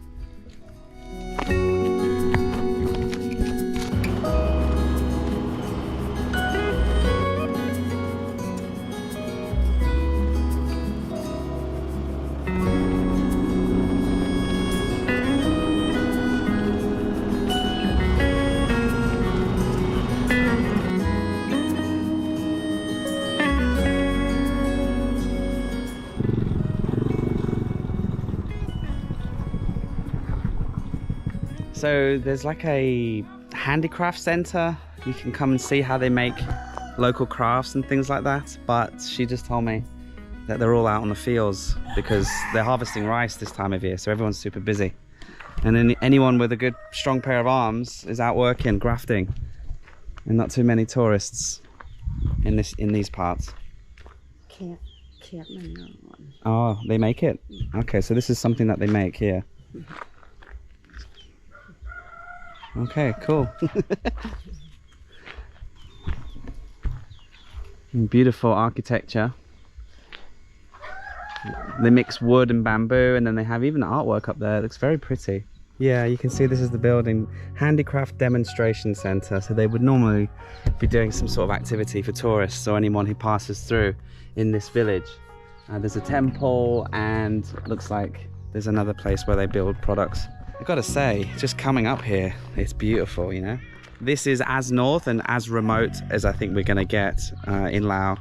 So there's like a handicraft center. You can come and see how they make local crafts and things like that, but she just told me that they're all out on the fields because they're harvesting rice this time of year, so everyone's super busy. And then anyone with a good strong pair of arms is out working, grafting, and not too many tourists in these parts. Oh, they make it? Okay, so this is something that they make here. Okay, cool. Beautiful architecture. They mix wood and bamboo, and then they have even artwork up there. It looks very pretty. Yeah, you can see this is the building. Handicraft Demonstration Center. So they would normally be doing some sort of activity for tourists or anyone who passes through in this village. There's a temple, and it looks like there's another place where they build products. I've got to say, just coming up here, it's beautiful, you know? This is as north and as remote as I think we're going to get in Laos.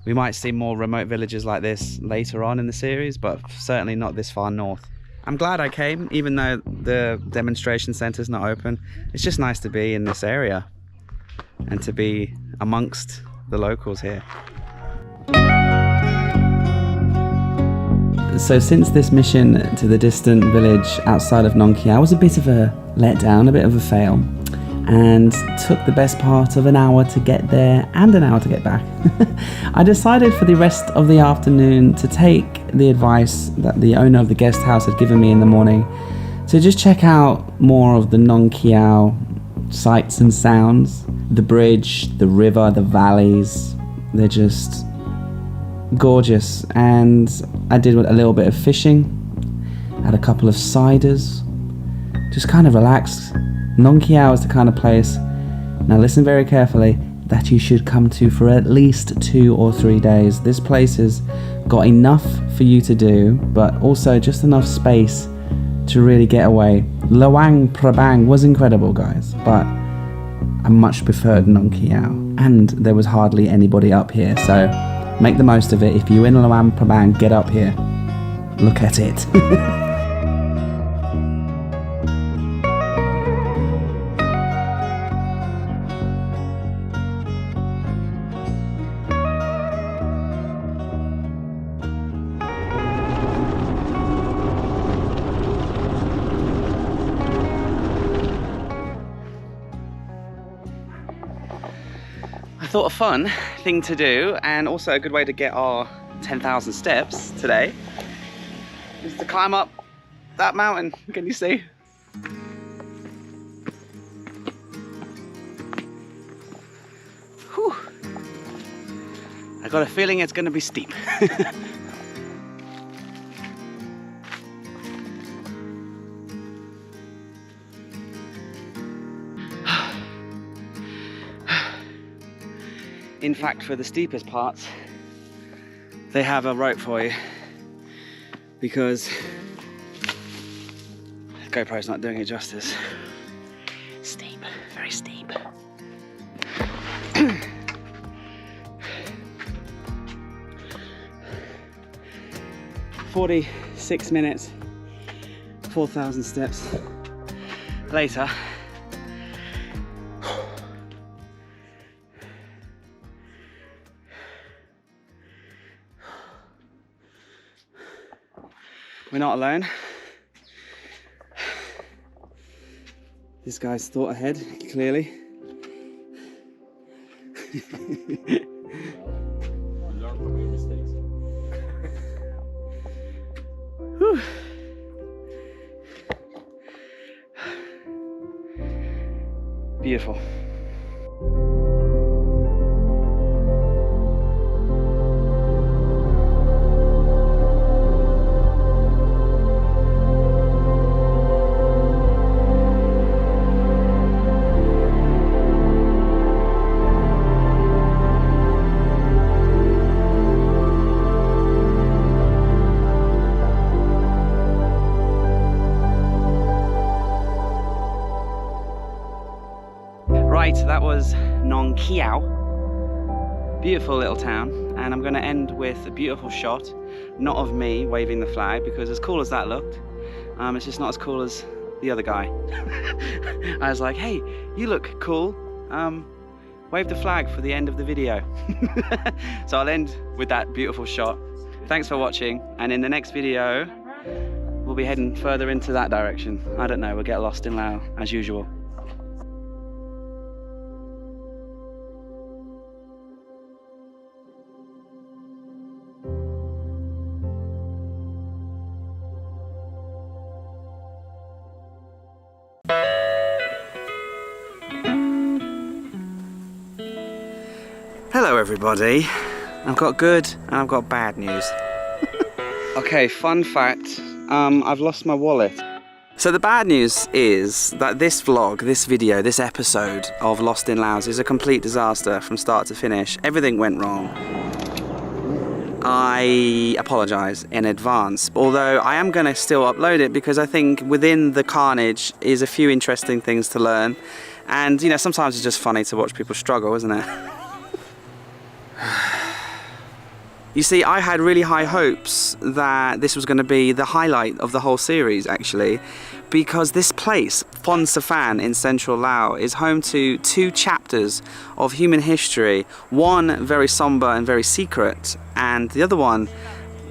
We might see more remote villages like this later on in the series, but certainly not this far north. I'm glad I came, even though the demonstration center's not open. It's just nice to be in this area and to be amongst the locals here. So since this mission to the distant village outside of Nong Khiaw was a bit of a letdown, a bit of a fail, and took the best part of an hour to get there and an hour to get back, I decided for the rest of the afternoon to take the advice that the owner of the guest house had given me in the morning to just check out more of the Nong Khiaw sights and sounds. The bridge, the river, the valleys, they're just gorgeous. And I did a little bit of fishing, had a couple of ciders, just kind of relaxed. Nong Khiaw is the kind of place, now listen very carefully, that you should come to for at least 2 or 3 days. This place has got enough for you to do, but also just enough space to really get away. Luang Prabang was incredible, guys, but I much preferred Nong Khiaw, and there was hardly anybody up here, so make the most of it. If you're in Luang Prabang, get up here. Look at it. I thought a fun thing to do, and also a good way to get our 10,000 steps today, is to climb up that mountain. Can you see? Whew. I got a feeling it's going to be steep. In fact, for the steepest parts, they have a rope for you, because the GoPro's not doing it justice. Steep, very steep. 46 minutes, 4,000 steps later. We're not alone. This guy's thought ahead, clearly. Whew. Beautiful. Right, that was Nong Khiaw. Beautiful little town, and I'm going to end with a beautiful shot, not of me waving the flag, because as cool as that looked, it's just not as cool as the other guy. I was like, hey, you look cool, wave the flag for the end of the video. So I'll end with that beautiful shot. Thanks for watching, and in the next video we'll be heading further into that direction. I don't know, we'll get lost in Laos as usual. Hello everybody, I've got good and I've got bad news. Okay, fun fact, I've lost my wallet. So the bad news is that this vlog, this video, this episode of Lost in Laos is a complete disaster from start to finish. Everything went wrong. I apologise in advance, although I am going to still upload it because I think within the carnage is a few interesting things to learn. And you know, sometimes it's just funny to watch people struggle, isn't it? You see, I had really high hopes that this was going to be the highlight of the whole series, actually, because this place, Phon Saphan in central Laos, is home to 2 chapters of human history. One very somber and very secret, and the other one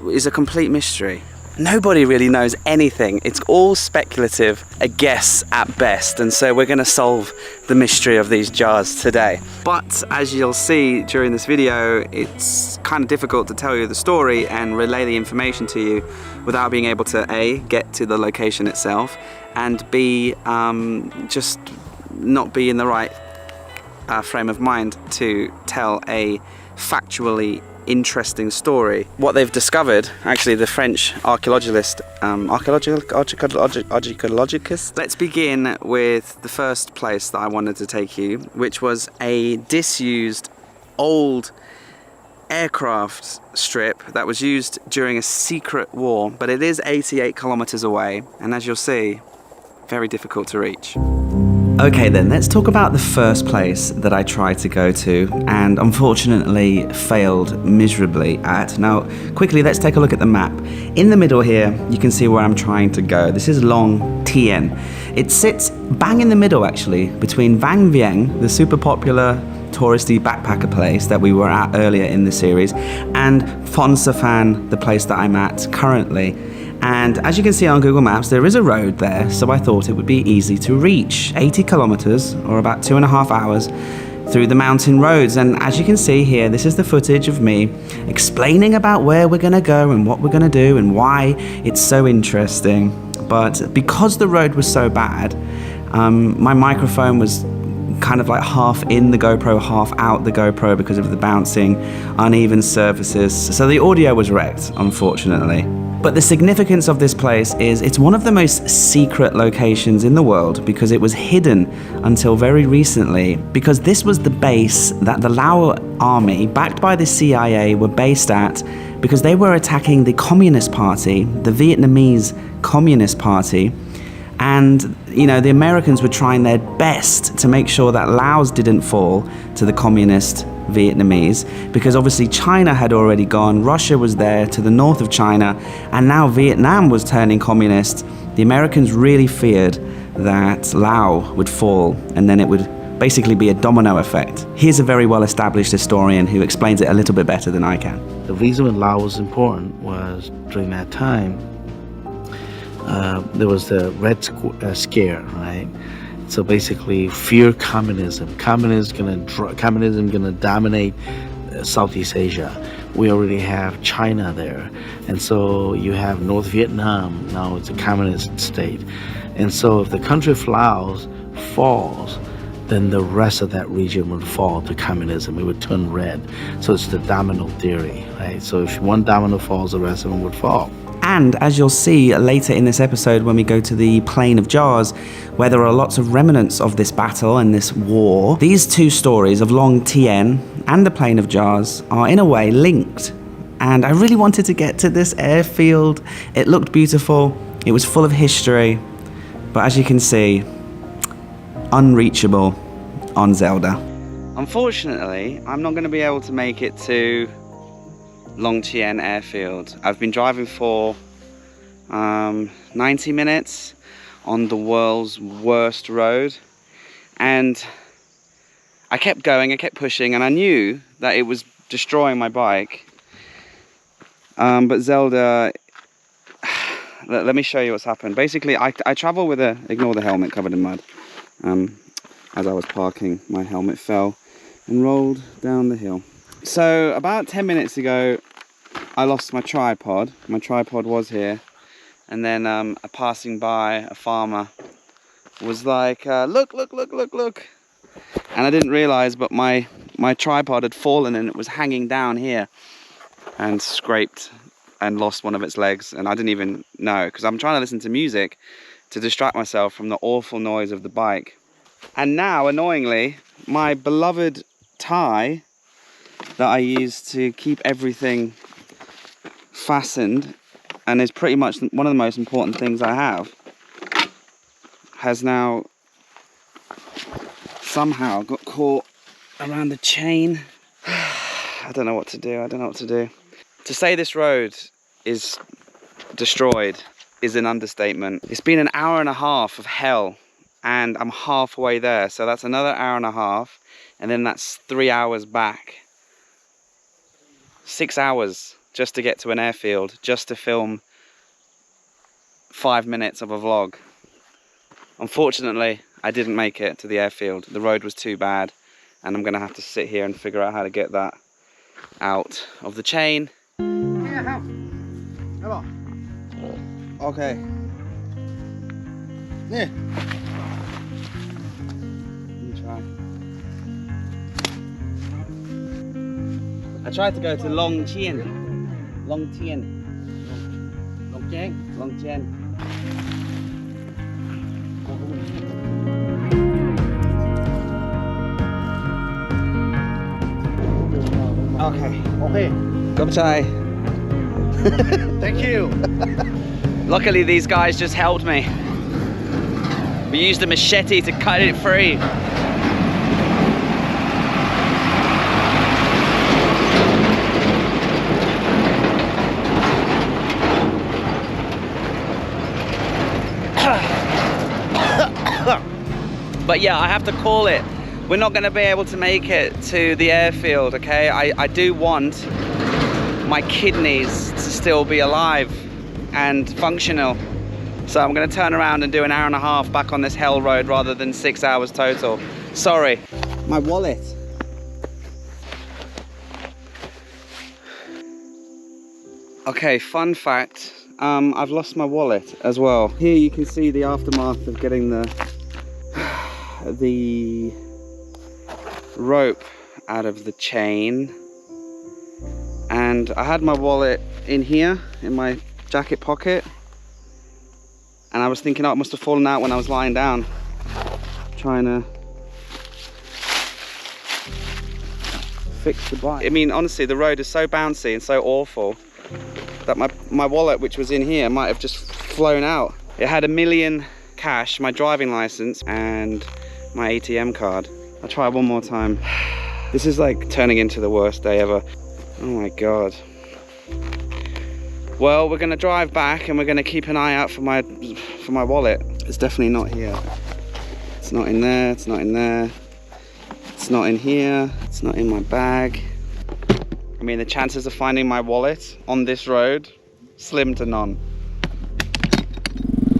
is a complete mystery. Nobody really knows anything. It's all speculative, a guess at best, and so we're going to solve the mystery of these jars today. But as you'll see during this video, it's kind of difficult to tell you the story and relay the information to you without being able to A, get to the location itself, and B, just not be in the right frame of mind to tell a factually interesting story. What they've discovered, actually, the French archaeologist, archaeologist. Let's begin with the first place that I wanted to take you, which was a disused old aircraft strip that was used during a secret war, but it is 88 kilometers away, and as you'll see, very difficult to reach. Okay then, let's talk about the first place that I tried to go to and unfortunately failed miserably at. Now, quickly, let's take a look at the map. In the middle here, you can see where I'm trying to go. This is Long Tien. It sits bang in the middle, actually, between Vang Vieng, the super popular touristy backpacker place that we were at earlier in the series, and Phon Saphan, the place that I'm at currently. And as you can see on Google Maps, there is a road there, so I thought it would be easy to reach. 80 kilometers, or about 2.5 hours, through the mountain roads. And as you can see here, this is the footage of me explaining about where we're gonna go and what we're gonna do and why it's so interesting. But because the road was so bad, my microphone was kind of like half in the GoPro, half out the GoPro because of the bouncing, uneven surfaces. So the audio was wrecked, unfortunately. But the significance of this place is it's one of the most secret locations in the world because it was hidden until very recently, because this was the base that the Lao army, backed by the CIA, were based at because they were attacking the Communist Party, the Vietnamese Communist Party. And, you know, the Americans were trying their best to make sure that Laos didn't fall to the communist Vietnamese, because obviously China had already gone, Russia was there to the north of China, and now Vietnam was turning communist. The Americans really feared that Laos would fall, and then it would basically be a domino effect. Here's a very well-established historian who explains it a little bit better than I can. The reason why Laos was important was during that time, there was the Red Scare, right? So basically, fear communism. Communism gonna dominate Southeast Asia. We already have China there, and so you have North Vietnam. Now it's a communist state, and so if the country of Laos falls, then the rest of that region would fall to communism. It would turn red. So it's the domino theory, right? So if one domino falls, the rest of them would fall. And as you'll see later in this episode when we go to the Plain of Jars, where there are lots of remnants of this battle and this war, these two stories of Long Tien and the Plain of Jars are in a way linked. And I really wanted to get to this airfield. It looked beautiful, it was full of history, but as you can see, unreachable on Zelda. Unfortunately, I'm not going to be able to make it to Long Tien airfield. I've been driving for 90 minutes on the world's worst road, and I kept going, I kept pushing, and I knew that it was destroying my bike. But Zelda, let me show you what's happened. Basically, I travel with ignore the helmet covered in mud. As I was parking, my helmet fell and rolled down the hill. So about 10 minutes ago, I lost my tripod. My tripod was here. And then passing by, a farmer was like, look. And I didn't realize, but my tripod had fallen and it was hanging down here and scraped and lost one of its legs. And I didn't even know, because I'm trying to listen to music to distract myself from the awful noise of the bike. And now, annoyingly, my beloved tie that I use to keep everything fastened and is pretty much one of the most important things I have, has now somehow got caught around the chain. I don't know what to do. To say this road is destroyed is an understatement. It's been an hour and a half of hell, and I'm halfway there. So that's another hour and a half, and then that's 3 hours back. 6 hours just to get to an airfield, just to film 5 minutes of a vlog. Unfortunately, I didn't make it to the airfield. The road was too bad, and I'm gonna have to sit here and figure out how to get that out of the chain. Okay. Yeah. Let me try. I tried to go to Long Khiaw. Okay. Come try. Thank you. Luckily, these guys just helped me. We used a machete to cut it free. But yeah, I have to call it. We're not going to be able to make it to the airfield, okay? I do want my kidneys to still be alive and functional. So I'm going to turn around and do an hour and a half back on this hell road rather than 6 hours total. Sorry. My wallet. Okay, fun fact. I've lost my wallet as well. Here you can see the aftermath of getting the rope out of the chain. And I had my wallet in here, in my jacket pocket. And I was thinking, oh, it must have fallen out when I was lying down, trying to fix the bike. I mean, honestly, the road is so bouncy and so awful that my wallet, which was in here, might have just flown out. It had $1 million cash, my driving license, and my ATM card. I'll try one more time. This is like turning into the worst day ever. Oh my God. Well, we're gonna drive back and we're gonna keep an eye out for my wallet. It's definitely not here. It's not in there, it's not in there. It's not in here, it's not in my bag. I mean, the chances of finding my wallet on this road, slim to none.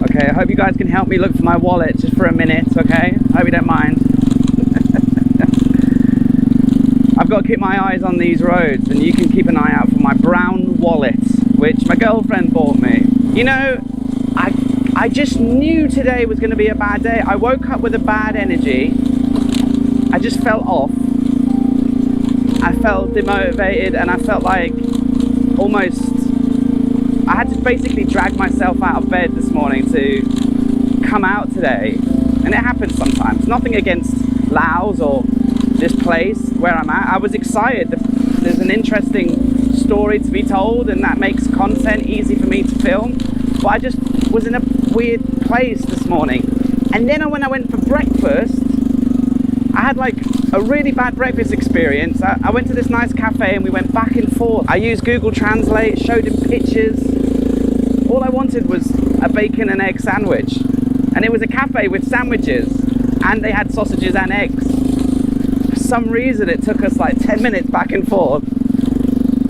Okay, I hope you guys can help me look for my wallet just for a minute, okay? I hope you don't mind. I've got to keep my eyes on these roads, and you can keep an eye out for my brown wallet, which my girlfriend bought me. You know, I just knew today was going to be a bad day. I woke up with a bad energy. I just felt off. I felt demotivated, and I felt like almost I had to basically drag myself out of bed this morning to come out today. And it happens sometimes. Nothing against Laos or this place where I'm at. I was excited. There's an interesting story to be told, and that makes content easy for me to film. But I just was in a weird place this morning. And then when I went for breakfast, I had like a really bad breakfast experience. I went to this nice cafe and we went back and forth. I used Google Translate, showed him pictures. All I wanted was a bacon and egg sandwich. And it was a cafe with sandwiches, and they had sausages and eggs. For some reason it took us like 10 minutes back and forth,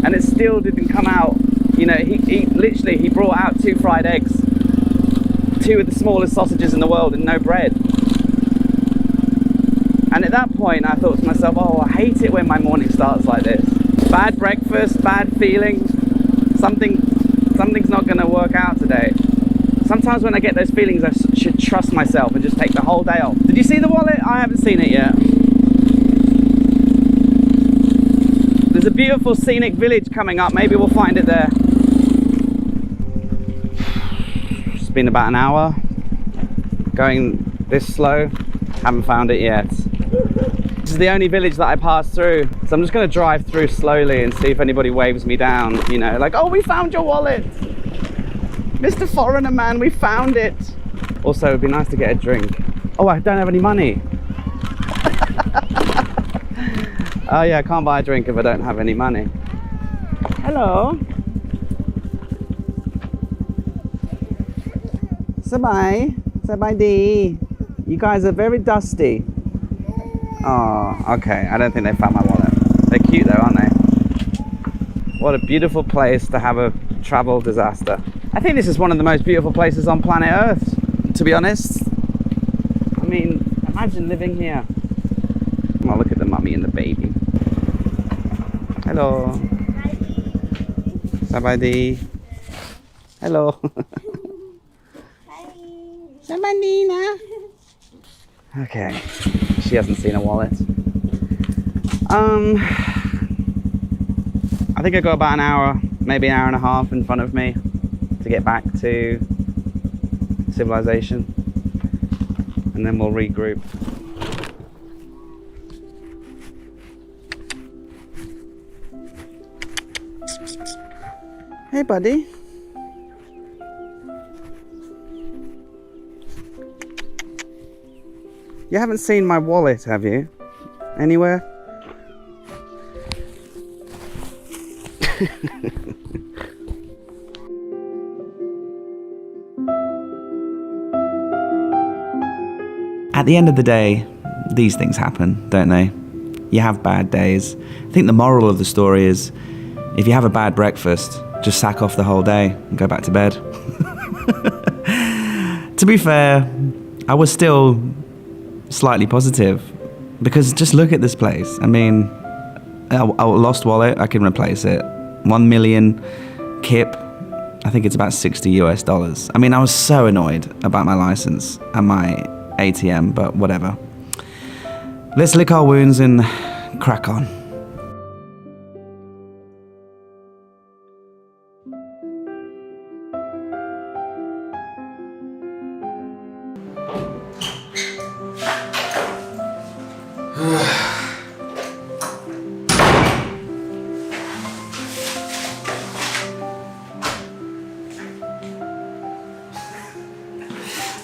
and it still didn't come out. You know, he literally, he brought out 2 fried eggs, 2 of the smallest sausages in the world, and no bread. And at that point, I thought to myself, oh, I hate it when my morning starts like this. Bad breakfast, bad feeling. Something's not going to work out today. Sometimes when I get those feelings, I should trust myself and just take the whole day off. Did you see the wallet? I haven't seen it yet. There's a beautiful scenic village coming up. Maybe we'll find it there. It's been about an hour going this slow. Haven't found it yet. This is the only village that I passed through, so I'm just going to drive through slowly and see if anybody waves me down, you know, like, oh, we found your wallet, Mr. Foreigner man, we found it. Also, it'd be nice to get a drink. Oh, I don't have any money. Oh yeah, I can't buy a drink if I don't have any money. Hello. Sabai. Sabai dee. You guys are very dusty. Oh, okay. I don't think they found my wallet. They're cute though, aren't they? What a beautiful place to have a travel disaster. I think this is one of the most beautiful places on planet Earth, to be honest. I mean, imagine living here. Oh, look at the mummy and the baby. Hello. Sabadi. Hello. Sabadina. Okay. She hasn't seen a wallet. I think I've got about an hour, maybe an hour and a half in front of me to get back to civilization, and then we'll regroup. Hey buddy. You haven't seen my wallet, have you? Anywhere? At the end of the day, these things happen, don't they? You have bad days. I think the moral of the story is, if you have a bad breakfast, just sack off the whole day and go back to bed. To be fair, I was still slightly positive, because just look at this place. I mean, a lost wallet, I can replace it. 1 million kip, I think it's about $60 US. I mean, I was so annoyed about my license and my ATM, but whatever. Let's lick our wounds and crack on.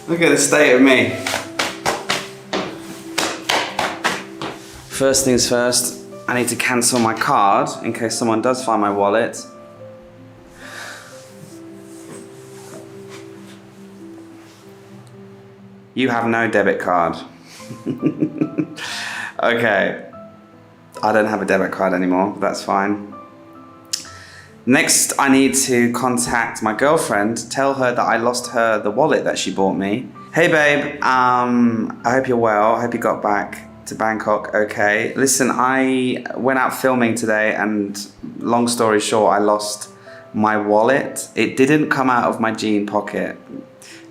Look at the state of me. First things first, I need to cancel my card in case someone does find my wallet. You have no debit card. Okay. I don't have a debit card anymore, but that's fine. Next, I need to contact my girlfriend, tell her that I lost her the wallet that she bought me. Hey babe, I hope you're well. I hope you got back to Bangkok okay. Listen, I went out filming today, and long story short, I lost my wallet. It didn't come out of my jean pocket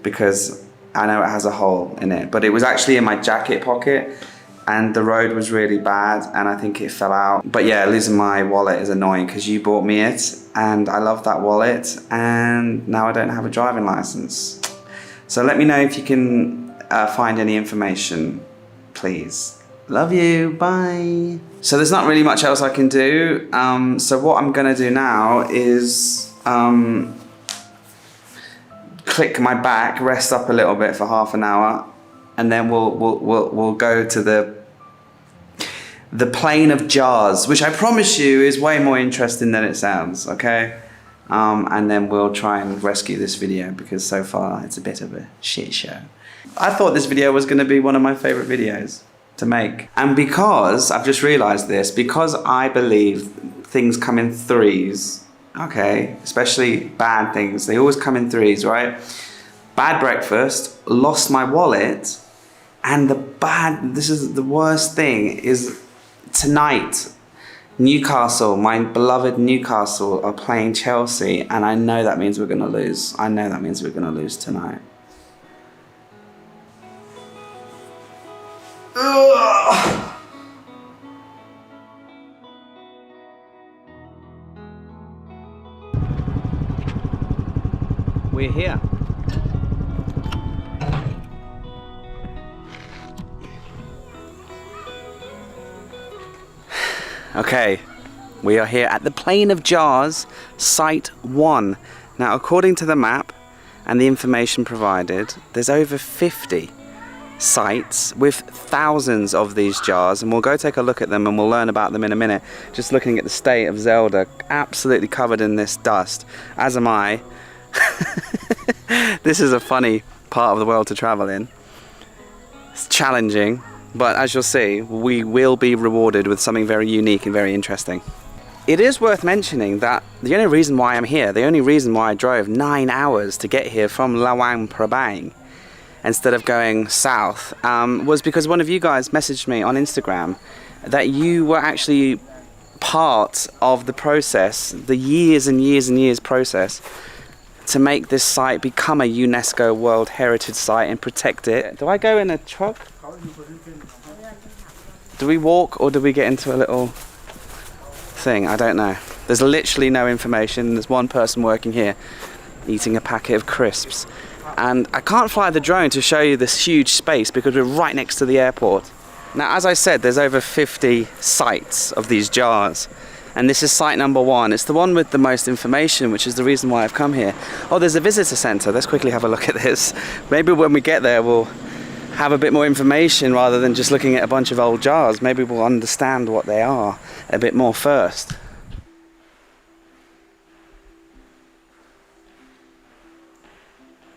because I know it has a hole in it, but it was actually in my jacket pocket. And the road was really bad, and I think it fell out. But yeah, losing my wallet is annoying because you bought me it, and I love that wallet, and now I don't have a driving license. So let me know if you can find any information, please. Love you, bye. So there's not really much else I can do. So what I'm gonna do now is click my back, rest up a little bit for half an hour, and then we'll go to the plain of jars, which I promise you is way more interesting than it sounds, okay? And then we'll try and rescue this video, because so far it's a bit of a shit show. I thought this video was gonna be one of my favorite videos. to make. And because, I've just realised this, because I believe things come in threes, okay, especially bad things, they always come in threes, right? Bad breakfast, lost my wallet, and this is the worst thing, is tonight, Newcastle, my beloved Newcastle, are playing Chelsea, and I know that means we're going to lose. I know that means we're going to lose tonight. Ugh. We're here. Okay, we are here at the Plain of Jars, Site 1. Now, according to the map and the information provided, there's over 50 sites with thousands of these jars, and we'll go take a look at them and we'll learn about them in a minute. Just looking at the state of Zelda, absolutely covered in this dust, as am I. This is a funny part of the world to travel in. It's challenging. But as you'll see, we will be rewarded with something very unique and very interesting. It is worth mentioning that the only reason why I'm here, the only reason why I drove 9 hours to get here from Luang Prabang instead of going south, was because one of you guys messaged me on Instagram that you were actually part of the process, the years and years and years process, to make this site become a UNESCO World Heritage Site and protect it. Do I go in a truck? Do we walk or do we get into a little thing? I don't know. There's literally no information. There's one person working here eating a packet of crisps. And I can't fly the drone to show you this huge space because we're right next to the airport. Now, as I said, there's over 50 sites of these jars. And this is site number 1. It's the one with the most information, which is the reason why I've come here. Oh, there's a visitor centre. Let's quickly have a look at this. Maybe when we get there, we'll have a bit more information rather than just looking at a bunch of old jars. Maybe we'll understand what they are a bit more first.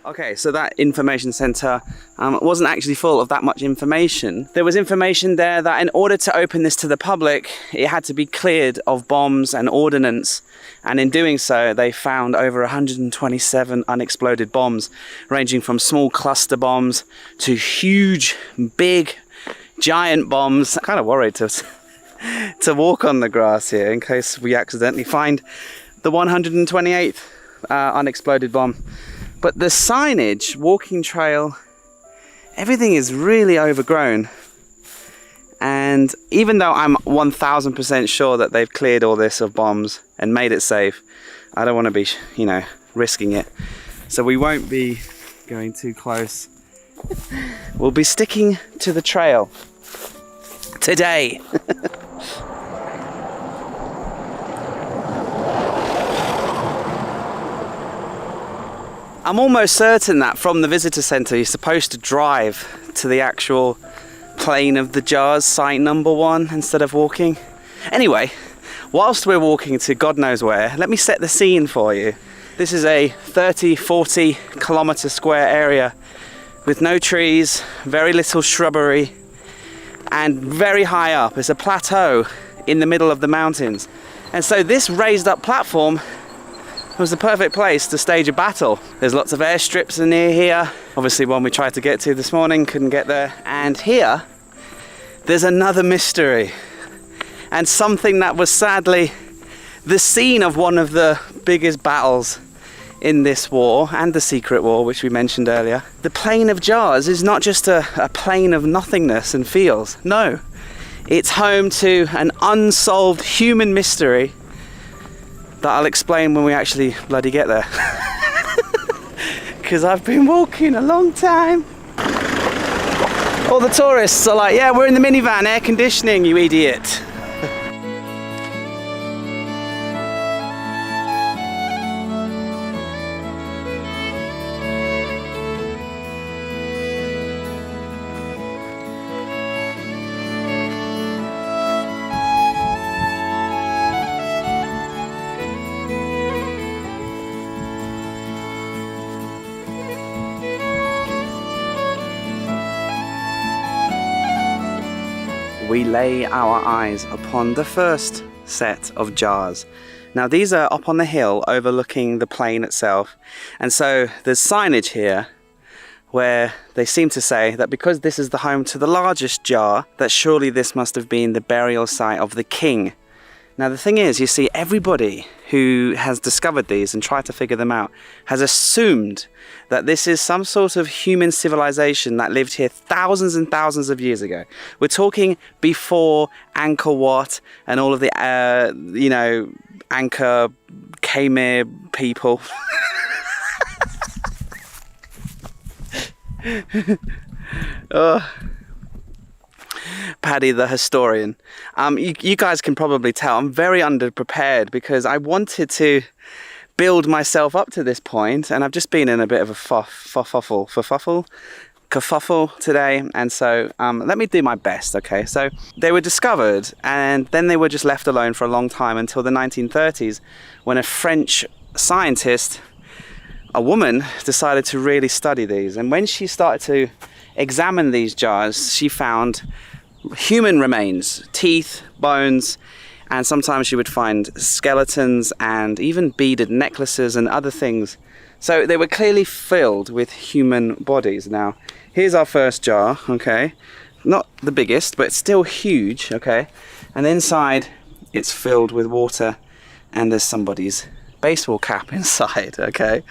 Okay, so that information centre wasn't actually full of that much information. There was information there that in order to open this to the public, it had to be cleared of bombs and ordnance. And in doing so, they found over 127 unexploded bombs, ranging from small cluster bombs to huge, big, giant bombs. I'm kind of worried to walk on the grass here in case we accidentally find the 128th unexploded bomb. But the signage, walking trail, everything is really overgrown. And even though I'm 1000% sure that they've cleared all this of bombs and made it safe, I don't want to be, risking it. So we won't be going too close. We'll be sticking to the trail today. I'm almost certain that from the visitor centre you're supposed to drive to the actual Plain of the Jars, site number 1, instead of walking. Anyway, whilst we're walking to God knows where, let me set the scene for you. This is a 30-40 kilometre square area with no trees, very little shrubbery, and very high up. It's a plateau in the middle of the mountains. And so this raised up platform was the perfect place to stage a battle. There's lots of airstrips near here. Obviously one we tried to get to this morning, couldn't get there. And here, there's another mystery. And something that was sadly the scene of one of the biggest battles in this war, and the secret war, which we mentioned earlier. The Plain of Jars is not just a plain of nothingness and fields. No, it's home to an unsolved human mystery that I'll explain when we actually bloody get there. Because I've been walking a long time. All the tourists are like, yeah, we're in the minivan, air conditioning, you idiot. we lay our eyes upon the first set of jars. Now these are up on the hill overlooking the plain itself, and so there's signage here where they seem to say that because this is the home to the largest jar, that surely this must have been the burial site of the king. Now the thing is, you see, everybody who has discovered these and tried to figure them out has assumed that this is some sort of human civilization that lived here thousands and thousands of years ago. We're talking before Angkor Wat and all of the, you know, Angkor, Khmer people. Oh. Paddy the historian. You guys can probably tell I'm very underprepared because I wanted to build myself up to this point, and I've just been in a bit of a kerfuffle today, and so let me do my best. Okay, so they were discovered and then they were just left alone for a long time until the 1930s, when a French scientist, a woman, decided to really study these. And when she started to examine these jars, she found human remains, teeth, bones, and sometimes she would find skeletons and even beaded necklaces and other things. So they were clearly filled with human bodies. Now, here's our first jar, okay? Not the biggest, but still huge, okay? And inside, it's filled with water, and there's somebody's baseball cap inside, okay?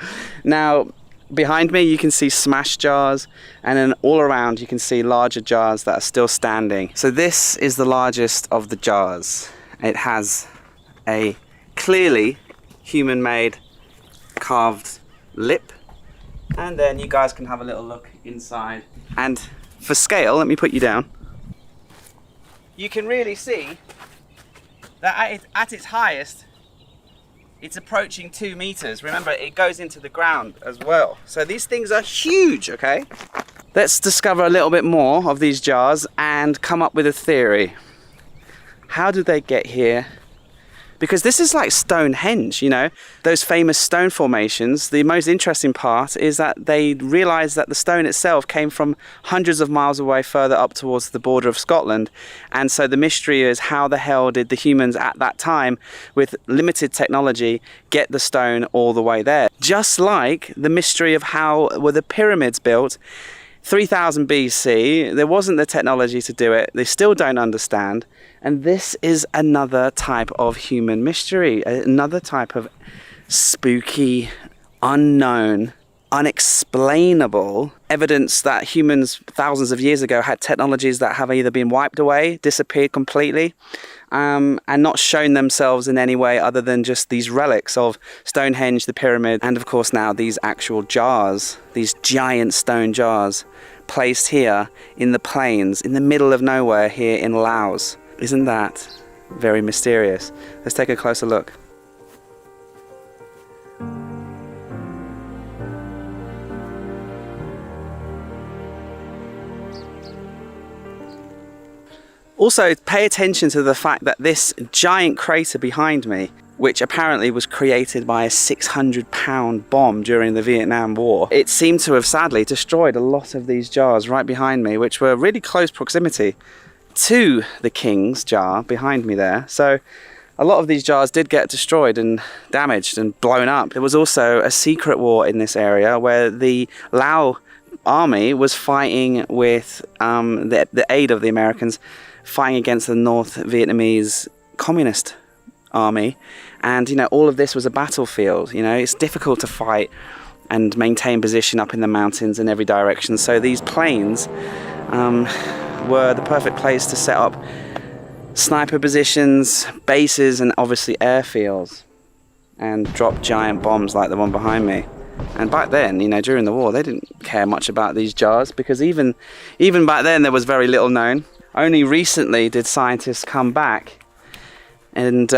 Now, behind me you can see smashed jars, and then all around you can see larger jars that are still standing. So this is the largest of the jars. It has a clearly human-made carved lip, and then you guys can have a little look inside. And for scale, let me put you down. You can really see that at its highest, it's approaching 2 meters. Remember, it goes into the ground as well. So these things are huge, okay? Let's discover a little bit more of these jars and come up with a theory. How did they get here? Because this is like Stonehenge, you know, those famous stone formations. The most interesting part is that they realized that the stone itself came from hundreds of miles away further up towards the border of Scotland. And so the mystery is, how the hell did the humans at that time, with limited technology, get the stone all the way there? Just like the mystery of how were the pyramids built 3000 BC, there wasn't the technology to do it. They still don't understand. And this is another type of human mystery, another type of spooky, unknown, unexplainable evidence that humans thousands of years ago had technologies that have either been wiped away, disappeared completely, and not shown themselves in any way other than just these relics of Stonehenge, the pyramid, and of course now these actual jars, these giant stone jars placed here in the plains, in the middle of nowhere here in Laos. Isn't that very mysterious? Let's take a closer look. Also, pay attention to the fact that this giant crater behind me, which apparently was created by a 600-pound bomb during the Vietnam War, it seemed to have sadly destroyed a lot of these jars right behind me, which were really close proximity to the king's jar behind me there. So a lot of these jars did get destroyed and damaged and blown up. There was also a secret war in this area where the Lao army was fighting with the aid of the Americans, fighting against the North Vietnamese Communist army. And, you know, all of this was a battlefield. You know, it's difficult to fight and maintain position up in the mountains in every direction. So these plains were the perfect place to set up sniper positions, bases, and obviously airfields, and drop giant bombs like the one behind me. And back then, you know, during the war, they didn't care much about these jars, because even back then there was very little known. Only recently did scientists come back and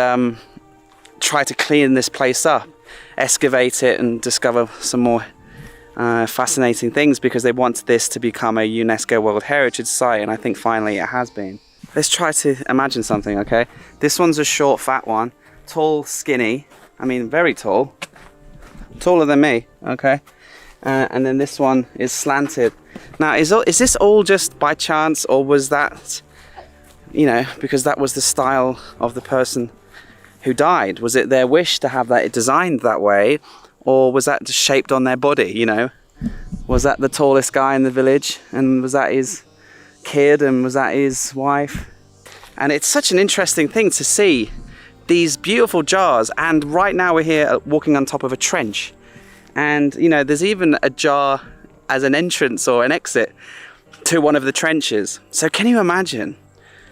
try to clean this place up, excavate it, and discover some more fascinating things, because they wanted this to become a UNESCO World Heritage Site, and I think finally it has been. Let's try to imagine something, okay? This one's a short, fat one. Tall, skinny. I mean, very tall. Taller than me, okay? And then this one is slanted. Now, is this all just by chance, or was that you know, because that was the style of the person who died. Was it their wish to have that designed that way, or was that just shaped on their body, you know? Was that the tallest guy in the village, and was that his kid, and was that his wife? And it's such an interesting thing to see these beautiful jars, and right now we're here walking on top of a trench, and you know, there's even a jar as an entrance or an exit to one of the trenches. So can you imagine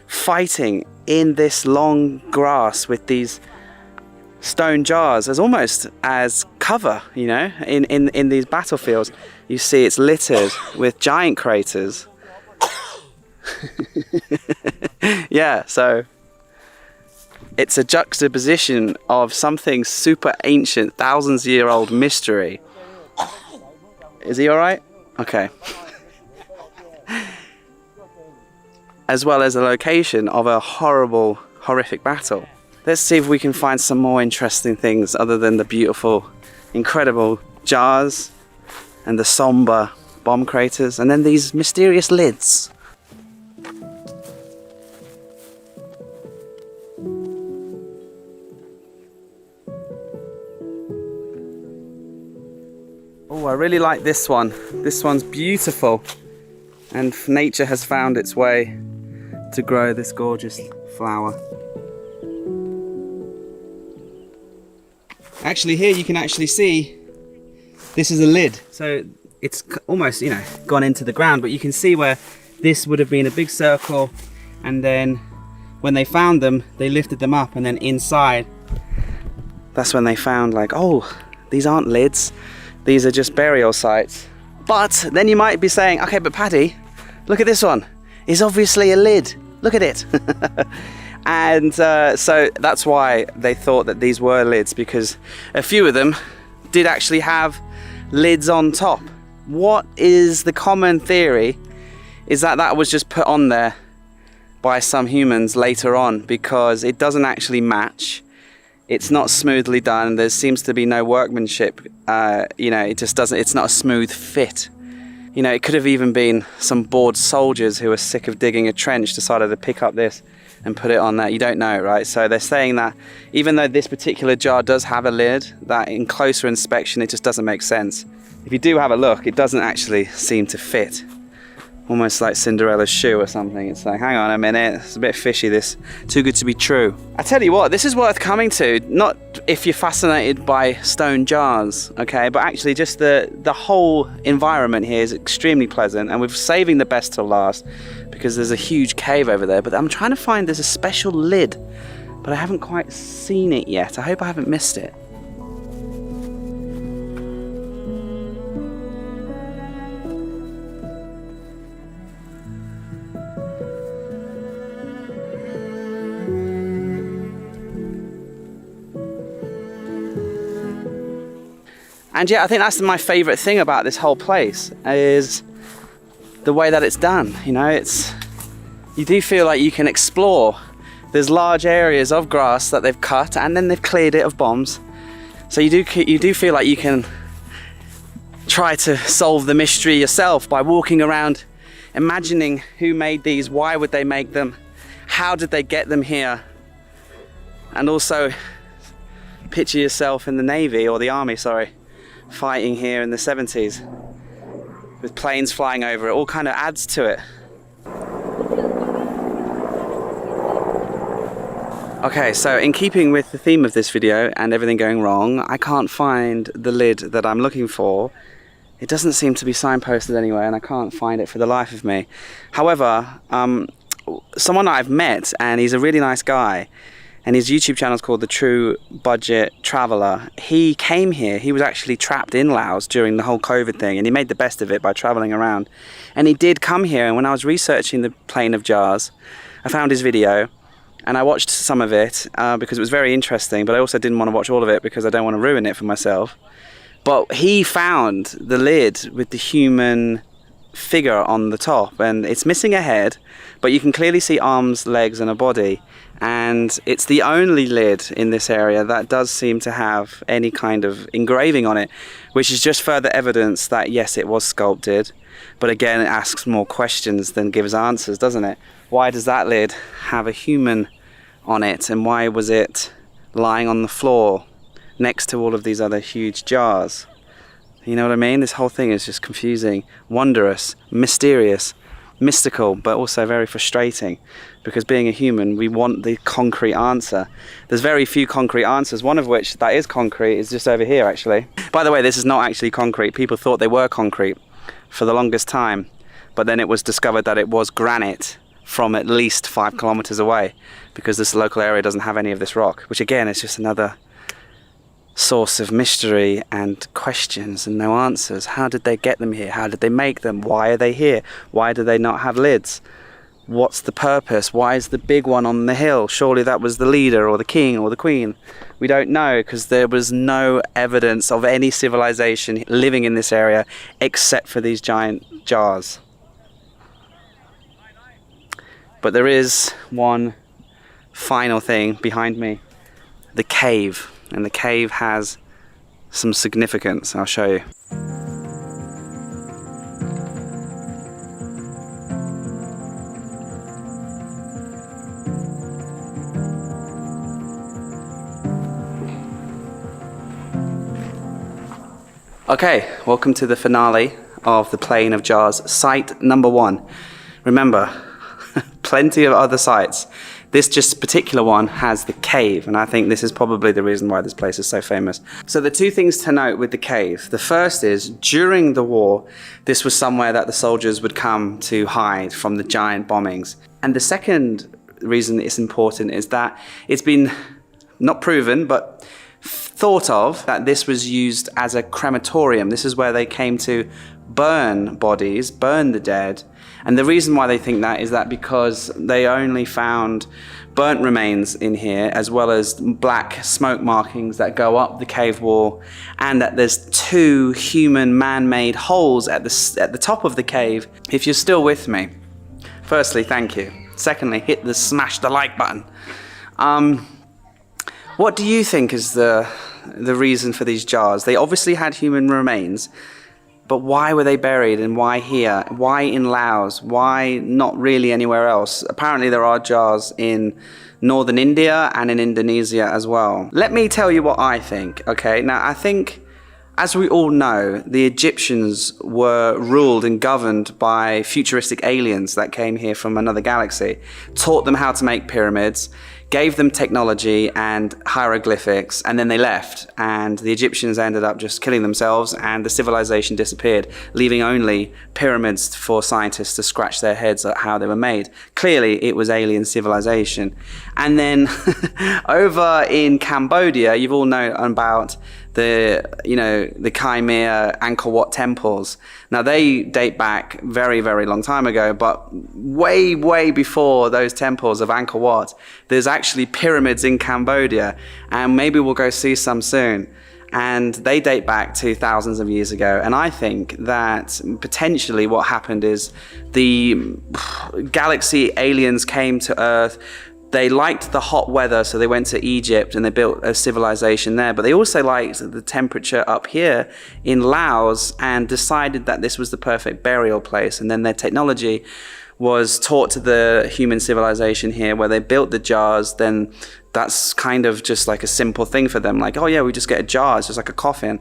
fighting in this long grass with these stone jars as almost as cover, you know, in these battlefields? You see it's littered with giant craters. Yeah, so it's a juxtaposition of something super ancient, thousands-year-old mystery. Is he all right? Okay. As well as a location of a horrible, horrific battle. Let's see if we can find some more interesting things other than the beautiful, incredible jars and the somber bomb craters, and then these mysterious lids. Oh, I really like this one. This one's beautiful, and nature has found its way to grow this gorgeous flower. Actually, here you can actually see this is a lid, so it's almost, you know, gone into the ground, but you can see where this would have been a big circle, and then when they found them, they lifted them up, and then inside, that's when they found, like, oh, these aren't lids, these are just burial sites. But then you might be saying, okay, but Paddy, look at this one. It's obviously a lid. Look at it. And so that's why they thought that these were lids, because a few of them did actually have lids on top. What is the common theory is that that was just put on there by some humans later on, because it doesn't actually match. It's not smoothly done. There seems to be no workmanship. You know, it just doesn't, it's not a smooth fit. You know, it could have even been some bored soldiers who were sick of digging a trench decided to pick up this and put it on there. You don't know, right? So they're saying that even though this particular jar does have a lid, that in closer inspection, it just doesn't make sense. If you do have a look, it doesn't actually seem to fit. Almost like Cinderella's shoe or something. It's like, hang on a minute, it's a bit fishy, this. Too good to be true. I tell you what, this is worth coming to, not if you're fascinated by stone jars, okay, but actually just the whole environment here is extremely pleasant, and we're saving the best till last because there's a huge cave over there, but I'm trying to find, there's a special lid, but I haven't quite seen it yet. I hope I haven't missed it. And yeah, I think that's my favorite thing about this whole place, is the way that it's done. You know, you do feel like you can explore. There's large areas of grass that they've cut, and then they've cleared it of bombs. So you do feel like you can try to solve the mystery yourself by walking around, imagining who made these, why would they make them, how did they get them here, and also picture yourself in the Navy, or the Army, sorry, fighting here in the 70s with planes flying over. It all kind of adds to it. Okay, so in keeping with the theme of this video and everything going wrong, I can't find the lid that I'm looking for. It doesn't seem to be signposted anywhere, and I can't find it for the life of me. However, someone that I've met, and he's a really nice guy, and his YouTube channel is called The True Budget Traveler. He came here, he was actually trapped in Laos during the whole COVID thing, and he made the best of it by traveling around. And he did come here, and when I was researching the Plain of Jars, I found his video, and I watched some of it because it was very interesting, but I also didn't want to watch all of it because I don't want to ruin it for myself. But he found the lid with the human figure on the top, and it's missing a head, but you can clearly see arms, legs, and a body. And it's the only lid in this area that does seem to have any kind of engraving on it, which is just further evidence that yes, it was sculpted, but again it asks more questions than gives answers, doesn't it? Why does that lid have a human on it, and why was it lying on the floor next to all of these other huge jars? You know what I mean? This whole thing is just confusing, wondrous, mysterious, mystical, but also very frustrating, because being a human, we want the concrete answer. There's very few concrete answers, one of which that is concrete is just over here actually. By the way, this is not actually concrete. People thought they were concrete for the longest time, but then it was discovered that it was granite from at least 5 kilometers away, because this local area doesn't have any of this rock, which again is just another source of mystery and questions and no answers. How did they get them here? How did they make them? Why are they here? Why do they not have lids? What's the purpose? Why is the big one on the hill? Surely that was the leader or the king or the queen. We don't know, because there was no evidence of any civilization living in this area except for these giant jars. But there is one final thing behind me, the cave. And the cave has some significance. I'll show you. Okay, welcome to the finale of the Plain of Jars, site number 1. Remember, plenty of other sites. This just particular one has the cave, and I think this is probably the reason why this place is so famous. So the two things to note with the cave. The first is, during the war, this was somewhere that the soldiers would come to hide from the giant bombings. And the second reason it's important is that it's been not proven, but thought of that this was used as a crematorium. This is where they came to burn bodies, burn the dead. And the reason why they think that is that because they only found burnt remains in here, as well as black smoke markings that go up the cave wall, and that there's 2 human man-made holes at the top of the cave. If you're still with me, firstly, thank you. Secondly, smash the like button. What do you think is the reason for these jars? They obviously had human remains, but why were they buried, and why here? Why in Laos? Why not really anywhere else? Apparently there are jars in northern India and in Indonesia as well. Let me tell you what I think, okay? Now, I think, as we all know, the Egyptians were ruled and governed by futuristic aliens that came here from another galaxy, taught them how to make pyramids, gave them technology and hieroglyphics, and then they left, and the Egyptians ended up just killing themselves, and the civilization disappeared, leaving only pyramids for scientists to scratch their heads at how they were made. Clearly it was alien civilization. And then over in Cambodia, you've all known about the Khmer Angkor Wat temples. Now they date back very, very long time ago, but way, way before those temples of Angkor Wat, there's actually pyramids in Cambodia, and maybe we'll go see some soon. And they date back to thousands of years ago. And I think that potentially what happened is the galaxy aliens came to Earth. They liked the hot weather, so they went to Egypt and they built a civilization there. But they also liked the temperature up here in Laos and decided that this was the perfect burial place. And then their technology was taught to the human civilization here, where they built the jars. Then that's kind of just like a simple thing for them. Like, oh yeah, we just get a jar, it's just like a coffin.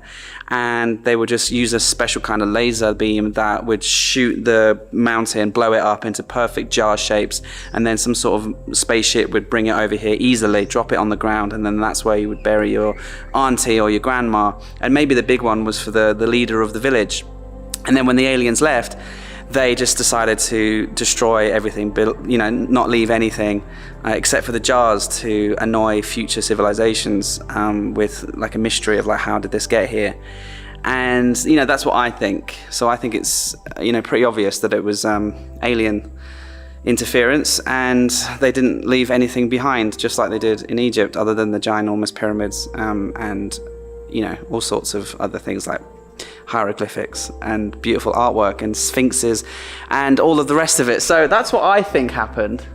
And they would just use a special kind of laser beam that would shoot the mountain, blow it up into perfect jar shapes. And then some sort of spaceship would bring it over here easily, drop it on the ground. And then that's where you would bury your auntie or your grandma. And maybe the big one was for the leader of the village. And then when the aliens left, they just decided to destroy everything, not leave anything except for the jars to annoy future civilizations with like a mystery of like, how did this get here? And that's what I think. So I think it's pretty obvious that it was alien interference, and they didn't leave anything behind, just like they did in Egypt, other than the ginormous pyramids and all sorts of other things like hieroglyphics and beautiful artwork and sphinxes and all of the rest of it. So that's what I think happened.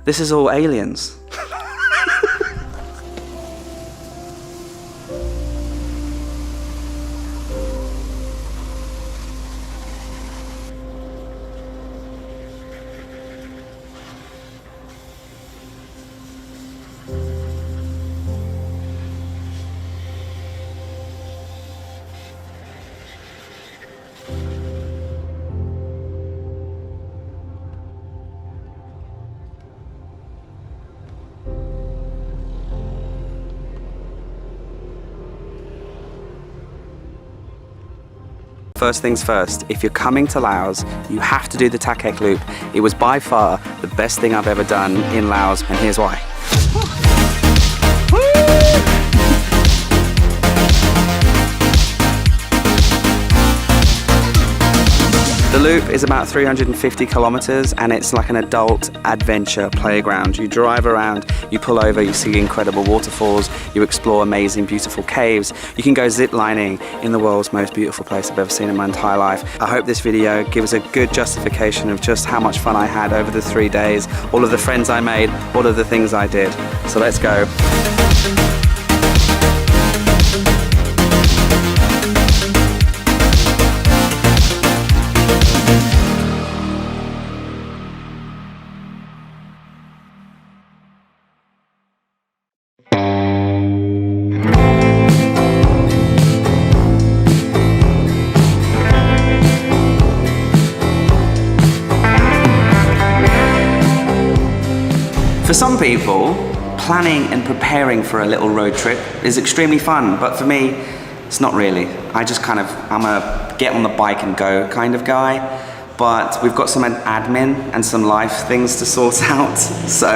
This is all aliens. first things first, if you're coming to Laos, you have to do the Thakhek Loop. It was by far the best thing I've ever done in Laos, and here's why. The loop is about 350 kilometers and it's like an adult adventure playground. You drive around, you pull over, you see incredible waterfalls, you explore amazing, beautiful caves. You can go zip lining in the world's most beautiful place I've ever seen in my entire life. I hope this video gives a good justification of just how much fun I had over the 3 days, all of the friends I made, all of the things I did. So let's go. For some people, planning and preparing for a little road trip is extremely fun, but for me, it's not really. I'm a get on the bike and go kind of guy, but we've got some admin and some life things to sort out. So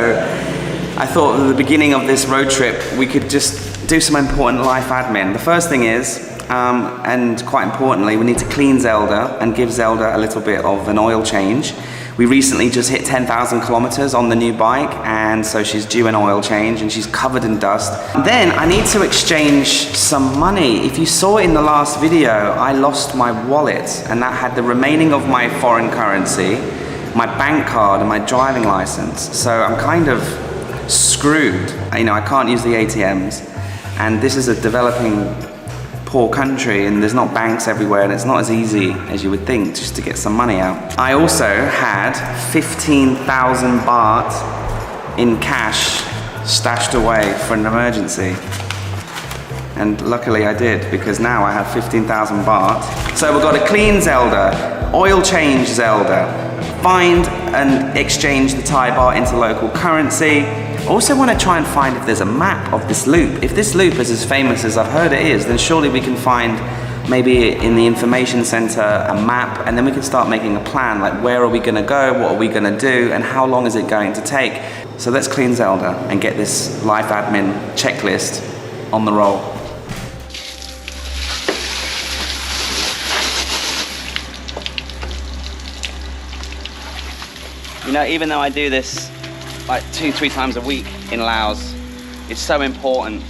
I thought at the beginning of this road trip, we could just do some important life admin. The first thing is, and quite importantly, we need to clean Zelda and give Zelda a little bit of an oil change. We recently just hit 10,000 kilometers on the new bike, and so she's due an oil change and she's covered in dust. Then I need to exchange some money. If you saw in the last video, I lost my wallet and that had the remaining of my foreign currency, my bank card and my driving license. So I'm kind of screwed. You know, I can't use the ATMs, and this is a developing poor country and there's not banks everywhere and it's not as easy as you would think just to get some money out. I also had 15,000 baht in cash stashed away for an emergency. And luckily I did, because now I have 15,000 baht. So we've got to clean Zelda, oil change Zelda, find and exchange the Thai baht into local currency. Also want to try and find if there's a map of this loop. If this loop is as famous as I've heard it is, then surely we can find maybe in the information center a map, and then we can start making a plan, like where are we going to go, what are we going to do, and how long is it going to take. So let's clean Zelda and get this life admin checklist on the roll. You know, even though I do this like 2-3 times a week in Laos, it's so important.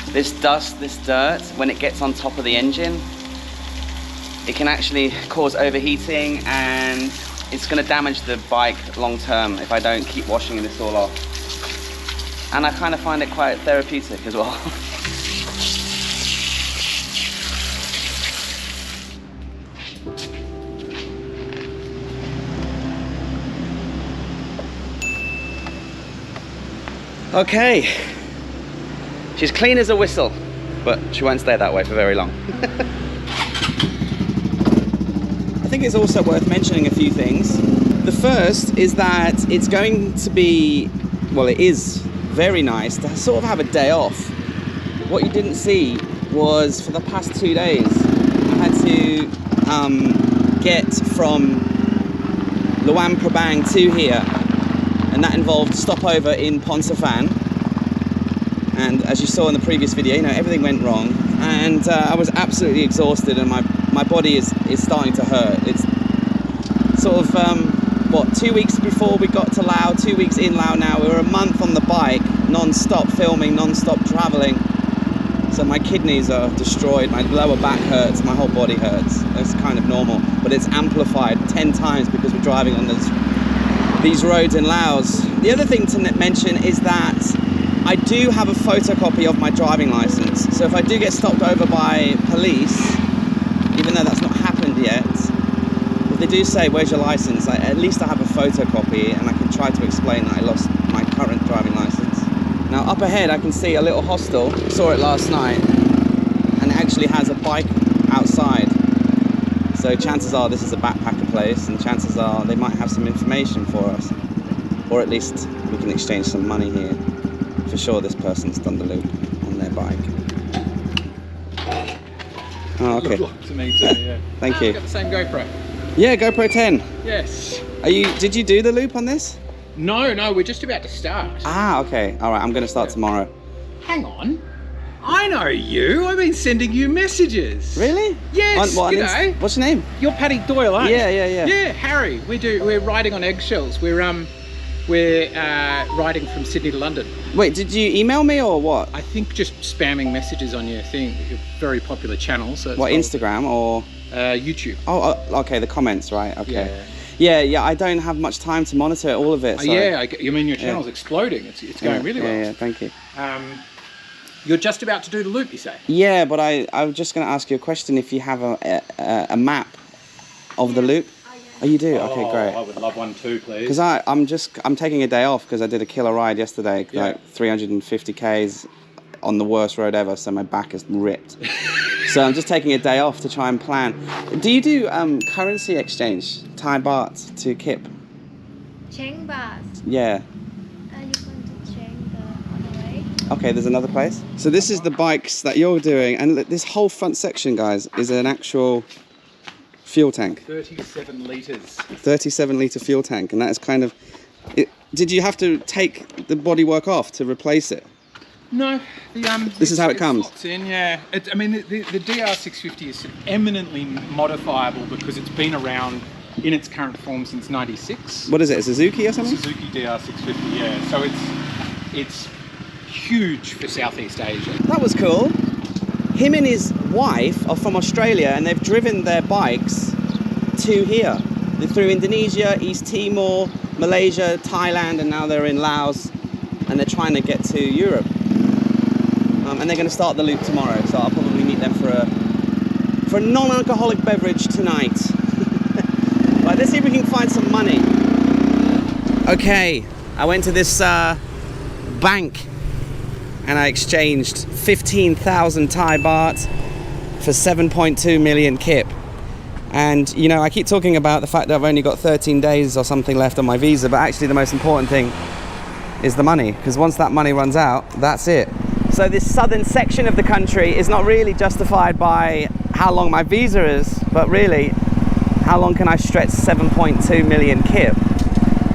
This dust, this dirt, when it gets on top of the engine, it can actually cause overheating, and it's going to damage the bike long term if I don't keep washing this all off. And I kind of find it quite therapeutic as well. Okay, she's clean as a whistle, but she won't stay that way for very long. I think it's also worth mentioning a few things. The first is that it's going to be, well, it is very nice to sort of have a day off. What you didn't see was for the past 2 days, I had to get from Luang Prabang to here. And that involved stopover in Ponsafan, and as you saw in the previous video, you know, everything went wrong, and I was absolutely exhausted, and my body is starting to hurt. It's sort of what, 2 weeks before we got to Laos, 2 weeks in Laos now. We were a month on the bike, non-stop filming, non-stop traveling, so my kidneys are destroyed, my lower back hurts, my whole body hurts. It's kind of normal, but it's amplified 10 times because we're driving on these roads in Laos. The other thing to mention is that I do have a photocopy of my driving license. So if I do get stopped over by police, even though that's not happened yet, if they do say, where's your license? At least I have a photocopy and I can try to explain that I lost my current driving license. Now up ahead I can see a little hostel, saw it last night, and it actually has a bike outside. So chances are this is a backpacker place, and chances are they might have some information for us. Or at least we can exchange some money here. For sure this person's done the loop on their bike. Oh, okay. To me too, yeah. Thank you. Got the same GoPro. Yeah, GoPro 10. Yes. Did you do the loop on this? No, we're just about to start. Ah, okay. All right, I'm going to start tomorrow. Hang on. I know you. I've been sending you messages. Really? Yes. G'day. What's your name? You're Paddy Doyle, aren't you? Yeah. Yeah, Harry. We're riding on eggshells. We're riding from Sydney to London. Wait, did you email me or what? I think just spamming messages on your thing. Your very popular channel. So what, Instagram or? YouTube. Oh, okay. The comments, right? Okay. Yeah. I don't have much time to monitor all of it. So. Yeah. I mean, your channel's exploding. It's going really well. Yeah. Thank you. You're just about to do the loop, you say? Yeah, but I was just going to ask you a question. If you have a map of the loop. Oh, you do? Okay, great. I would love one too, please. Because I'm taking a day off because I did a killer ride yesterday, like 350 Ks on the worst road ever, so my back is ripped. So I'm just taking a day off to try and plan. Do you do currency exchange, Thai baht to kip? Cheng baht. Yeah. Are you going to Cheng the other way? Okay, there's another place. So this is the bikes that you're doing, and this whole front section, guys, is an actual fuel tank. 37 litres. 37 litre fuel tank, and that is kind of... did you have to take the bodywork off to replace it? No. This is how it comes? Slots in, yeah. The DR650 is eminently modifiable because it's been around in its current form since '96. What is it, a Suzuki or something? Suzuki DR650, yeah. So it's huge for Southeast Asia. That was cool. Him and his wife are from Australia, and they've driven their bikes to here. They're through Indonesia, East Timor, Malaysia, Thailand, and now they're in Laos, and they're trying to get to Europe. And they're going to start the loop tomorrow, so I'll probably meet them for a non-alcoholic beverage tonight. Right, let's see if we can find some money. Okay, I went to this bank and I exchanged 15,000 Thai baht for 7.2 million kip. And you know, I keep talking about the fact that I've only got 13 days or something left on my visa, but actually the most important thing is the money, because once that money runs out, that's it. So this southern section of the country is not really justified by how long my visa is, but really how long can I stretch 7.2 million kip.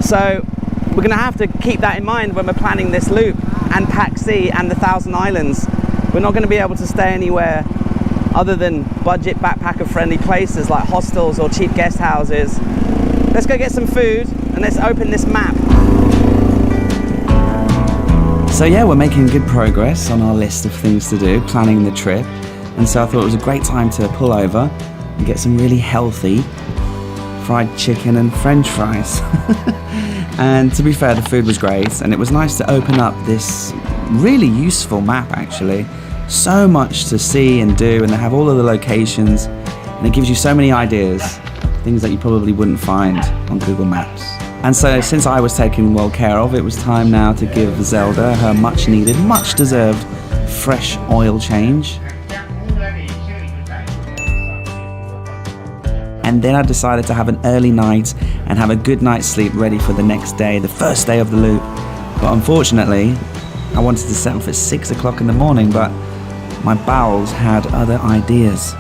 So we're gonna have to keep that in mind when we're planning this loop, and Pakse and the Thousand Islands. We're not gonna be able to stay anywhere other than budget backpacker friendly places like hostels or cheap guest houses. Let's go get some food and let's open this map. So yeah, we're making good progress on our list of things to do, planning the trip. And so I thought it was a great time to pull over and get some really healthy fried chicken and French fries. And to be fair, the food was great, and it was nice to open up this really useful map actually. So much to see and do, and they have all of the locations, and it gives you so many ideas, things that you probably wouldn't find on Google Maps. And so since I was taken well care of, it was time now to give Zelda her much needed, much deserved fresh oil change. And then I decided to have an early night and have a good night's sleep ready for the next day, the first day of the loop. But unfortunately, I wanted to set off at 6 o'clock in the morning, but my bowels had other ideas.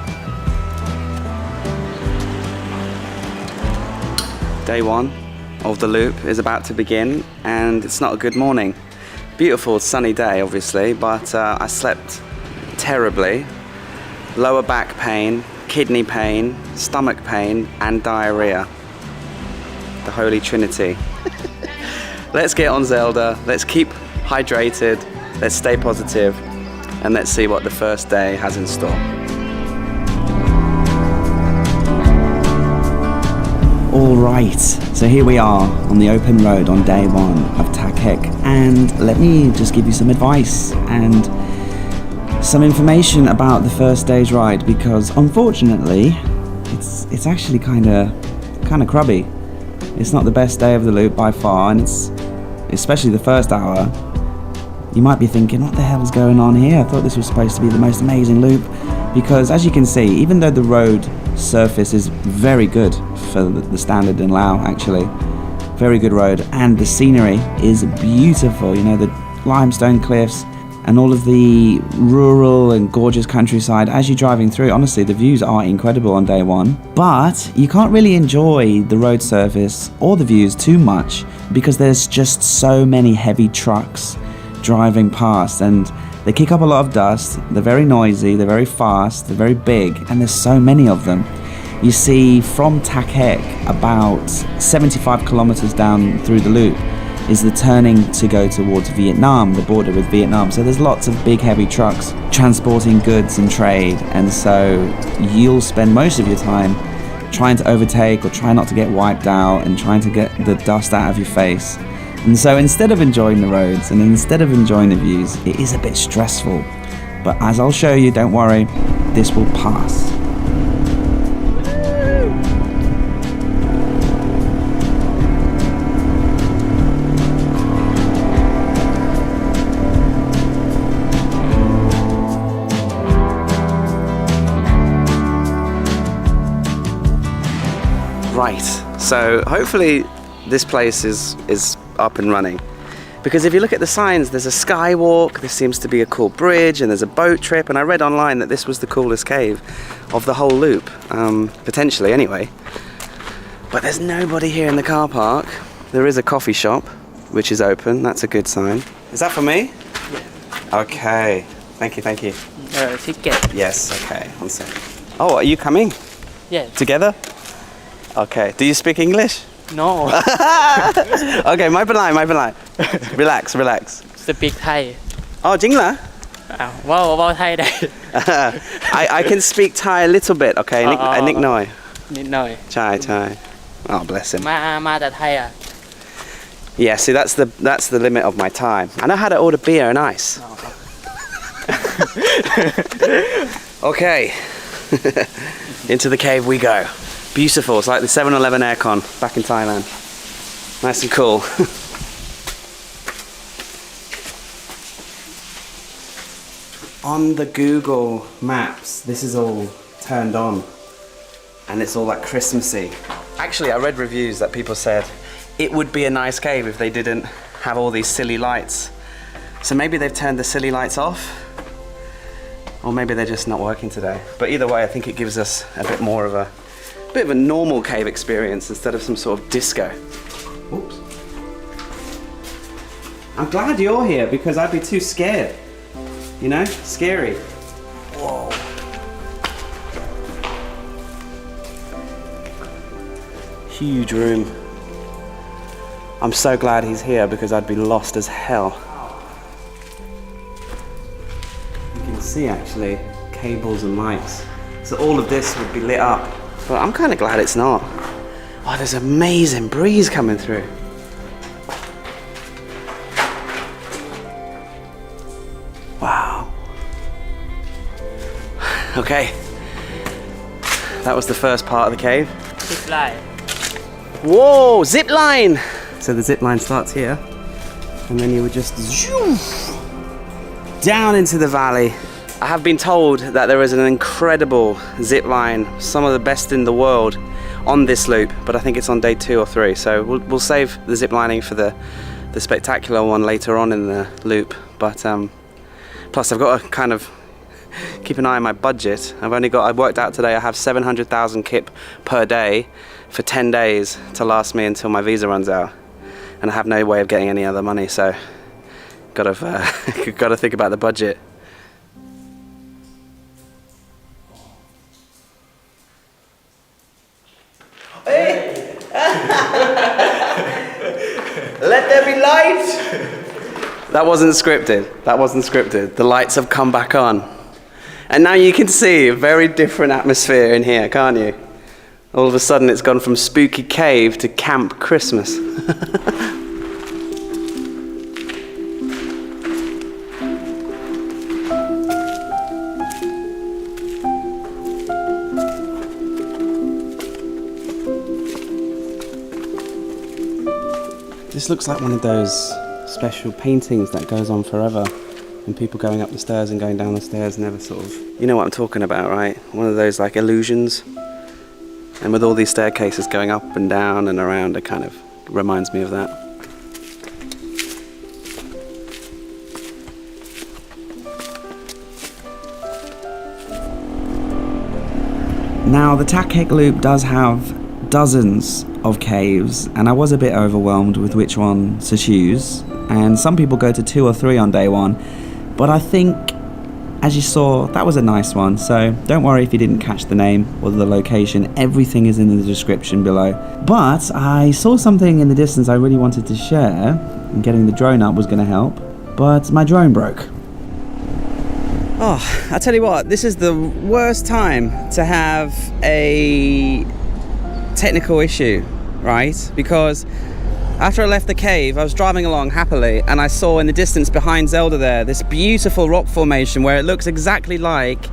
Day one of the loop is about to begin, and it's not a good morning. Beautiful sunny day obviously, but I slept terribly. Lower back pain, kidney pain, stomach pain, and diarrhea. The Holy Trinity. Let's get on Zelda, let's keep hydrated, let's stay positive, and let's see what the first day has in store. All right, so here we are on the open road on day one of Thakhek, and let me just give you some advice and some information about the first day's ride, because unfortunately it's actually kind of crubby. It's not the best day of the loop by far, and it's especially the first hour. You might be thinking, what the hell's going on here? I thought this was supposed to be the most amazing loop, because as you can see, even though the road surface is very good for the standard in Laos, actually very good road, and the scenery is beautiful, you know, the limestone cliffs, and all of the rural and gorgeous countryside as you're driving through. Honestly, the views are incredible on day one, but you can't really enjoy the road surface or the views too much because there's just so many heavy trucks driving past, and they kick up a lot of dust. They're very noisy, they're very fast, they're very big, and there's so many of them. You see, from Thakhek, about 75 kilometers down through the loop, is the turning to go towards Vietnam, the border with Vietnam. So there's lots of big heavy trucks transporting goods and trade, and so you'll spend most of your time trying to overtake or try not to get wiped out and trying to get the dust out of your face. And so instead of enjoying the roads and instead of enjoying the views, it is a bit stressful. But as I'll show you, don't worry, this will pass. Right, so hopefully this place is up and running, because if you look at the signs, there's a skywalk, there seems to be a cool bridge, and there's a boat trip, and I read online that this was the coolest cave of the whole loop, potentially anyway. But there's nobody here in the car park. There is a coffee shop which is open, that's a good sign. Is that for me? Yeah. Okay, thank you, thank you. Ticket. Yes, okay, one second. Oh, are you coming? Yeah. Together? Okay, do you speak English? No. Okay,ไม่เป็นไรไม่เป็นไร relax Speak Thai. Oh จริงเหรอ ว่าไทยได้ I can speak Thai a little bit, okay นิดหน่อย นิดหน่อย ใช่ Oh bless him. มาแต่ไทยอ่ะ Yeah, see that's the limit of my time. I know how to order beer and ice. Okay. Into the cave we go. Beautiful, it's like the 7-Eleven aircon back in Thailand. Nice and cool. On the Google Maps, this is all turned on and it's all like Christmassy. Actually, I read reviews that people said it would be a nice cave if they didn't have all these silly lights. So maybe they've turned the silly lights off, or maybe they're just not working today. But either way, I think it gives us a bit more of a normal cave experience instead of some sort of disco. Oops. I'm glad you're here because I'd be too scared. You know, scary. Whoa. Huge room. I'm so glad he's here because I'd be lost as hell. You can see actually cables and lights. So all of this would be lit up. But I'm kind of glad it's not. Oh, there's an amazing breeze coming through. Wow. Okay. That was the first part of the cave. Zip line. Whoa, zip line! So the zip line starts here, and then you would just zoom down into the valley. I have been told that there is an incredible zip line, some of the best in the world, on this loop, but I think it's on day 2 or 3, so we'll save the zip lining for the spectacular one later on in the loop. But plus I've got to kind of keep an eye on my budget. I've worked out today I have 700,000 kip per day for 10 days to last me until my visa runs out, and I have no way of getting any other money, so got to think about the budget. Hey! Let there be light! That wasn't scripted. The lights have come back on. And now you can see a very different atmosphere in here, can't you? All of a sudden it's gone from spooky cave to camp Christmas. This looks like one of those special paintings that goes on forever, and people going up the stairs and going down the stairs never sort of... You know what I'm talking about, right? One of those like illusions. And with all these staircases going up and down and around, it kind of reminds me of that. Now, the Thakhek Loop does have dozens of caves, and I was a bit overwhelmed with which one to choose. And some people go to 2 or 3 on day one, but I think, as you saw, that was a nice one. So don't worry if you didn't catch the name or the location. Everything is in the description below. But I saw something in the distance I really wanted to share, and getting the drone up was going to help, but my drone broke. Oh, I tell you what, this is the worst time to have a technical issue, right? Because after I left the cave, I was driving along happily, and I saw in the distance behind Zelda there this beautiful rock formation where it looks exactly like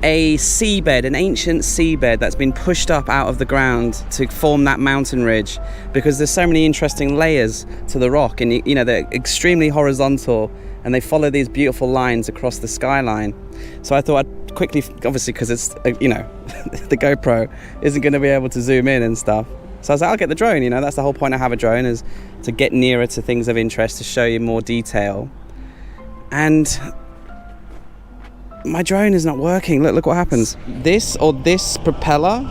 a seabed, an ancient seabed that's been pushed up out of the ground to form that mountain ridge, because there's so many interesting layers to the rock, and you know, they're extremely horizontal and they follow these beautiful lines across the skyline. So I thought I'd quickly, obviously because it's, you know, the GoPro isn't going to be able to zoom in and stuff. So I was like, I'll get the drone, you know, that's the whole point I have a drone, is to get nearer to things of interest, to show you more detail. And my drone is not working. Look what happens. This propeller,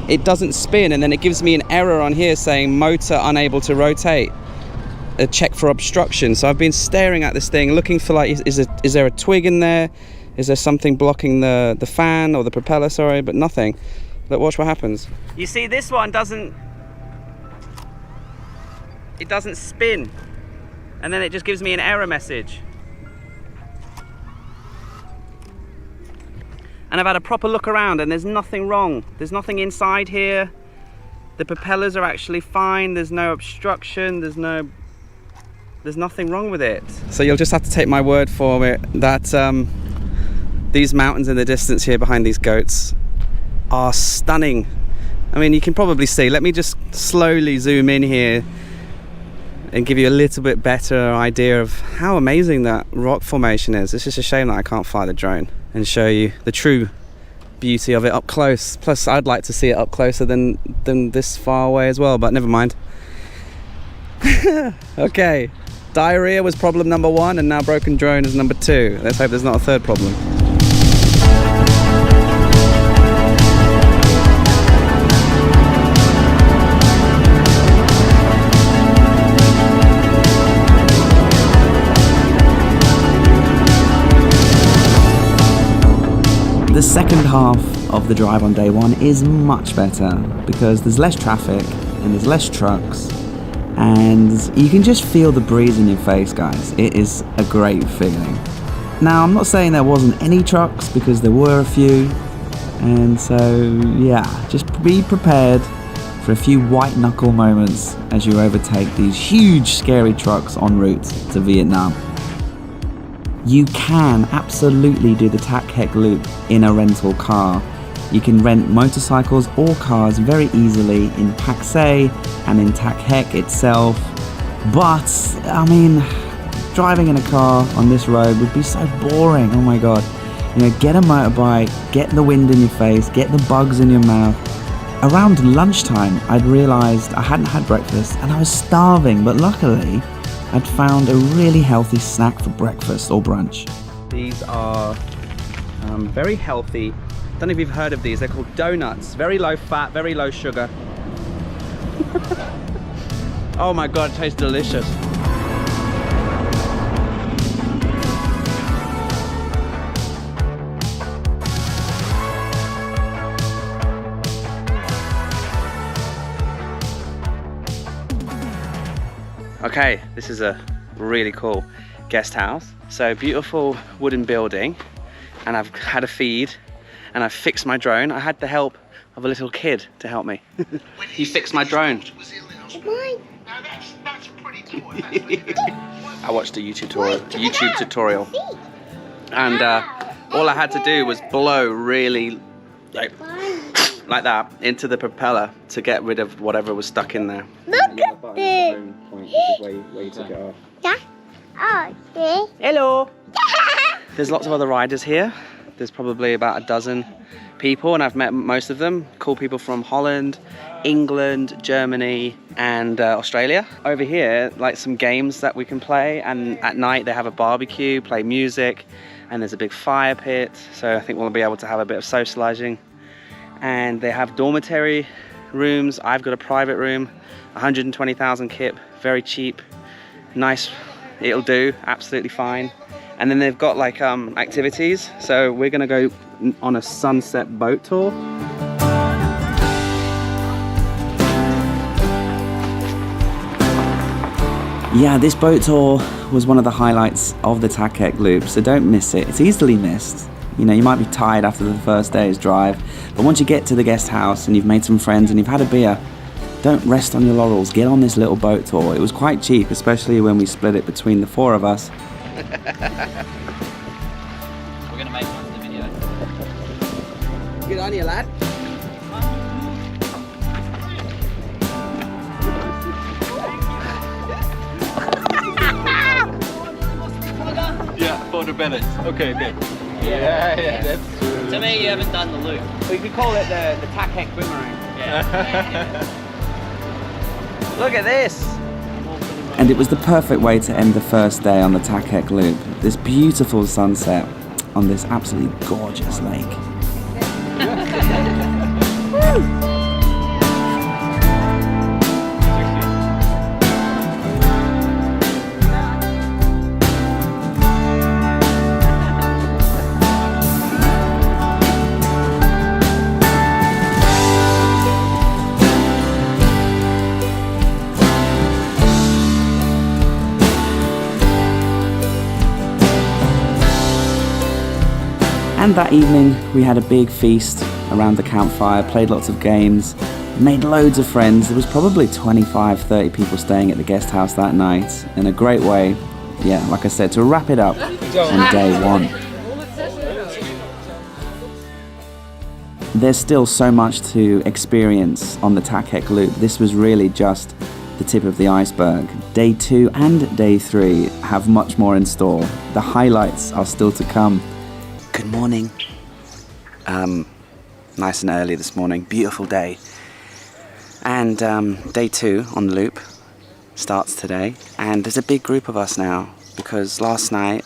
it doesn't spin, and then it gives me an error on here saying motor unable to rotate. A check for obstruction. So I've been staring at this thing, looking for like, is there a twig in there? Is there something blocking the fan or the propeller, sorry, but nothing. Look, watch what happens. You see, this one doesn't spin, and then it just gives me an error message. And I've had a proper look around and there's nothing wrong. There's nothing inside here. The propellers are actually fine. There's no obstruction. There's nothing wrong with it. So you'll just have to take my word for it that these mountains in the distance here behind these goats are stunning. I mean, you can probably see. Let me just slowly zoom in here and give you a little bit better idea of how amazing that rock formation is. It's just a shame that I can't fly the drone and show you the true beauty of it up close. Plus, I'd like to see it up closer than this far away as well, but never mind. Okay, diarrhea was problem number 1, and now broken drone is number 2. Let's hope there's not a third problem. The second half of the drive on day 1 is much better because there's less traffic and there's less trucks, and you can just feel the breeze in your face, guys. It is a great feeling. Now, I'm not saying there wasn't any trucks, because there were a few, and so yeah, just be prepared for a few white knuckle moments as you overtake these huge scary trucks en route to Vietnam. You can absolutely do the Thakhek Loop in a rental car. You can rent motorcycles or cars very easily in Pakse and in Thakhek itself. But, I mean, driving in a car on this road would be so boring. Oh my god. You know, get a motorbike, get the wind in your face, get the bugs in your mouth. Around lunchtime, I'd realised I hadn't had breakfast and I was starving, but luckily, I'd found a really healthy snack for breakfast or brunch. These are very healthy. Don't know if you've heard of these. They're called donuts. Very low fat, very low sugar. Oh my god, it tastes delicious. Okay, this is a really cool guest house. So beautiful wooden building, and I've had a feed and I've fixed my drone. I had the help of a little kid to help me. He fixed my drone. I watched a YouTube tutorial, and all I had to do was blow really like that into the propeller to get rid of whatever was stuck in there. Look at this. Where you took it off. Yeah. Oh, okay. Hello. There's lots of other riders here. There's probably about a dozen people, and I've met most of them. Cool people from Holland, England, Germany, and Australia. Over here, like some games that we can play, and at night they have a barbecue, play music, and there's a big fire pit. So I think we'll be able to have a bit of socializing and they have dormitory rooms. I've got a private room, 120,000 kip, very cheap, nice, it'll do, absolutely fine. And then they've got like activities, so we're gonna go on a sunset boat tour. Yeah, this boat tour was one of the highlights of the Thakhek Loop, so don't miss it. It's easily missed. You know, you might be tired after the first day's drive, but once you get to the guest house and you've made some friends and you've had a beer, don't rest on your laurels. Get on this little boat tour. It was quite cheap, especially when we split it between the 4 of us. We're gonna make one of the video. Good on you, lad. Yeah, for the balance. Okay, good. Yeah, that's true. To me, you haven't done the loop. We could call it the Thakhek boomerang. Yeah. Look at this. And it was the perfect way to end the first day on the Thakhek Loop. This beautiful sunset on this absolutely gorgeous lake. And that evening we had a big feast around the campfire, played lots of games, made loads of friends. There was probably 25, 30 people staying at the guest house that night, and a great way, yeah, like I said, to wrap it up on day 1. There's still so much to experience on the Thakhek Loop. This was really just the tip of the iceberg. Day 2 and day 3 have much more in store. The highlights are still to come. Good morning. Nice and early this morning, beautiful day. And day 2 on the loop starts today, and there's a big group of us now because last night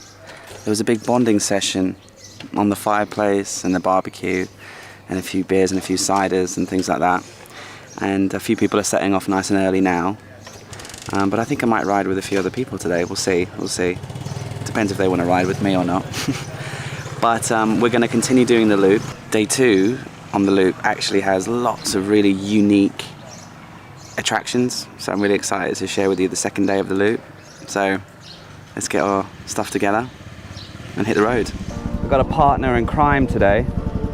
there was a big bonding session on the fireplace and the barbecue and a few beers and a few ciders and things like that. And a few people are setting off nice and early now. But I think I might ride with a few other people today. We'll see. Depends if they want to ride with me or not. But we're going to continue doing the loop. Day 2 on the loop actually has lots of really unique attractions, so I'm really excited to share with you the second day of the loop. So let's get our stuff together and hit the road. We've got a partner in crime today.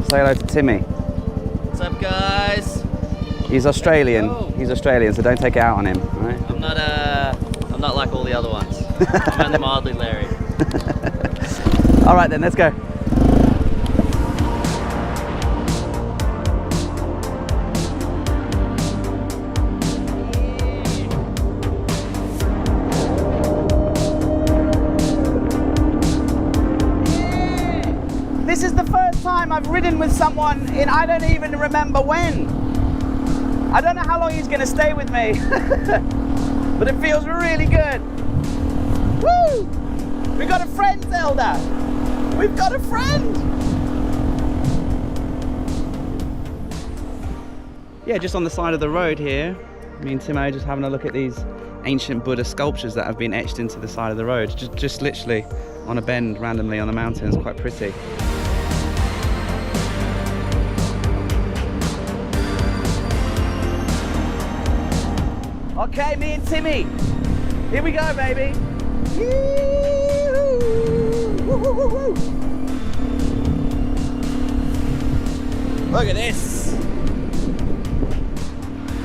Say hello to Timmy. What's up, guys? He's Australian. He's Australian, so don't take it out on him, all right? I'm not like all the other ones. I'm only mildly Larry. All right then, let's go. This is the first time I've ridden with someone in I don't even remember when. I don't know how long he's going to stay with me, but it feels really good. Woo! We've got a friend, Zelda. We've got a friend. Yeah, just on the side of the road here, me and Timo just having a look at these ancient Buddha sculptures that have been etched into the side of the road, just literally on a bend randomly on the mountain. It's quite pretty. Okay, me and Timmy. Here we go, baby. Look at this.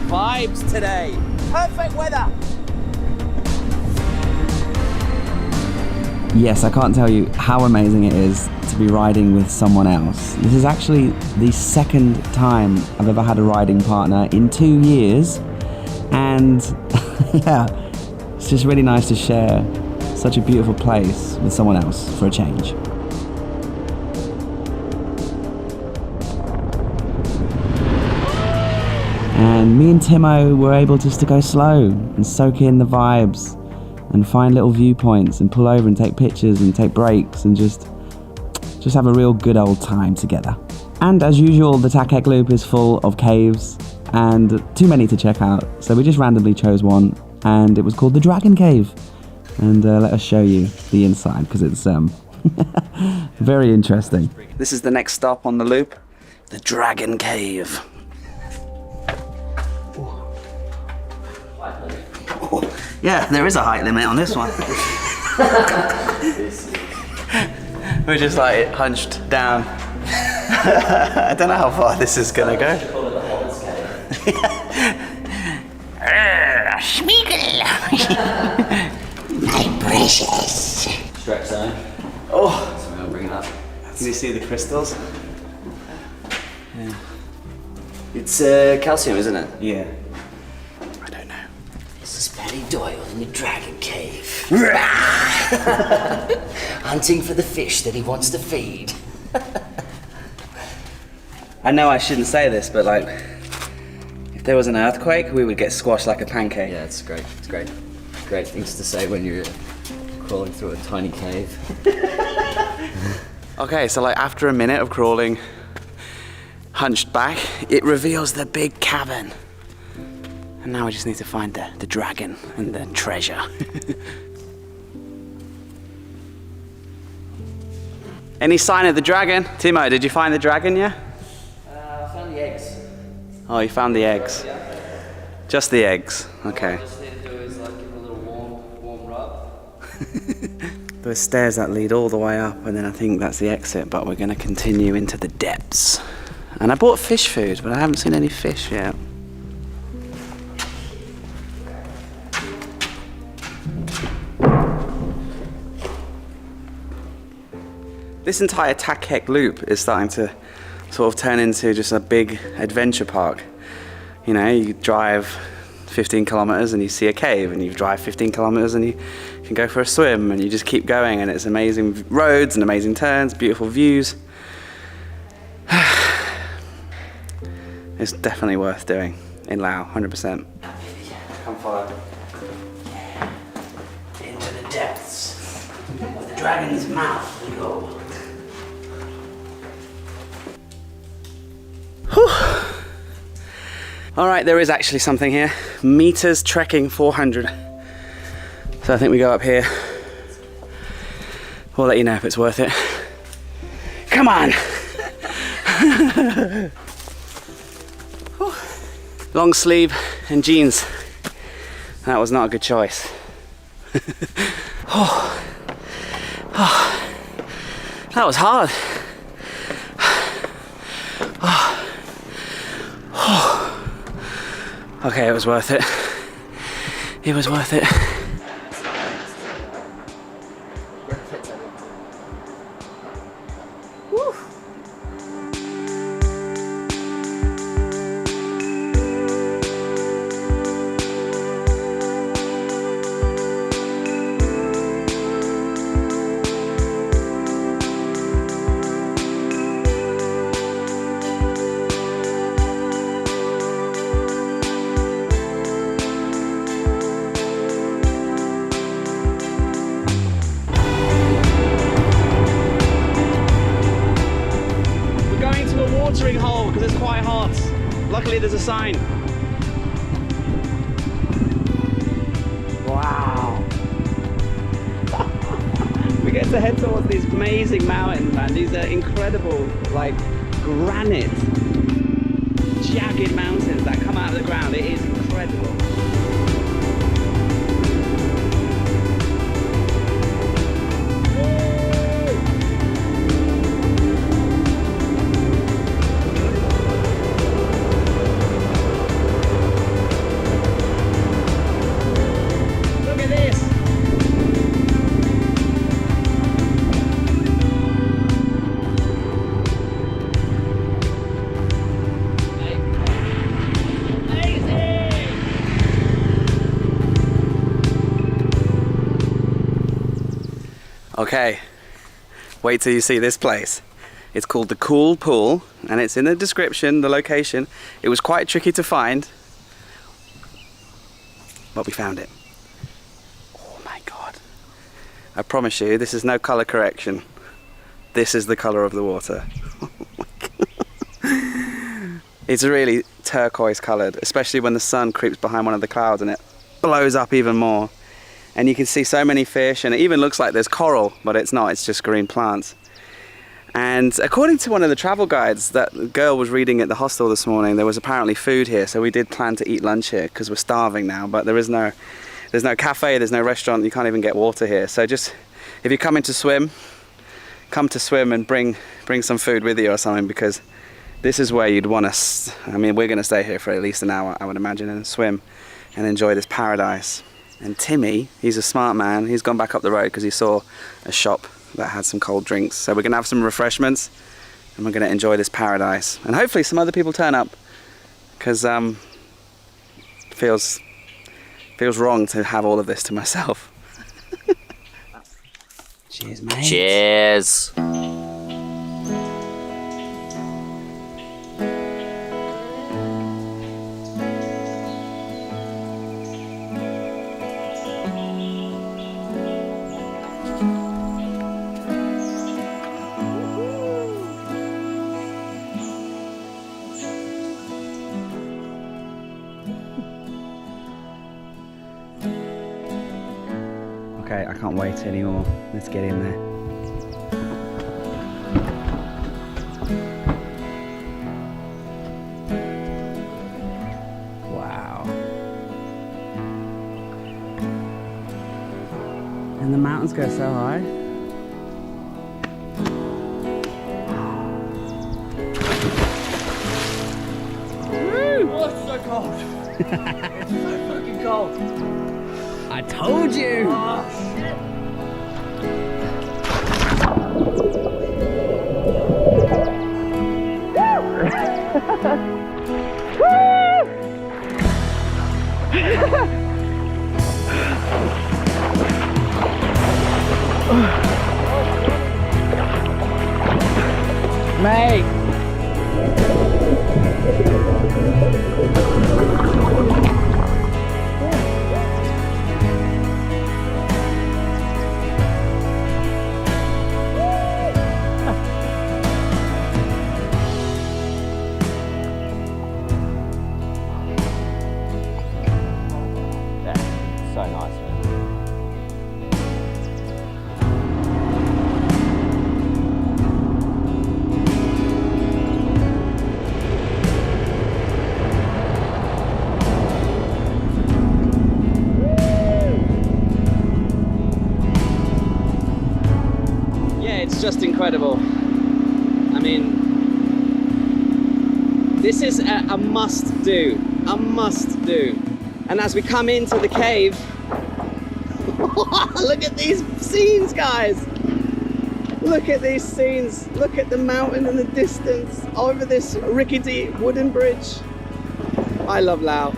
Vibes today. Perfect weather. Yes, I can't tell you how amazing it is to be riding with someone else. This is actually the second time I've ever had a riding partner in 2 years. And yeah, it's just really nice to share such a beautiful place with someone else for a change. And me and Timo were able just to go slow and soak in the vibes and find little viewpoints and pull over and take pictures and take breaks and just have a real good old time together. And as usual, the Thakhek Loop is full of caves and too many to check out. So we just randomly chose one, and it was called the Dragon Cave. And let us show you the inside, because it's very interesting. This is the next stop on the loop, the Dragon Cave. Yeah, there is a height limit on this one. We're just like hunched down. I don't know how far this is gonna go. Schmeagol! My precious. Stretch zone. Oh! So we'll bring it up. Can you see the crystals? Yeah. It's calcium, isn't it? Yeah. I don't know. This is Paddy Doyle in the Dragon Cave. Hunting for the fish that he wants to feed. I know I shouldn't say this, but like, if there was an earthquake, we would get squashed like a pancake. Yeah, it's great. It's great. Great things to say when you're crawling through a tiny cave. Okay, so like after a minute of crawling, hunched back, it reveals the big cabin. And now we just need to find the dragon and the treasure. Any sign of the dragon? Timo, did you find the dragon yet? I found the eggs. Oh, you found the eggs. Yeah. Just the eggs, okay. All I just need to do is like give it a little warm rub. There's stairs that lead all the way up, and then I think that's the exit, but we're gonna continue into the depths. And I bought fish food, but I haven't seen any fish yet. This entire Thakhek Loop is starting to sort of turn into just a big adventure park. You know, you drive 15 kilometers and you see a cave, and you drive 15 kilometers and you can go for a swim, and you just keep going, and it's amazing roads and amazing turns, beautiful views. It's definitely worth doing in Laos, 100%. Come follow. Into the depths of the dragon's mouth we go. All right, there is actually something here. Meters trekking 400. So I think we go up here. We'll let you know if it's worth it. Come on! Long sleeve and jeans. That was not a good choice. That was hard. Okay, it was worth it. It was worth it. Watering hole because it's quite hot. Luckily there's a sign. Wow. We get to head towards these amazing mountains, man. These are incredible, like granite, jagged mountains that come out of the ground. It is incredible. Okay, wait till you see this place. It's called the Cool Pool, and it's in the description, the location. It was quite tricky to find, but we found it. Oh my God. I promise you, this is no color correction. This is the color of the water. Oh my God. It's really turquoise coloured, especially when the sun creeps behind one of the clouds and it blows up even more. And you can see so many fish, and it even looks like there's coral, but it's not, it's just green plants. And according to one of the travel guides that the girl was reading at the hostel this morning, there was apparently food here, so we did plan to eat lunch here because we're starving now, but there's no cafe, there's no restaurant, you can't even get water here. So just, if you're coming to swim, come to swim and bring some food with you or something, because this is where you'd want to, I mean, we're going to stay here for at least an hour, I would imagine, and swim and enjoy this paradise. And Timmy, he's a smart man, he's gone back up the road because he saw a shop that had some cold drinks. So we're going to have some refreshments and we're going to enjoy this paradise. And hopefully some other people turn up, because feels wrong to have all of this to myself. Cheers, mate. Cheers. Okay, I can't wait anymore. Let's get in there. Wow. And the mountains go so high. Oh, it's so cold. It's so fucking cold. I told you! Oh, shit. Mate! So nice, man. Yeah, it's just incredible. I mean, this is a must do, a must do. And as we come into the cave, look at these scenes, guys. Look at these scenes. Look at the mountain in the distance over this rickety wooden bridge. I love Laos.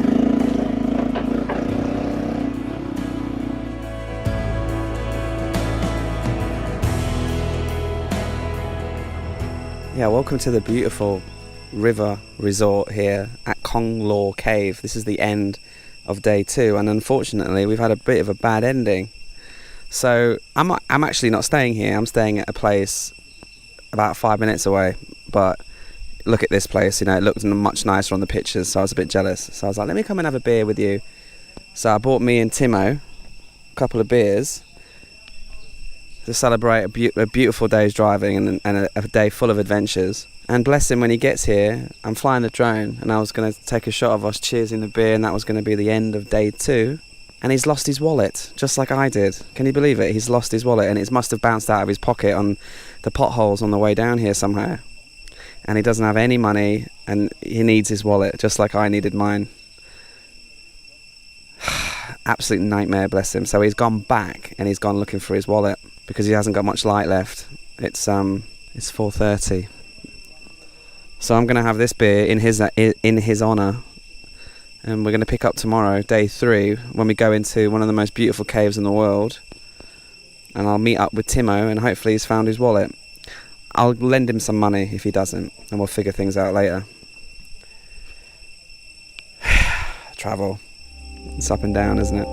Yeah, welcome to the beautiful river resort here at Kong Law Cave. This is the end of day 2, and unfortunately we've had a bit of a bad ending. So I'm actually not staying here. I'm staying at a place about 5 minutes away, but look at this place, you know, it looked much nicer on the pictures, so I was a bit jealous. So I was like, let me come and have a beer with you. So I bought me and Timo a couple of beers to celebrate a beautiful day's driving and a day full of adventures. And bless him, when he gets here, I'm flying a drone and I was going to take a shot of us cheersing the beer, and that was going to be the end of day 2. And he's lost his wallet, just like I did. Can you believe it? He's lost his wallet, and it must have bounced out of his pocket on the potholes on the way down here somehow. And he doesn't have any money, and he needs his wallet, just like I needed mine. Absolute nightmare, bless him. So he's gone back, and he's gone looking for his wallet, because he hasn't got much light left. It's 4:30. So I'm going to have this beer in his honour. And we're going to pick up tomorrow, day 3, when we go into one of the most beautiful caves in the world. And I'll meet up with Timo, and hopefully he's found his wallet. I'll lend him some money if he doesn't, and we'll figure things out later. Travel. It's up and down, isn't it?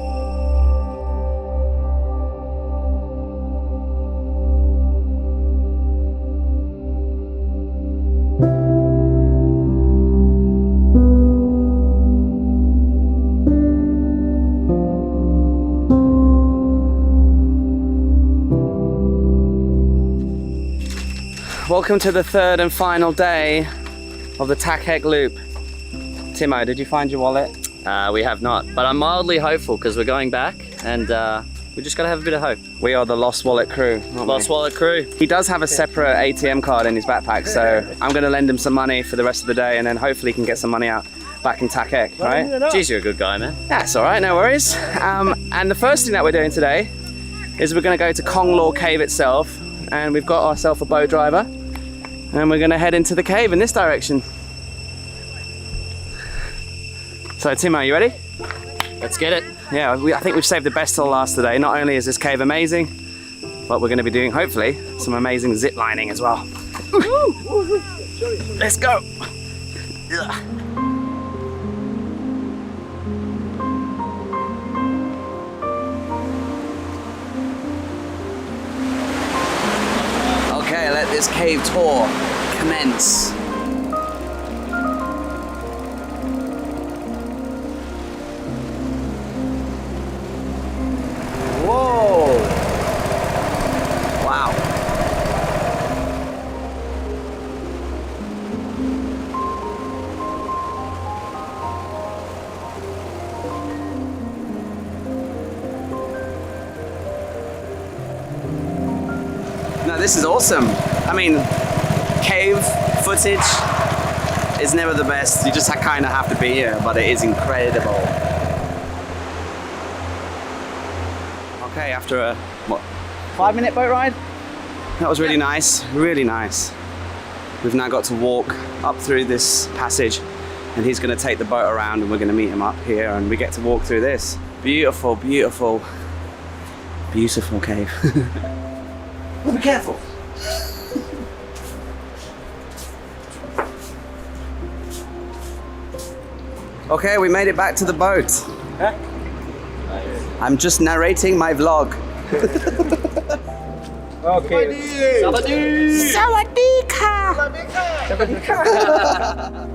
welcome to the third and final day of the Thakhek Loop. Timo, did you find your wallet? We have not, but I'm mildly hopeful because we're going back and we just gotta have a bit of hope. We are the Lost Wallet crew. Lost Wallet crew. He does have a separate ATM card in his backpack, so I'm gonna lend him some money for the rest of the day and then hopefully he can get some money out back in Thakhek, right? Jeez, you're a good guy, man. That's all right, no worries. And the first thing that we're doing today is we're gonna go to Kong Law Cave itself, and we've got ourselves a boat driver, and we're gonna head into the cave in this direction. So Timo, you ready? Let's get it. Yeah, I think we've saved the best till last today. Not only is this cave amazing, but we're gonna be doing, hopefully, some amazing zip lining as well. Let's go. Ugh. Okay, let this cave tour commence. Whoa! Wow. No, this is awesome. I mean, cave footage is never the best. You just kind of have to be here, but it is incredible. Okay, after a, what, 5-minute boat ride? That was really nice, really nice. We've now got to walk up through this passage and he's gonna take the boat around and we're gonna meet him up here and we get to walk through this. Beautiful, beautiful, beautiful cave. Well, be careful. Okay, we made it back to the boat. Huh? I'm just narrating my vlog. Okay. Sawadee ka! Sawadee ka!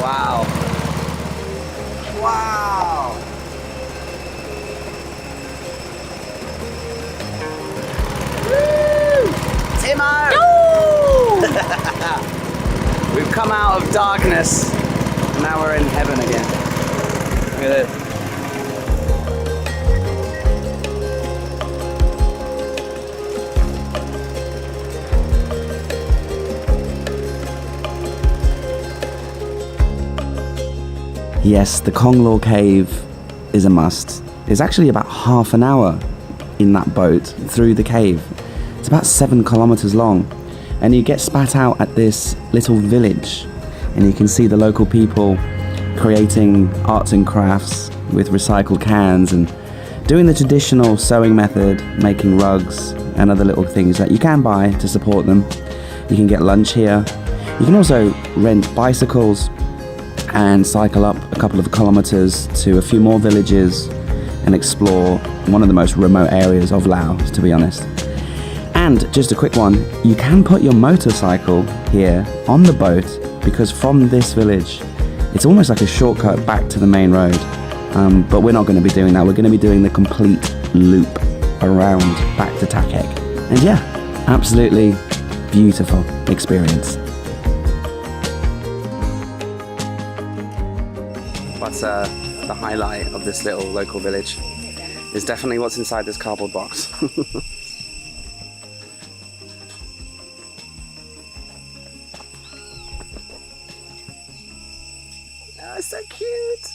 Wow. Wow. Woo! Timo! No! We've come out of darkness. Now we're in heaven again. Look at this. Yes, the Kong Law Cave is a must. It's actually about half an hour in that boat through the cave. It's about 7 kilometers long. And you get spat out at this little village and you can see the local people creating arts and crafts with recycled cans and doing the traditional sewing method, making rugs and other little things that you can buy to support them. You can get lunch here. You can also rent bicycles and cycle up a couple of kilometers to a few more villages and explore one of the most remote areas of Laos, to be honest. And just a quick one, you can put your motorcycle here on the boat because from this village it's almost like a shortcut back to the main road, but we're not going to be doing that. We're going to be doing the complete loop around back to Thakhek. And yeah, absolutely beautiful experience. But the highlight of this little local village is definitely what's inside this cardboard box. Oh, it's so cute.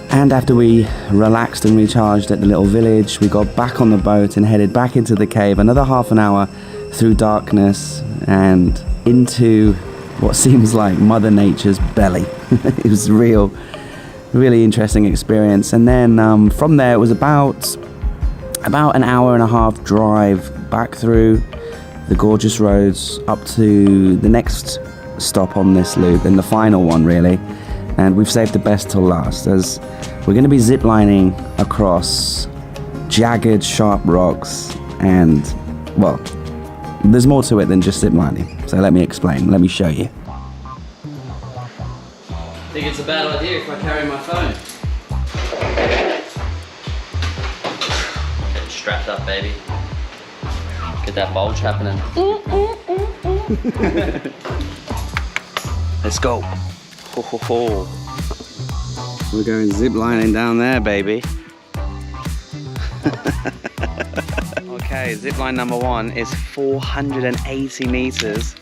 And after we relaxed and recharged at the little village, we got back on the boat and headed back into the cave, another half an hour through darkness and into what seems like Mother Nature's belly. It was really interesting experience. And then from there it was about an hour and a half drive back through the gorgeous roads up to the next stop on this loop, and the final one really, And we've saved the best till last, as we're going to be ziplining across jagged, sharp rocks, and, well, there's more to it than just ziplining. So let me explain, let me show you. I think it's a bad idea if I carry my phone. Getting strapped up, baby. Get that bulge happening. Let's go. Ho, ho, ho. We're going ziplining down there, baby. Okay, zipline number 1 is 480 meters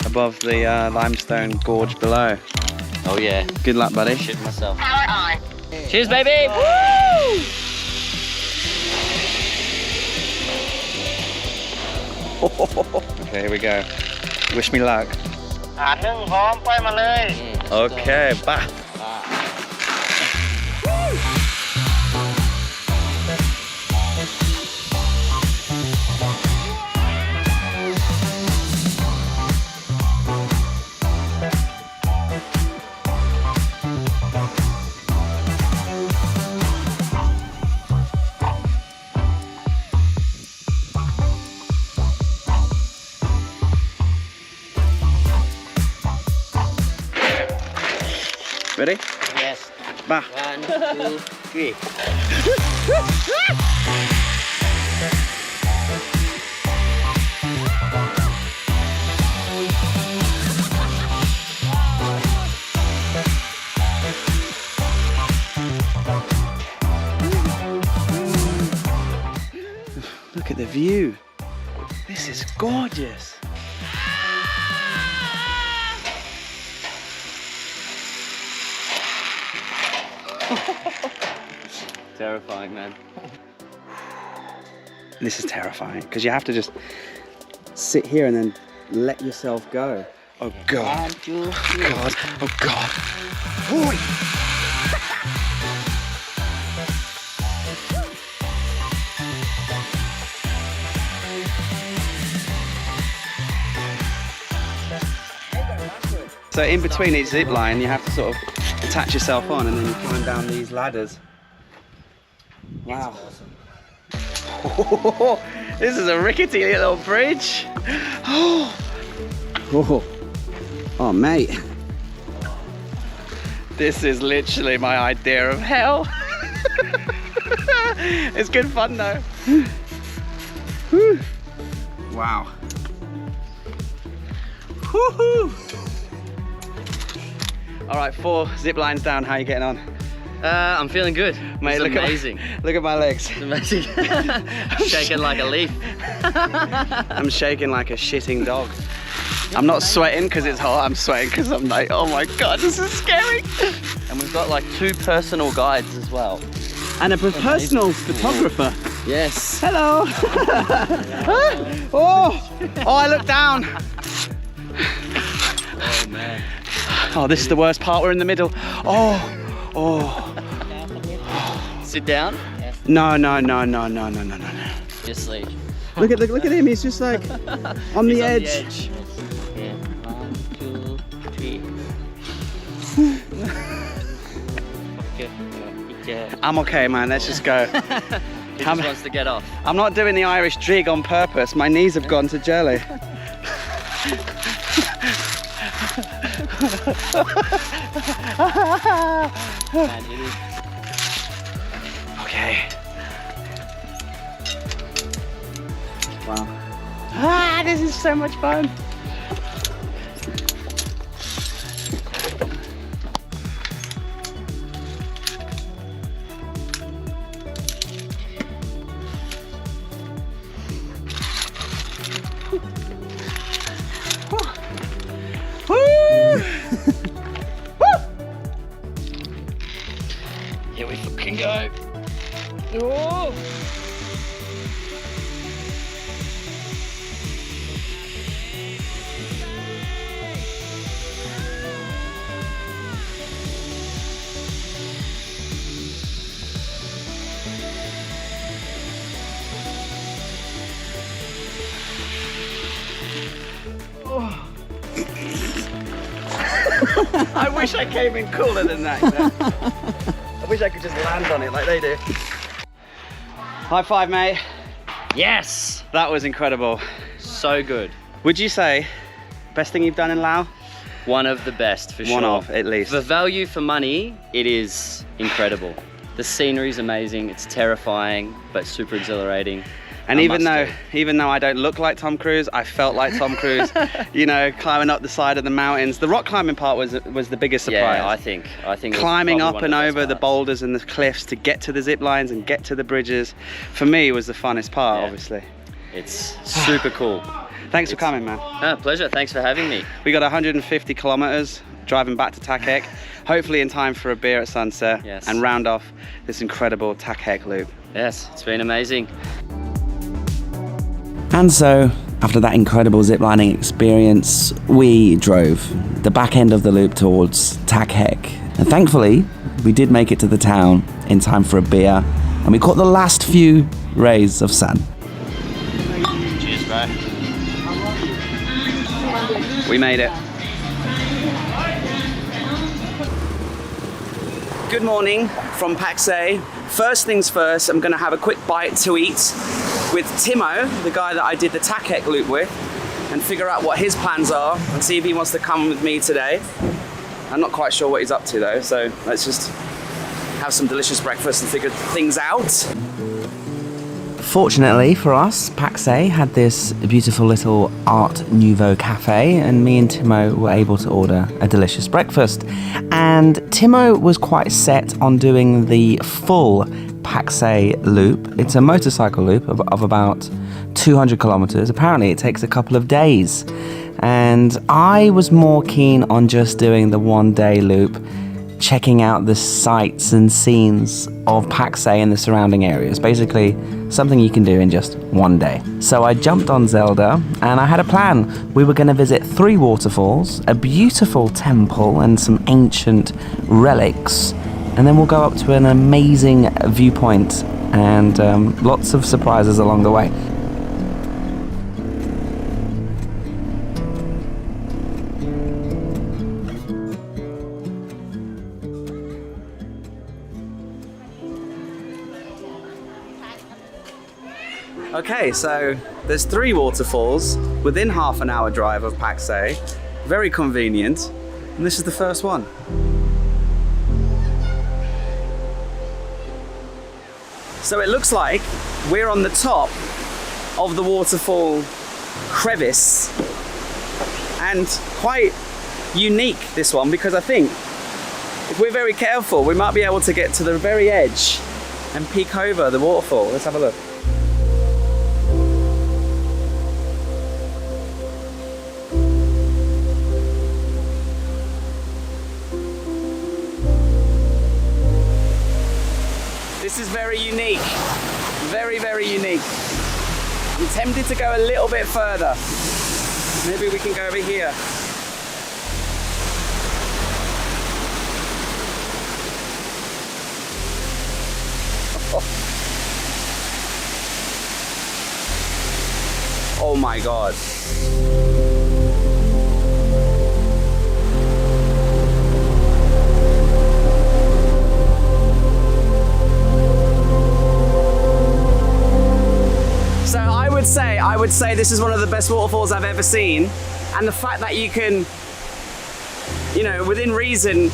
above the limestone gorge below. Oh yeah. Good luck, buddy. Shit myself. Cheers, baby! Woo! Okay, here we go. Wish me luck. Okay, bye. Ready? Yes. Bah. 1, 2, 3. Look at the view. This is gorgeous. Terrifying, man. This is terrifying because you have to just sit here and then let yourself go. Oh God. 1, 2, 3. Oh God. Oh God. So in between each zip line, you have to sort of attach yourself on, and then you climb down these ladders. Wow. This is a rickety little bridge. Oh, mate. This is literally my idea of hell. It's good fun though. Wow. Woohoo! All right, 4 zip lines down. How are you getting on? I'm feeling good. Mate, it's look amazing. Look at my legs. It's amazing. Shaking like a leaf. I'm shaking like a shitting dog. I'm not sweating because it's hot. I'm sweating because I'm like, oh my God, this is scary. And we've got like 2 personal guides as well. And a personal photographer. Yes. Hello. Oh, I look down. Oh man. Oh, this is the worst part. We're in the middle. Oh. Sit down. No. Just sleep. Look at him. He's just like on the edge. Yeah. 1, 2, 3. Okay. I'm okay, man. Let's just go. He just wants to get off. I'm not doing the Irish jig on purpose. My knees have gone to jelly. Okay. Wow. Ah, this is so much fun. Here we fucking go. Oh. I wish I came in cooler than that. You know? I wish I could just land on it like they do. High five, mate. Yes! That was incredible. So good. Would you say best thing you've done in Laos? One of the best, for sure. One of, at least. For value for money, it is incredible. The scenery is amazing. It's terrifying, but super exhilarating. And even though I don't look like Tom Cruise, I felt like Tom Cruise. You know, climbing up the side of the mountains. The rock climbing part was the biggest surprise. Yeah, I think climbing up and over the boulders and the cliffs to get to the zip lines and get to the bridges, for me was the funnest part, obviously. It's super cool. Thanks for coming, man. Pleasure. Thanks for having me. We got 150 kilometers driving back to Thakhek, hopefully in time for a beer at sunset and round off this incredible Thakhek Loop. Yes, it's been amazing. And so, after that incredible ziplining experience, we drove the back end of the loop towards Thakhek. And thankfully, we did make it to the town in time for a beer, and we caught the last few rays of sun. Cheers, bro. We made it. Good morning from Pakse. First things first, I'm gonna have a quick bite to eat with Timo, the guy that I did the Thakhek Loop with, and figure out what his plans are and see if he wants to come with me today. I'm not quite sure what he's up to though, so let's just have some delicious breakfast and figure things out. Fortunately for us, Pakse had this beautiful little Art Nouveau cafe, and me and Timo were able to order a delicious breakfast. And Timo was quite set on doing the full Pakse loop. It's a motorcycle loop of about 200 kilometers. Apparently it takes a couple of days. And I was more keen on just doing the one-day loop, checking out the sights and scenes of Pakse and the surrounding areas. Basically, something you can do in just one day. So I jumped on Zelda and I had a plan. We were going to visit 3 waterfalls, a beautiful temple and some ancient relics. And then we'll go up to an amazing viewpoint and lots of surprises along the way. Okay, so there's 3 waterfalls within half an hour drive of Pakse. Very convenient. And this is the first one. So it looks like we're on the top of the waterfall crevice, and quite unique this one, because I think if we're very careful we might be able to get to the very edge and peek over the waterfall. Let's have a look. This is very unique, very, very unique. I'm tempted to go a little bit further. Maybe we can go over here. Oh my God. So I would say this is one of the best waterfalls I've ever seen. And the fact that you can, you know, within reason,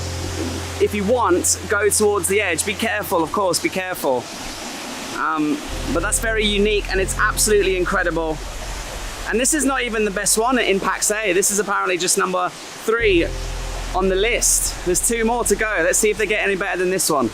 if you want, go towards the edge. Be careful, of course, be careful. But that's very unique and it's absolutely incredible. And this is not even the best one in Pakse. This is apparently just number 3 on the list. There's 2 more to go. Let's see if they get any better than this one.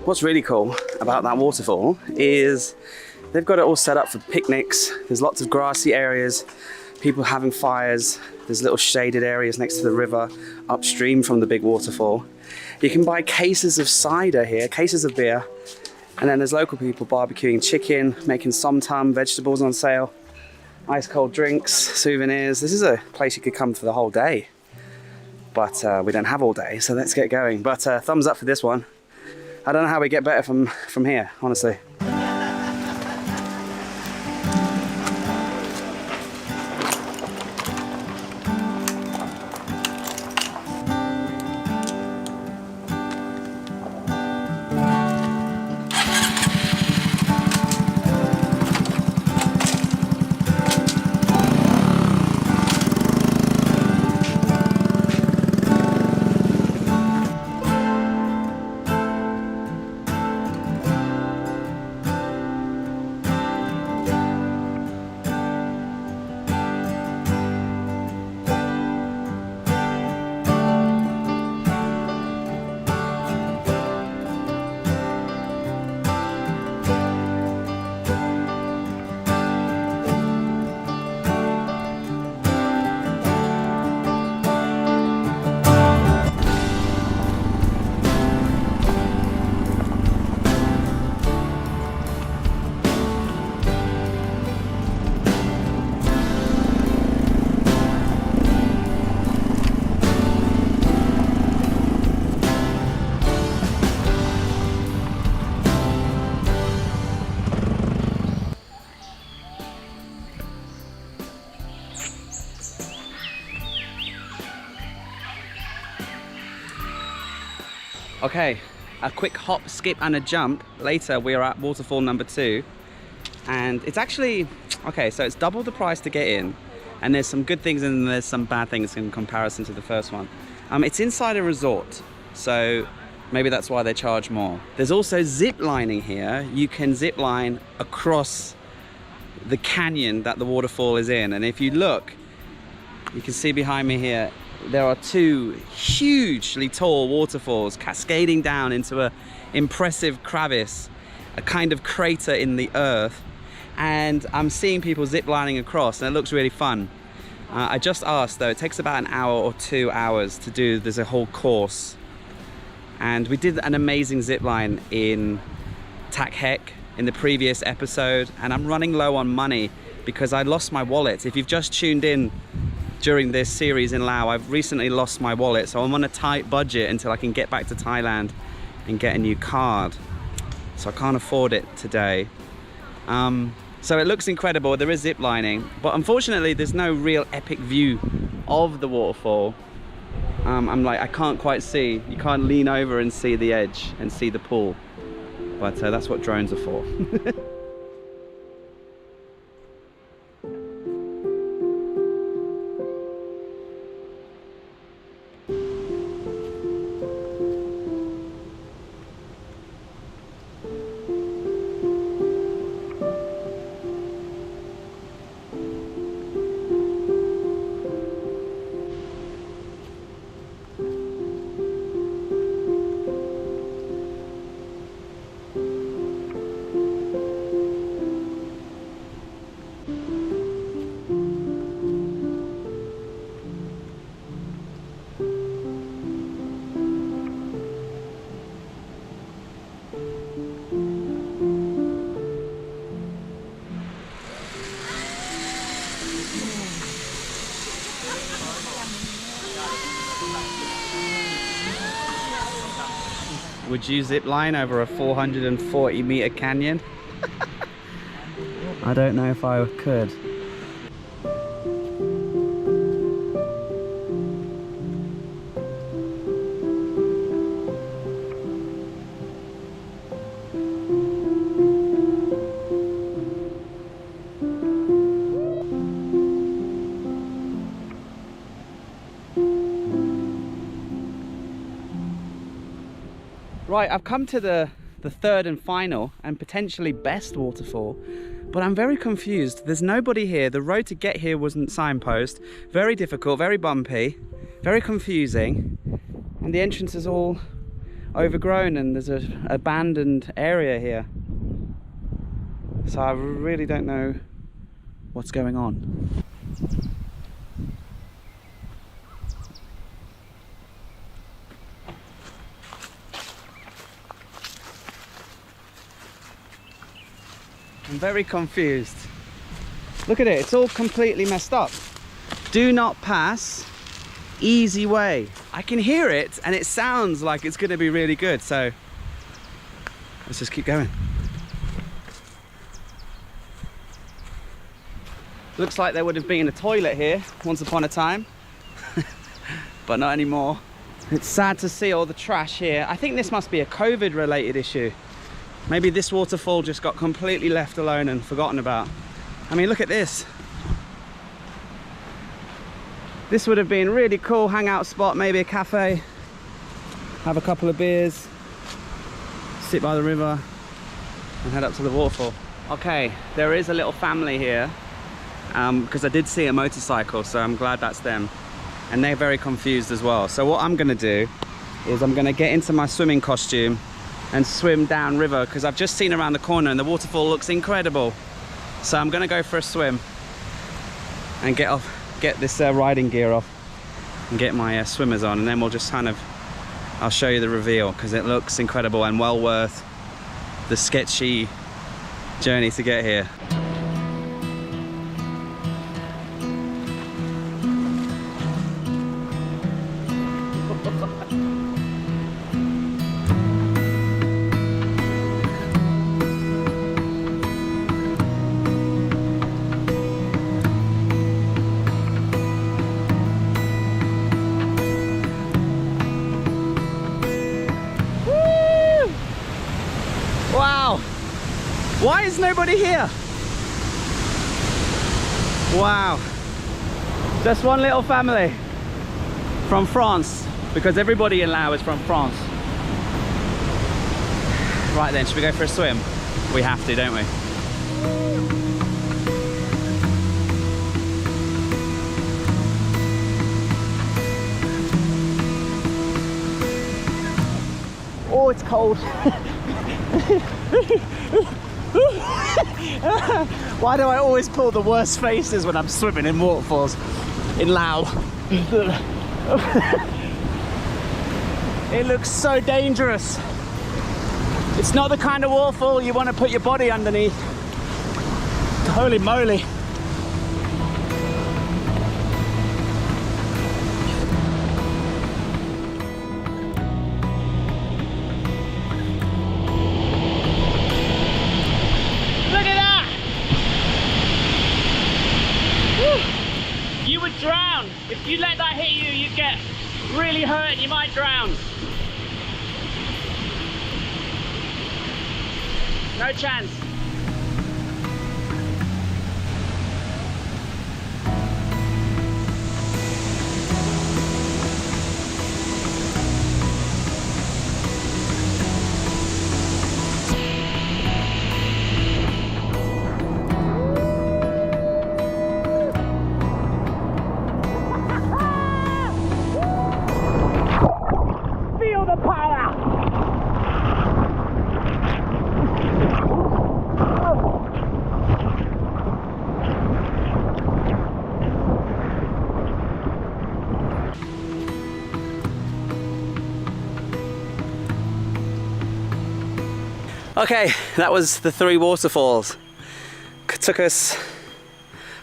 What's really cool about that waterfall is They've got it all set up for picnics. There's lots of grassy areas, people having fires. There's little shaded areas next to the river, upstream from the big waterfall. You can buy cases of cider here, cases of beer. And then there's local people barbecuing chicken, making somtam, vegetables on sale, ice cold drinks, souvenirs. This is a place you could come for the whole day. But we don't have all day, so let's get going. But thumbs up for this one. I don't know how we get better from here, honestly. Okay, a quick hop, skip and a jump. Later we are at waterfall number 2. And it's actually, okay, so it's double the price to get in. And there's some good things and there's some bad things in comparison to the first one. It's inside a resort, so maybe that's why they charge more. There's also zip lining here. You can zip line across the canyon that the waterfall is in. And if you look, you can see behind me here, there are 2 hugely tall waterfalls cascading down into an impressive crevice, a kind of crater in the earth. And I'm seeing people zip lining across and it looks really fun. I just asked though, it takes about an hour or 2 hours to do, there's a whole course. And we did an amazing zip line in Thakhek in the previous episode, and I'm running low on money because I lost my wallet. If you've just tuned in during this series in Laos, I've recently lost my wallet, so I'm on a tight budget until I can get back to Thailand and get a new card. So I can't afford it today. So it looks incredible, there is zip lining, but unfortunately there's no real epic view of the waterfall. I'm like, I can't quite see, you can't lean over and see the edge and see the pool, but that's what drones are for. Would you zip line over a 440 meter canyon? I don't know if I could. Right, I've come to the third and final and potentially best waterfall, but I'm very confused. There's nobody here. The road to get here wasn't signposted. Very difficult, very bumpy, very confusing, and the entrance is all overgrown and there's an abandoned area here. So I really don't know what's going on. I'm very confused. Look at it, it's all completely messed up. Do not pass, easy way. I can hear it and it sounds like it's going to be really good, so let's just keep going. Looks like there would have been a toilet here once upon a time, but not anymore. It's sad to see all the trash here. I think this must be a COVID related issue. Maybe this waterfall just got completely left alone and forgotten about. I mean, look at this. This would have been a really cool hangout spot, maybe a cafe, have a couple of beers, sit by the river and head up to the waterfall. Okay, there is a little family here because I did see a motorcycle, so I'm glad that's them. And they're very confused as well. So what I'm gonna do is I'm gonna get into my swimming costume and swim down river because I've just seen around the corner and the waterfall looks incredible. So I'm gonna go for a swim and get this riding gear off and get my swimmers on, and then we'll just I'll show you the reveal because it looks incredible and well worth the sketchy journey to get here. Why is nobody here? Wow. Just one little family from France, because everybody in Laos is from France. Right then, should we go for a swim? We have to, don't we? Oh, it's cold. Why do I always pull the worst faces when I'm swimming in waterfalls in Laos? It looks so dangerous. It's not the kind of waterfall you want to put your body underneath. Holy moly. Drown. If you let that hit you, you'd get really hurt and you might drown. No chance. Okay, that was the 3 waterfalls. It took us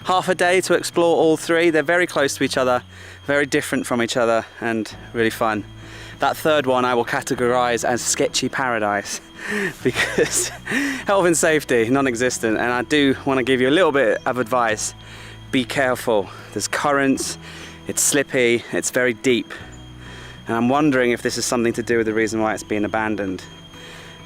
half a day to explore all 3. They're very close to each other, very different from each other, and really fun. That third one I will categorize as sketchy paradise because health and safety, non-existent. And I do want to give you a little bit of advice. Be careful. There's currents, it's slippy, it's very deep. And I'm wondering if this is something to do with the reason why it's been abandoned,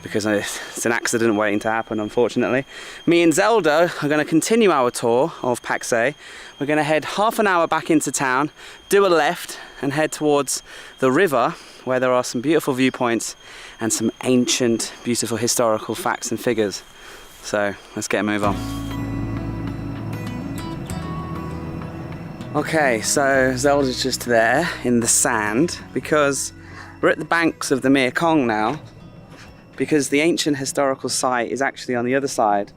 because it's an accident waiting to happen, unfortunately. Me and Zelda are going to continue our tour of Pakse. We're going to head half an hour back into town, do a left and head towards the river where there are some beautiful viewpoints and some ancient, beautiful historical facts and figures. So let's get a move on. Okay, so Zelda's just there in the sand because we're at the banks of the Mekong now, because the ancient historical site is actually on the other side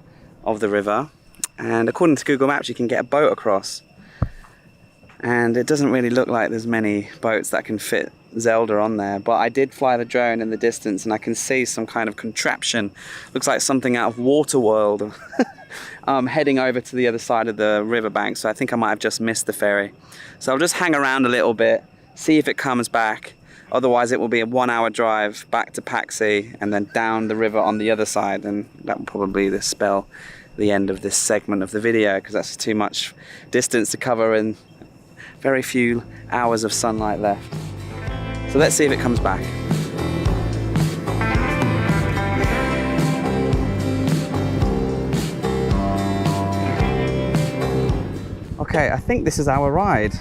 of the river, and according to Google Maps you can get a boat across, and it doesn't really look like there's many boats that can fit Zelda on there, but I did fly the drone in the distance and I can see some kind of contraption, looks like something out of Waterworld, heading over to the other side of the riverbank, so I think I might have just missed the ferry. So I'll just hang around a little bit, see if it comes back. Otherwise it will be a 1 hour drive back to Pakse and then down the river on the other side, and that will probably spell the end of this segment of the video, because that's too much distance to cover and very few hours of sunlight left. So let's see if it comes back. Okay, I think this is our ride.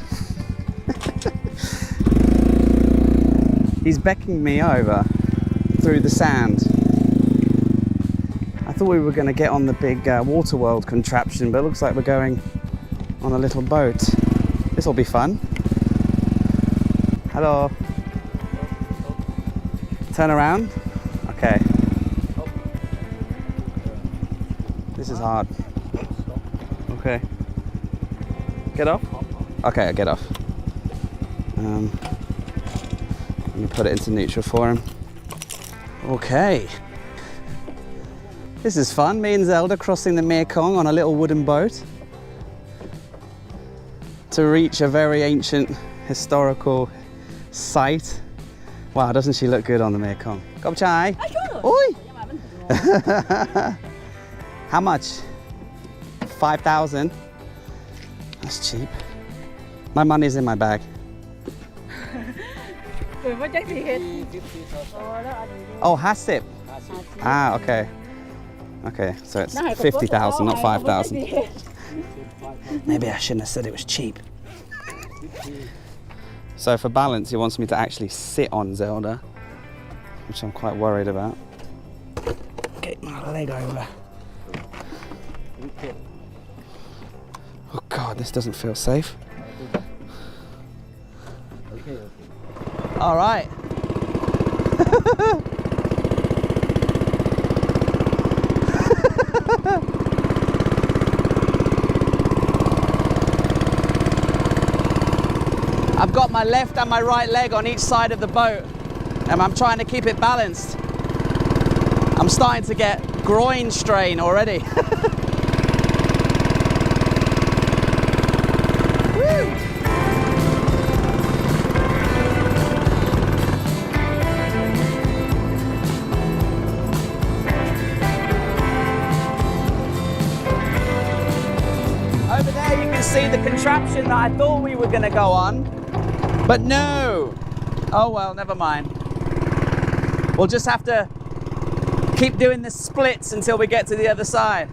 He's beckoning me over through the sand. I thought we were going to get on the big Waterworld contraption, but it looks like we're going on a little boat. This will be fun. Hello. Turn around. Okay. This is hard. Okay. Get off? Okay, I get off. Let me put it into neutral for him. Okay. This is fun. Me and Zelda crossing the Mekong on a little wooden boat to reach a very ancient historical site. Wow, doesn't she look good on the Mekong? Gob chai. Oi! How much? 5,000. That's cheap. My money's in my bag. Oh, hasip. Ah, okay. Okay, so it's 50,000, not 5,000. Maybe I shouldn't have said it was cheap. So for balance, he wants me to actually sit on Zelda, which I'm quite worried about. Get my leg over. Oh God, this doesn't feel safe. All right. I've got my left and my right leg on each side of the boat, and I'm trying to keep it balanced. I'm starting to get groin strain already. Over there you can see the contraption that I thought we were going to go on, but no. Oh well, never mind. We'll just have to keep doing the splits until we get to the other side.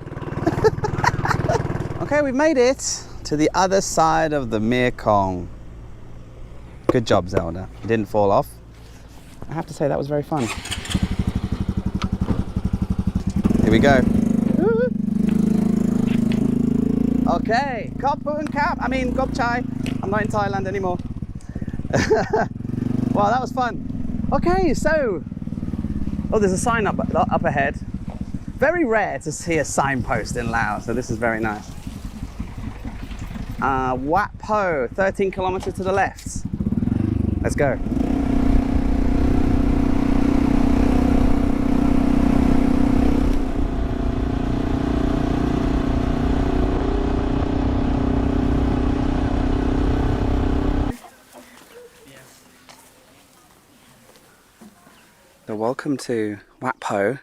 Okay, we've made it to the other side of the Mekong. Good job, Zelda. You didn't fall off. I have to say that was very fun. Here we go. Okay, Kop and Cap. I mean, Gob Chai. I'm not in Thailand anymore. Wow, that was fun. Okay, so, oh, there's a sign up ahead. Very rare to see a signpost in Laos, so this is very nice. Wat Po, 13 kilometers to the left. Let's go. So welcome to Wat Po.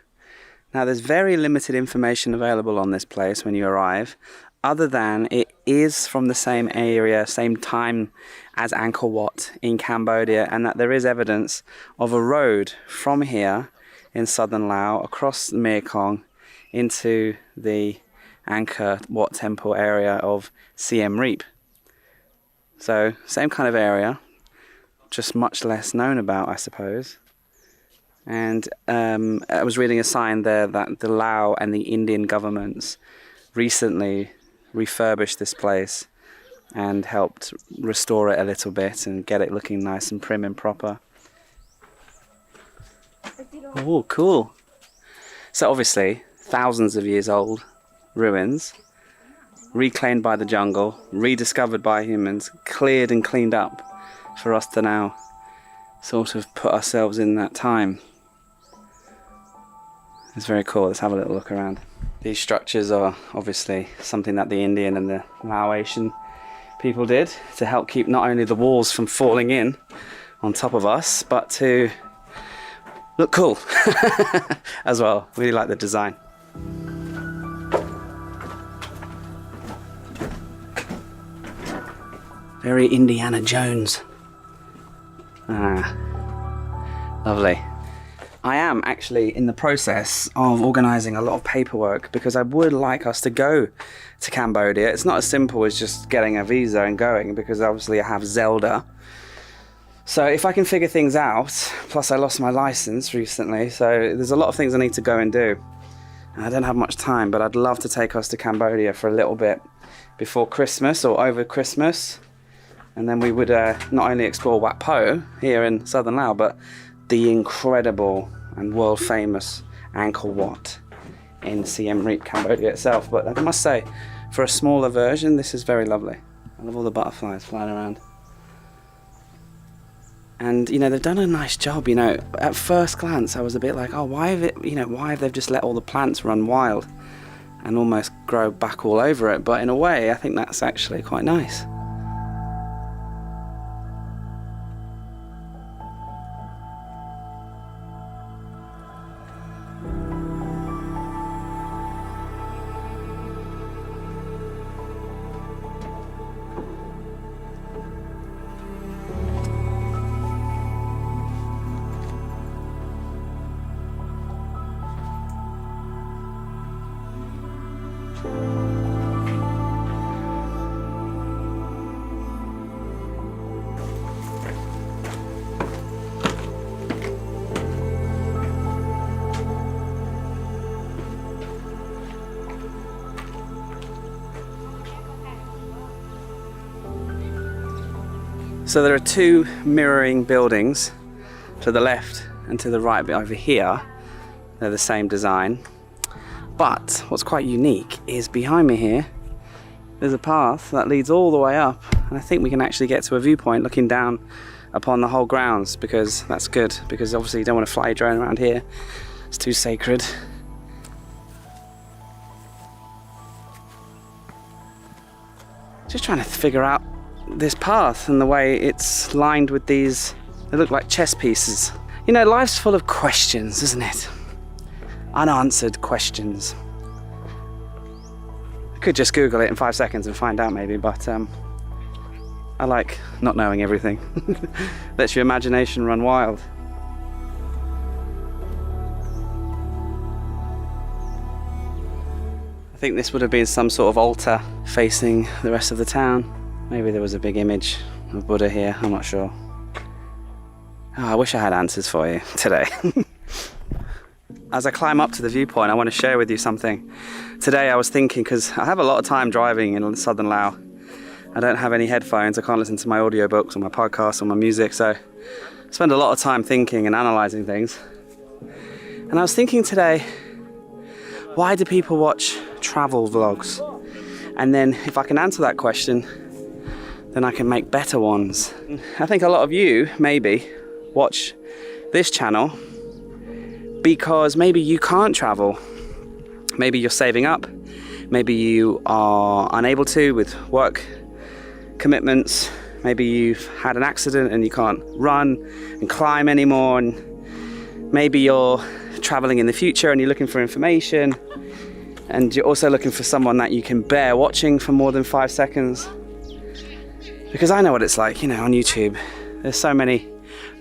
Now there's very limited information available on this place when you arrive, other than it is from the same area, same time as Angkor Wat in Cambodia, and that there is evidence of a road from here in southern Laos across the Mekong into the Angkor Wat temple area of Siem Reap. So same kind of area, just much less known about, I suppose. And I was reading a sign there that the Lao and the Indian governments recently refurbished this place and helped restore it a little bit and get it looking nice and prim and proper. Oh, cool. So obviously, thousands of years old, ruins, reclaimed by the jungle, rediscovered by humans, cleared and cleaned up for us to now sort of put ourselves in that time. It's very cool. Let's have a little look around. These structures are obviously something that the Indian and the Laotian people did to help keep not only the walls from falling in on top of us, but to look cool as well. Really like the design. Very Indiana Jones. Lovely. I am actually in the process of organising a lot of paperwork because I would like us to go to Cambodia. It's not as simple as just getting a visa and going, because obviously I have Zelda. So if I can figure things out, plus I lost my license recently, so there's a lot of things I need to go and do. And I don't have much time, but I'd love to take us to Cambodia for a little bit before Christmas or over Christmas. And then we would not only explore Wat Po here in southern Laos, but the incredible and world famous Angkor Wat in Siem Reap, Cambodia itself. But I must say, for a smaller version, this is very lovely. I love all the butterflies flying around. And you know, they've done a nice job. You know, at first glance I was a bit like, oh, why have they just let all the plants run wild and almost grow back all over it? But in a way, I think that's actually quite nice. So there are two mirroring buildings to the left and to the right over here. They're the same design. But what's quite unique is behind me here, there's a path that leads all the way up. And I think we can actually get to a viewpoint looking down upon the whole grounds, because that's good, because obviously you don't want to fly a drone around here. It's too sacred. Just trying to figure out this path and the way it's lined with these, they look like chess pieces. You know, life's full of questions, isn't it? Unanswered questions. I could just Google it in 5 seconds and find out maybe, but I like not knowing everything. Lets your imagination run wild. I think this would have been some sort of altar facing the rest of the town. Maybe there was a big image of Buddha here, I'm not sure. Oh, I wish I had answers for you today. As I climb up to the viewpoint, I want to share with you something. Today I was thinking, because I have a lot of time driving in southern Laos. I don't have any headphones, I can't listen to my audiobooks or my podcasts or my music, so I spend a lot of time thinking and analysing things. And I was thinking today, why do people watch travel vlogs? And then if I can answer that question, then I can make better ones. I think a lot of you maybe watch this channel because maybe you can't travel. Maybe you're saving up. Maybe you are unable to with work commitments. Maybe you've had an accident and you can't run and climb anymore. And maybe you're traveling in the future and you're looking for information. And you're also looking for someone that you can bear watching for more than 5 seconds. Because I know what it's like, you know, on YouTube. There's so many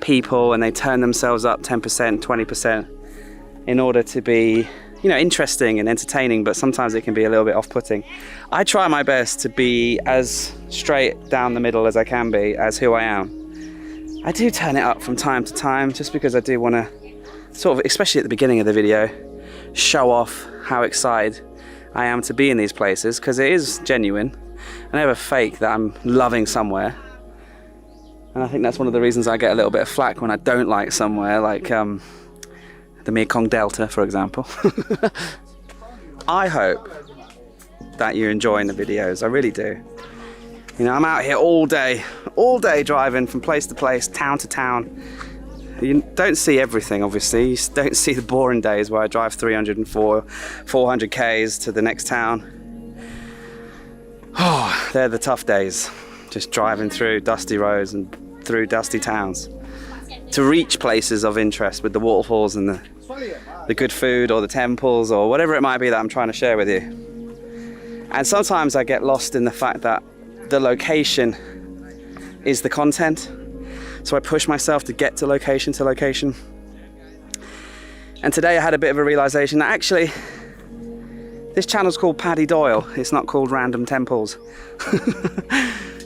people and they turn themselves up 10%, 20% in order to be, you know, interesting and entertaining, but sometimes it can be a little bit off-putting. I try my best to be as straight down the middle as I can be, as who I am. I do turn it up from time to time, just because I do want to sort of, especially at the beginning of the video, show off how excited I am to be in these places, because it is genuine. I never fake that I'm loving somewhere. And I think that's one of the reasons I get a little bit of flack when I don't like somewhere, like the Mekong Delta, for example. I hope that you're enjoying the videos. I really do. You know, I'm out here all day driving from place to place, town to town. You don't see everything, obviously. You don't see the boring days where I drive 400 Ks to the next town. Oh, they're the tough days. Just driving through dusty roads and through dusty towns to reach places of interest with the waterfalls and the good food or the temples or whatever it might be that I'm trying to share with you. And sometimes I get lost in the fact that the location is the content. So I push myself to get to location to location. And today I had a bit of a realization that actually this channel's called Paddy Doyle. It's not called Random Temples.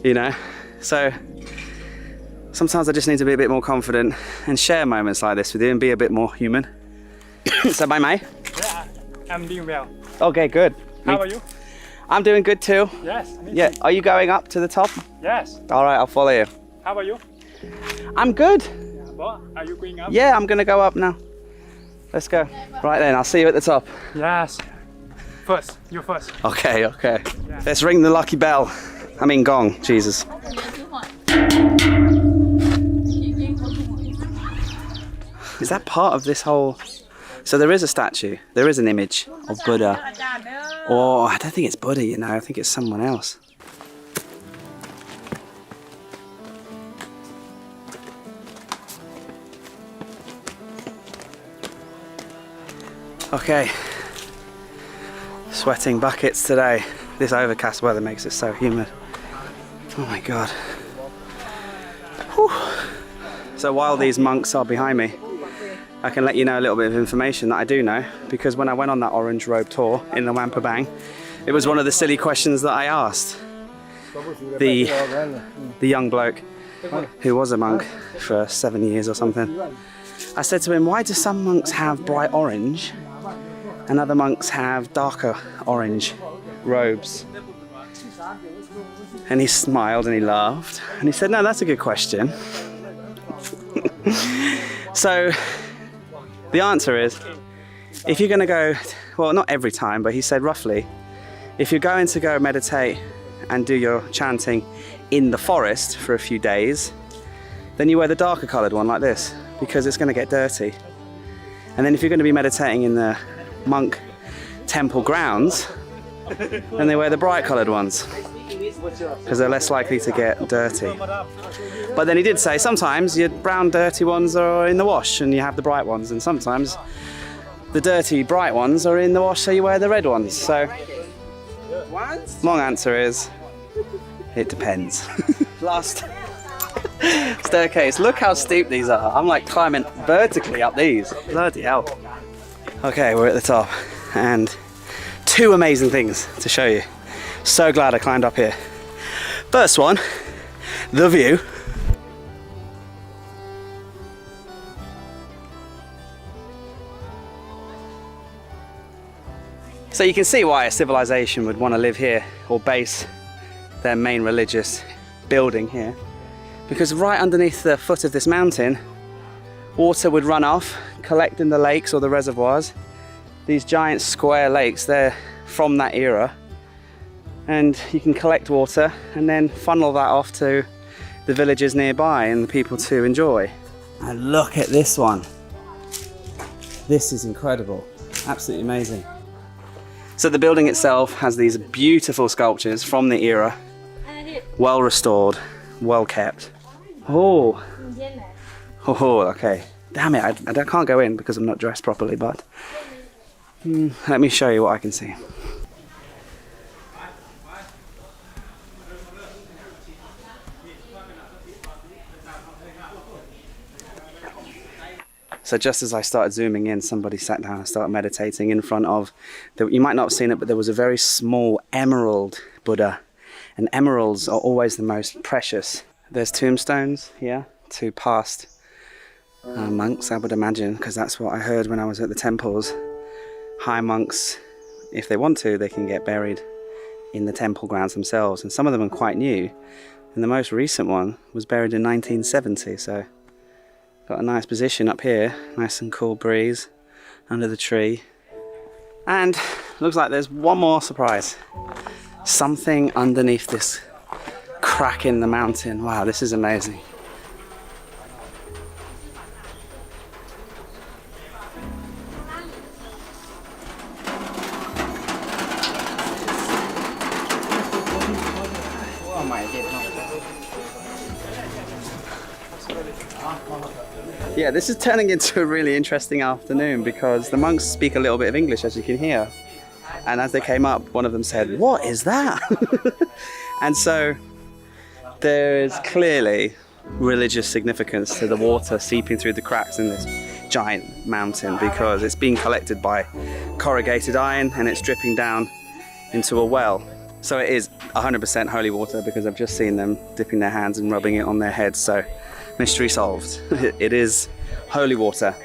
You know? So sometimes I just need to be a bit more confident and share moments like this with you and be a bit more human. So bye, mate. Yeah, I'm doing well. Okay, good. How are you? I'm doing good too. Yes. Yeah. Are you going up to the top? Yes. All right, I'll follow you. How are you? I'm good. What? Are you going up? Yeah, I'm gonna go up now. Let's go. Right then, I'll see you at the top. Yes. First, you first. Okay, okay. Yeah. Let's ring the lucky bell. I mean gong, Jesus. Is that part of this whole... So there is a statue, there is an image of Buddha. Or I don't think it's Buddha, you know, I think it's someone else. Okay, sweating buckets today. This overcast weather makes it so humid. Oh my God. Whew. So while these monks are behind me, I can let you know a little bit of information that I do know, because when I went on that orange robe tour in Luang Prabang, it was one of the silly questions that I asked the young bloke who was a monk for 7 years or something. I said to him, why do some monks have bright orange and other monks have darker orange robes? And he smiled and he laughed and he said, no, that's a good question. So the answer is, if you're going to go, well, not every time, but he said roughly, if you're going to go meditate and do your chanting in the forest for a few days, then you wear the darker coloured one like this, because it's going to get dirty. And then if you're going to be meditating in the monk temple grounds, then they wear the bright coloured ones, because they're less likely to get dirty. But then he did say sometimes your brown dirty ones are in the wash and you have the bright ones, and sometimes the dirty bright ones are in the wash so you wear the red ones. So long answer is, it depends. Last staircase, look how steep these are. I'm like climbing vertically up these. Bloody hell. Okay, we're at the top and two amazing things to show you. So glad I climbed up here. First one, the view. So you can see why a civilization would want to live here or base their main religious building here. Because right underneath the foot of this mountain, water would run off, collect in the lakes or the reservoirs. These giant square lakes, they're from that era. And you can collect water and then funnel that off to the villages nearby and the people to enjoy. And look at this one. This is incredible, absolutely amazing. So the building itself has these beautiful sculptures from the era, well restored, well kept. Oh, okay. Damn it, I can't go in because I'm not dressed properly, but let me show you what I can see. So just as I started zooming in, somebody sat down and started meditating in front of, you might not have seen it, but there was a very small emerald Buddha. And emeralds are always the most precious. There's tombstones here to past monks, I would imagine, because that's what I heard when I was at the temples. High monks, if they want to, they can get buried in the temple grounds themselves. And some of them are quite new. And the most recent one was buried in 1970, so got a nice position up here, nice and cool breeze under the tree. And looks like there's one more surprise. Something underneath this crack in the mountain. Wow, this is amazing. Yeah, this is turning into a really interesting afternoon because the monks speak a little bit of English, as you can hear. And as they came up, one of them said, "What is that?" And so there is clearly religious significance to the water seeping through the cracks in this giant mountain because it's being collected by corrugated iron and it's dripping down into a well. So it is 100% holy water because I've just seen them dipping their hands and rubbing it on their heads. So mystery solved. It is holy water.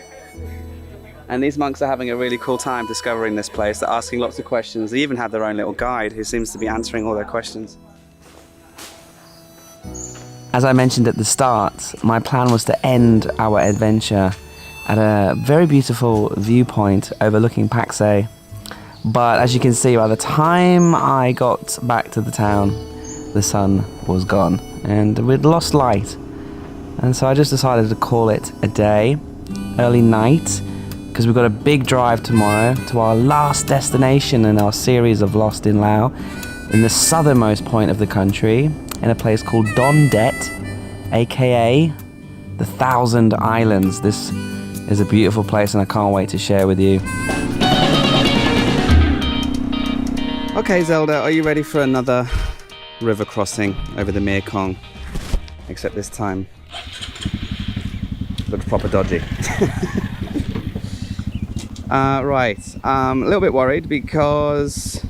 And these monks are having a really cool time discovering this place. They're asking lots of questions. They even have their own little guide who seems to be answering all their questions. As I mentioned at the start, my plan was to end our adventure at a very beautiful viewpoint overlooking Pakse. But as you can see, by the time I got back to the town, the sun was gone and we'd lost light. And so I just decided to call it a day, early night, because we've got a big drive tomorrow to our last destination in our series of Lost in Laos, in the southernmost point of the country, in a place called Don Det, aka the Thousand Islands. This is a beautiful place and I can't wait to share with you. Okay, Zelda, are you ready for another river crossing over the Mekong? Except this time looks proper dodgy. Right, a little bit worried because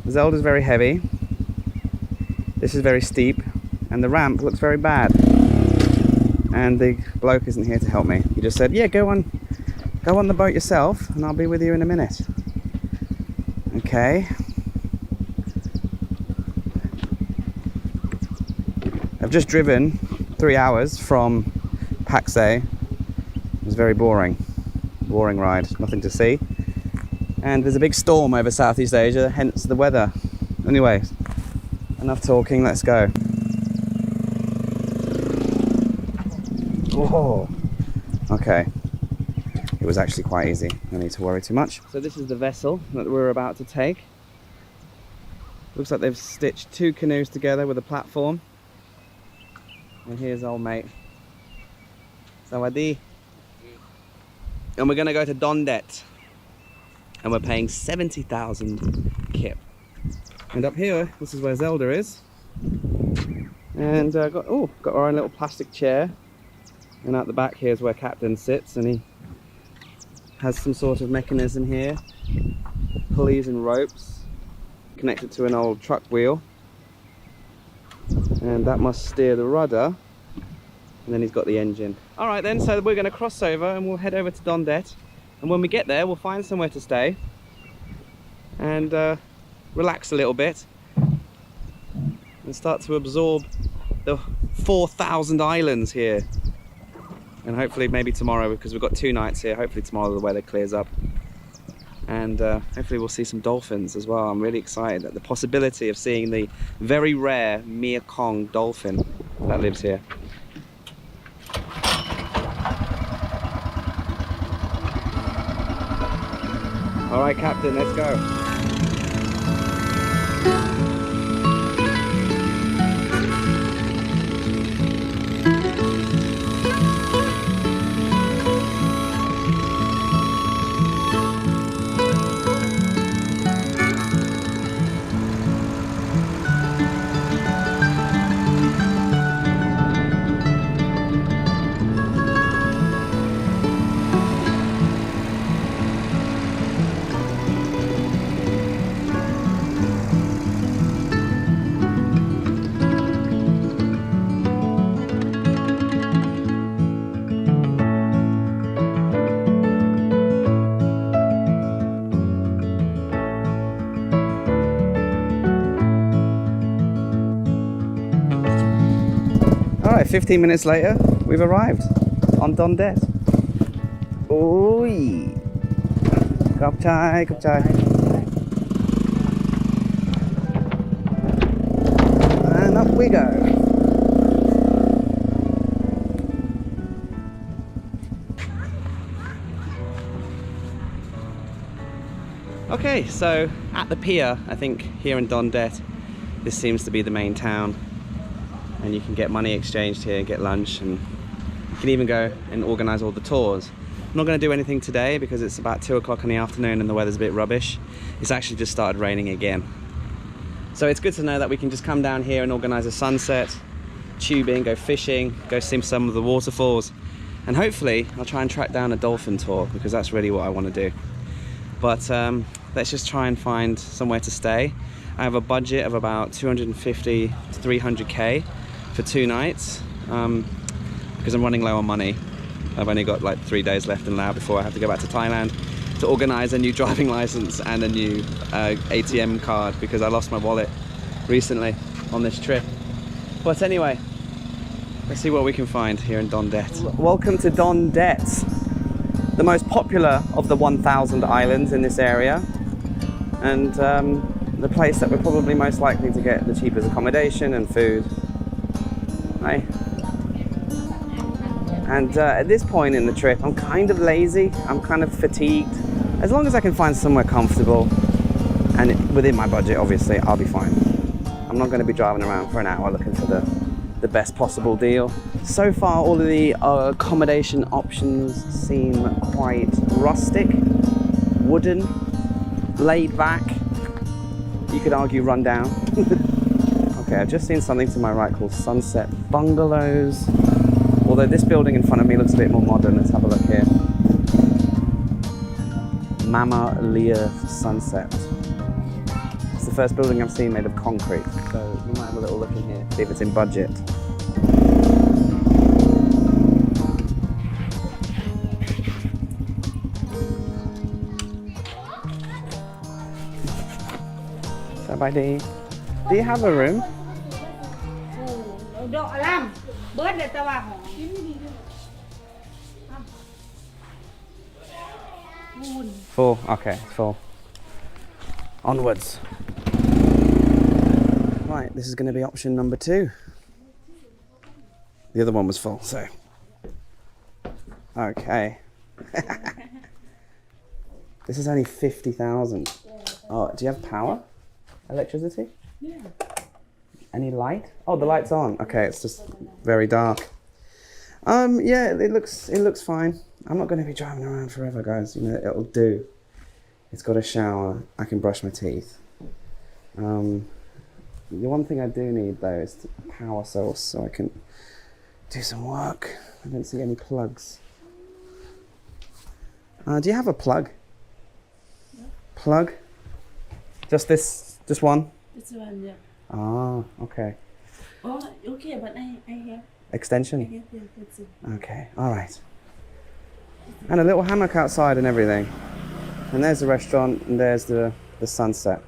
Zelda's very heavy, this is very steep, and the ramp looks very bad. And the bloke isn't here to help me. He just said, yeah, go on the boat yourself and I'll be with you in a minute. Okay. I've just driven 3 hours from Pakse. It was very boring ride, nothing to see. And there's a big storm over Southeast Asia, hence the weather. Anyway, enough talking, let's go. Whoa. Okay. It was actually quite easy, no need to worry too much. So this is the vessel that we're about to take. Looks like they've stitched 2 canoes together with a platform. And here's old mate. Sawadee. And we're going to go to Don Det. And we're paying 70,000 kip. And up here, this is where Zelda is. And got our own little plastic chair. And out the back here's where Captain sits, and he has some sort of mechanism here. Pulleys and ropes connected to an old truck wheel. And that must steer the rudder. And then he's got the engine. Alright then, so we're going to cross over and we'll head over to Don Det. And when we get there, we'll find somewhere to stay. And relax a little bit. And start to absorb the 4,000 islands here. And hopefully maybe tomorrow, because we've got 2 nights here, hopefully tomorrow the weather clears up. And hopefully we'll see some dolphins as well. I'm really excited at the possibility of seeing the very rare Mekong dolphin that lives here. All right, Captain, let's go. Alright, 15 minutes later, we've arrived on Don Det. Oi! Cup chai, cup chai. we go. Okay, so at the pier, I think here in Don Det, this seems to be the main town, and you can get money exchanged here, get lunch, and you can even go and organize all the tours. I'm not going to do anything today because it's about 2 o'clock in the afternoon and the weather's a bit rubbish. It's actually just started raining again. So it's good to know that we can just come down here and organize a sunset, tubing, go fishing, go see some of the waterfalls, and hopefully I'll try and track down a dolphin tour because that's really what I want to do. But let's just try and find somewhere to stay. I have a budget of about 250 to 300k for 2 nights because I'm running low on money. I've only got like 3 days left in Laos before I have to go back to Thailand to organize a new driving license and a new ATM card because I lost my wallet recently on this trip. But anyway, let's see what we can find here in Don Det. Welcome to Don Det, the most popular of the 1,000 islands in this area, and the place that we're probably most likely to get the cheapest accommodation and food. Hi. And at this point in the trip, I'm kind of lazy, I'm kind of fatigued. As long as I can find somewhere comfortable and within my budget, obviously, I'll be fine. I'm not going to be driving around for an hour looking for the best possible deal. So far, all of the accommodation options seem quite rustic, wooden, laid back. You could argue run down. Okay, I've just seen something to my right called Sunset Bungalows. Although this building in front of me looks a bit more modern. Let's have a look here. Mama Leah Sunset. It's the first building I've seen made of concrete. So we might have a little look in here, see if it's in budget. So Paddy, do you have a room? Full, okay, full. Onwards. Right, this is going to be option number 2. The other one was full, so. Okay. This is only 50,000. Oh, do you have power? Electricity? Yeah. Any light? Oh, the light's on. Okay, it's just very dark. Yeah, it looks fine. I'm not going to be driving around forever, guys. You know, it'll do. It's got a shower. I can brush my teeth. The one thing I do need though is a power source so I can do some work. I don't see any plugs. Do you have a plug? No. Plug? Just this? Just one? This one, yeah. Ah, okay. Oh, okay, but I have. Extension? I have, yeah, that's it. Okay, all right. And a little hammock outside and everything. And there's the restaurant and there's the sunset.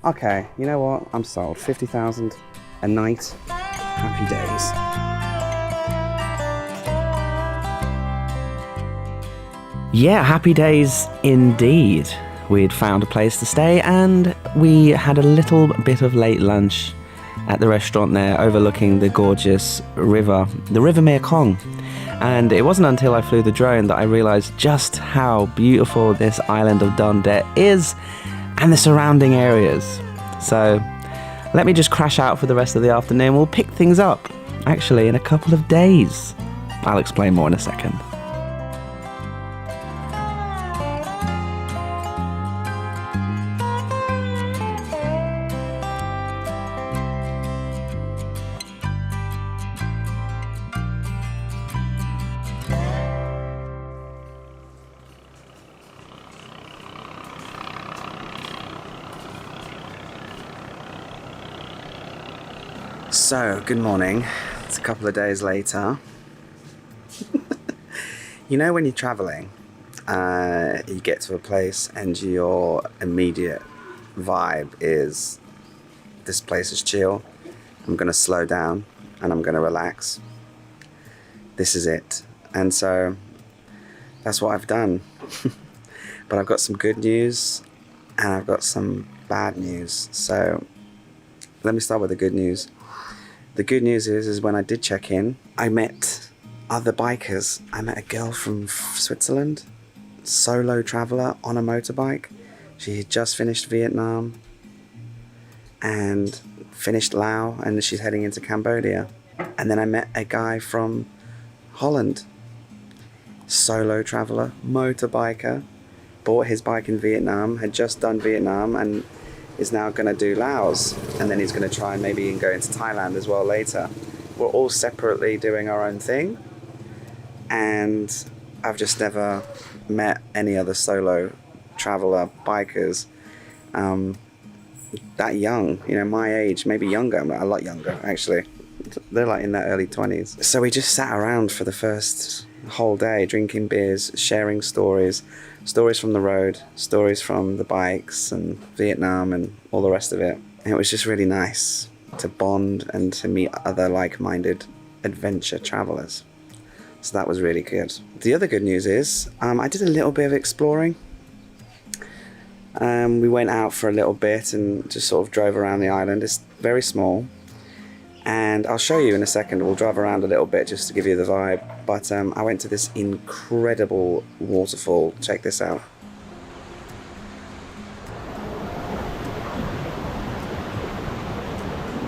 Okay, you know what? I'm sold. 50,000 a night. Happy days. Yeah, happy days indeed. We'd found a place to stay and we had a little bit of late lunch at the restaurant there overlooking the gorgeous river, the River Mekong. And it wasn't until I flew the drone that I realized just how beautiful this island of Don Det is and the surrounding areas. So let me just crash out for the rest of the afternoon. We'll pick things up actually in a couple of days. I'll explain more in a second. So, good morning. It's a couple of days later. You know when you're traveling, you get to a place and your immediate vibe is, this place is chill, I'm going to slow down and I'm going to relax. This is it. And so, that's what I've done. But I've got some good news and I've got some bad news. So, let me start with the good news. The good news is when I did check in, I met other bikers. I met a girl from Switzerland, solo traveler on a motorbike. She had just finished Vietnam and finished Laos, and she's heading into Cambodia. And then I met a guy from Holland, solo traveler, motorbiker, bought his bike in Vietnam, had just done Vietnam, and is now going to do Laos, and then he's going to try and maybe go into Thailand as well later. We're all separately doing our own thing, and I've just never met any other solo traveler bikers that young, you know, my age, maybe younger, a lot younger actually. They're like in their early 20s. So we just sat around for the first whole day, drinking beers, sharing stories from the road, stories from the bikes and Vietnam and all the rest of it. And it was just really nice to bond and to meet other like-minded adventure travelers. So that was really good. The other good news is I did a little bit of exploring. We went out for a little bit and just sort of drove around the island. It's very small. And I'll show you in a second. We'll drive around a little bit just to give you the vibe. But I went to this incredible waterfall. Check this out.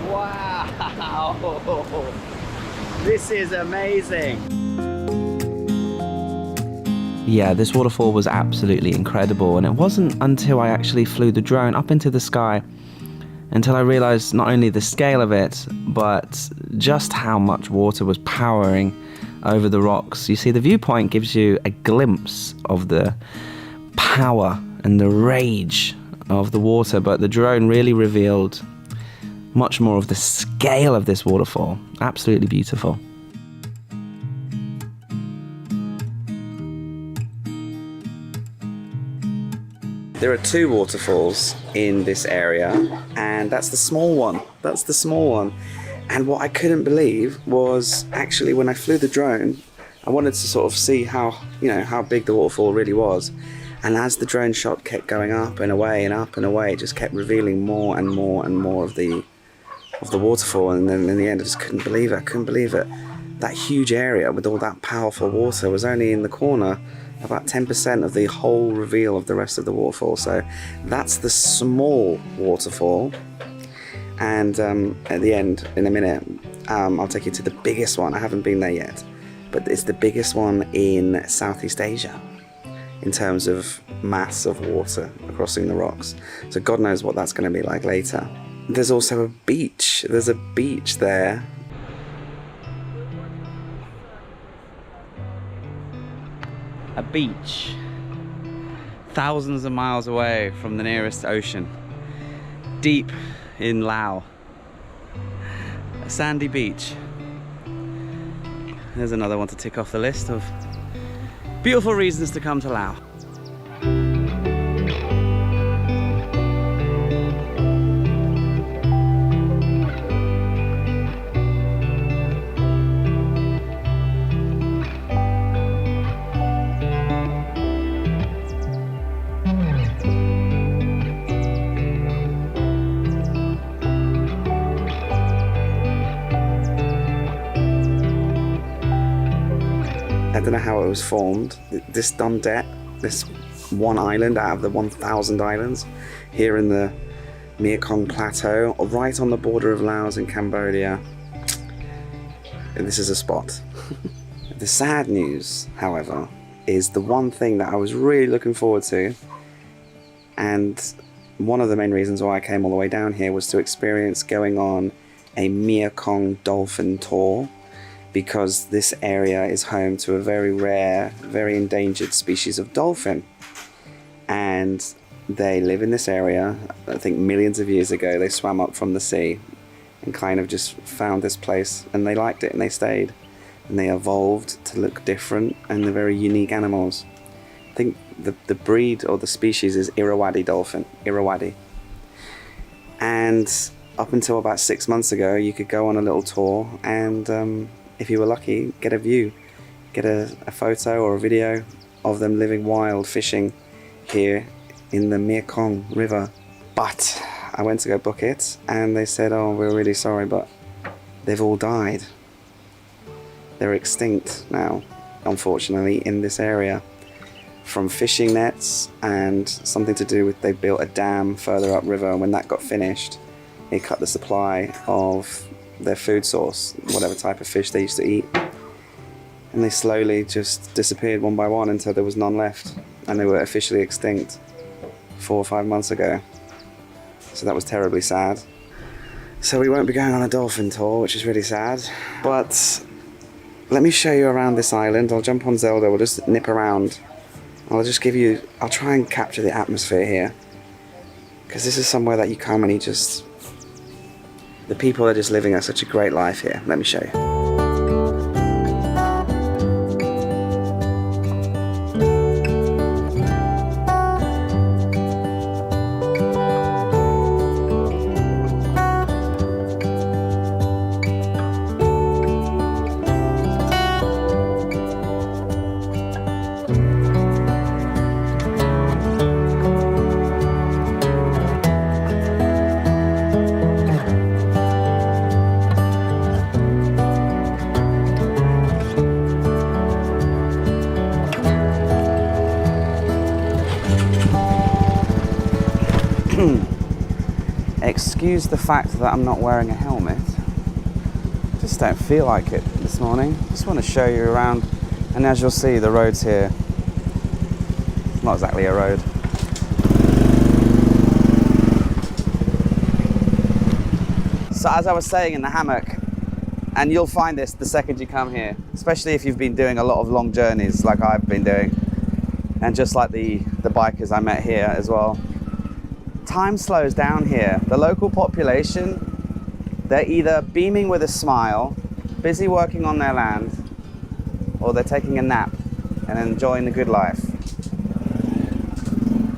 Wow! This is amazing! Yeah, this waterfall was absolutely incredible, and it wasn't until I actually flew the drone up into the sky until I realized not only the scale of it, but just how much water was powering over the rocks. You see, the viewpoint gives you a glimpse of the power and the rage of the water, but the drone really revealed much more of the scale of this waterfall. Absolutely beautiful. There are two waterfalls in this area, and that's the small one. That's the small one. And what I couldn't believe was actually when I flew the drone, I wanted to sort of see how, you know, how big the waterfall really was. And as the drone shot kept going up and away and up and away, it just kept revealing more and more and more of the waterfall. And then in the end, I just couldn't believe it. I couldn't believe it. That huge area with all that powerful water was only in the corner, about 10% of the whole reveal of the rest of the waterfall. So that's the small waterfall. And at the end, in a minute, I'll take you to the biggest one. I haven't been there yet, but it's the biggest one in Southeast Asia in terms of mass of water crossing the rocks. So God knows what that's going to be like later. There's also a beach. There's a beach there. A beach thousands of miles away from the nearest ocean, deep in Laos. A sandy beach. There's another one to tick off the list of beautiful reasons to come to Laos. I don't know how it was formed. This Don Det, this one island out of the 1,000 islands here in the Mekong Plateau, right on the border of Laos and Cambodia. This is a spot. The sad news, however, is the one thing that I was really looking forward to, and one of the main reasons why I came all the way down here was to experience going on a Mekong dolphin tour, because this area is home to a very rare, very endangered species of dolphin. And they live in this area. I think millions of years ago they swam up from the sea and kind of just found this place, and they liked it and they stayed. And they evolved to look different, and they're very unique animals. I think the breed or the species is Irrawaddy dolphin, Irrawaddy. And up until about 6 months ago, you could go on a little tour and if you were lucky, get a view, get a photo or a video of them living wild, fishing here in the Mekong River. But I went to go book it and they said, oh, we're really sorry, but they've all died. They're extinct now, unfortunately, in this area, from fishing nets and something to do with they built a dam further upriver, and when that got finished, it cut the supply of their food source, whatever type of fish they used to eat. And they slowly just disappeared one by one until there was none left, and they were officially extinct 4 or 5 months ago. So that was terribly sad. So we won't be going on a dolphin tour, which is really sad, but let me show you around this island. I'll jump on Zelda, we'll just nip around. I'll try and capture the atmosphere here, because this is somewhere that you come and you just, the people are just living such a great life here. Let me show you. Excuse the fact that I'm not wearing a helmet. Just don't feel like it this morning. Just want to show you around, and as you'll see, the roads here, it's not exactly a road. So as I was saying in the hammock, and you'll find this the second you come here, especially if you've been doing a lot of long journeys like I've been doing, and just like the bikers I met here as well. Time slows down here. The local population, they're either beaming with a smile, busy working on their land, or they're taking a nap and enjoying the good life.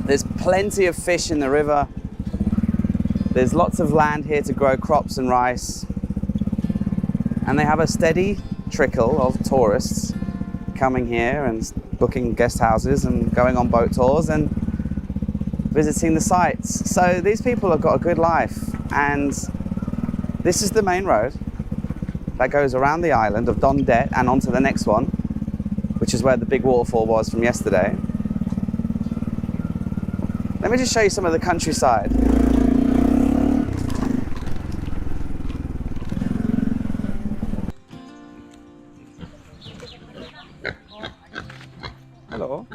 There's plenty of fish in the river. There's lots of land here to grow crops and rice. And they have a steady trickle of tourists coming here and booking guest houses and going on boat tours and visiting the sites. So these people have got a good life, and this is the main road that goes around the island of Don Det and onto the next one, which is where the big waterfall was from yesterday. Let me just show you some of the countryside. Hello.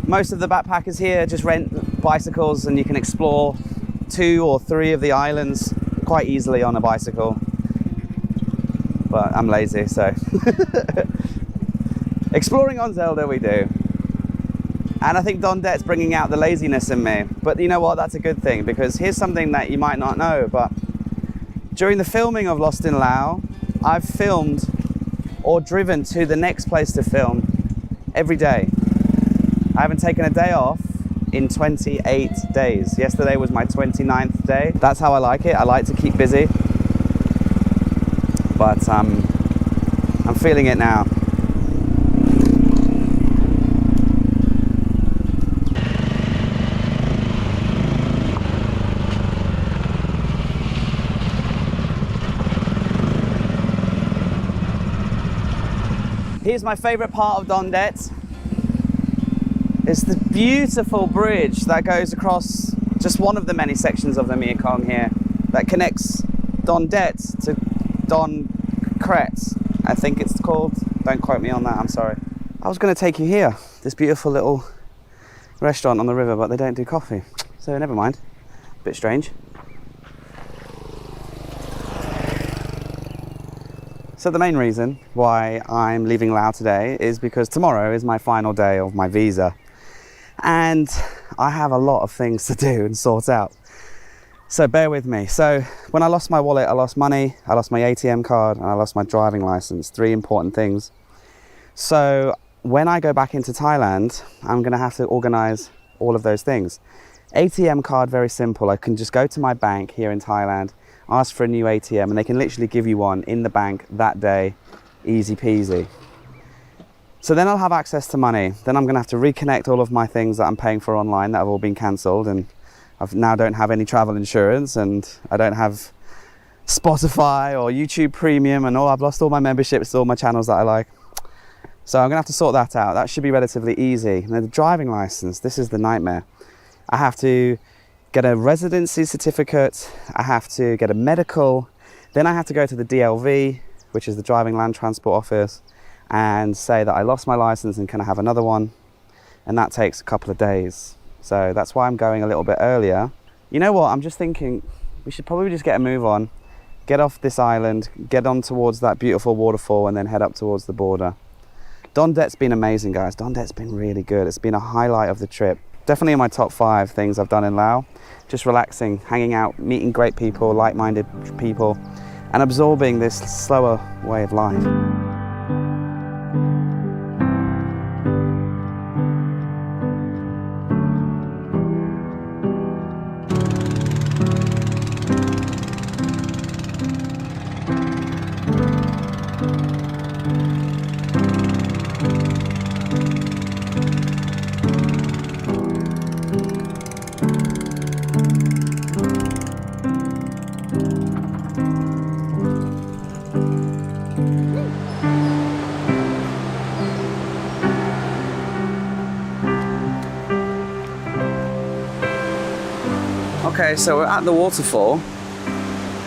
Most of the backpackers here just rent bicycles, and you can explore 2 or 3 of the islands quite easily on a bicycle. But I'm lazy, so exploring on Zelda we do. And I think Don Det's bringing out the laziness in me. But you know what, that's a good thing, because here's something that you might not know, but during the filming of Lost in Laos, I've filmed or driven to the next place to film every day. I haven't taken a day off in 28 days. Yesterday was my 29th day. That's how I like it. I like to keep busy. But I'm feeling it now. Here's my favorite part of Don Det. It's the beautiful bridge that goes across just one of the many sections of the Mekong here that connects Don Det to Don Khiaw, I think it's called. Don't quote me on that, I'm sorry. I was going to take you here, this beautiful little restaurant on the river, but they don't do coffee, so never mind. Bit strange. So the main reason why I'm leaving Laos today is because tomorrow is my final day of my visa. And I have a lot of things to do and sort out. So bear with me. So when I lost my wallet, I lost money, I lost my ATM card, and I lost my driving license. 3 important things. So when I go back into Thailand, I'm gonna have to organize all of those things. ATM card, very simple. I can just go to my bank here in Thailand, ask for a new ATM, and they can literally give you one in the bank that day, easy peasy. So then I'll have access to money. Then I'm gonna have to reconnect all of my things that I'm paying for online that have all been cancelled, and I now don't have any travel insurance, and I don't have Spotify or YouTube Premium, and I've lost all my memberships to all my channels that I like. So I'm gonna have to sort that out. That should be relatively easy. And then the driving license, this is the nightmare. I have to get a residency certificate, I have to get a medical, then I have to go to the DLV, which is the Driving Land Transport Office, and say that I lost my license and can I have another one, and that takes a couple of days. So that's why I'm going a little bit earlier. You know what, I'm just thinking we should probably just get a move on, get off this island, get on towards that beautiful waterfall, and then head up towards the border. Don Det's been amazing, guys. Don Det's been really good. It's been a highlight of the trip. Definitely in my top 5 things I've done in Laos. Just relaxing, hanging out, meeting great people, like-minded people, and absorbing this slower way of life. Okay, so we're at the waterfall,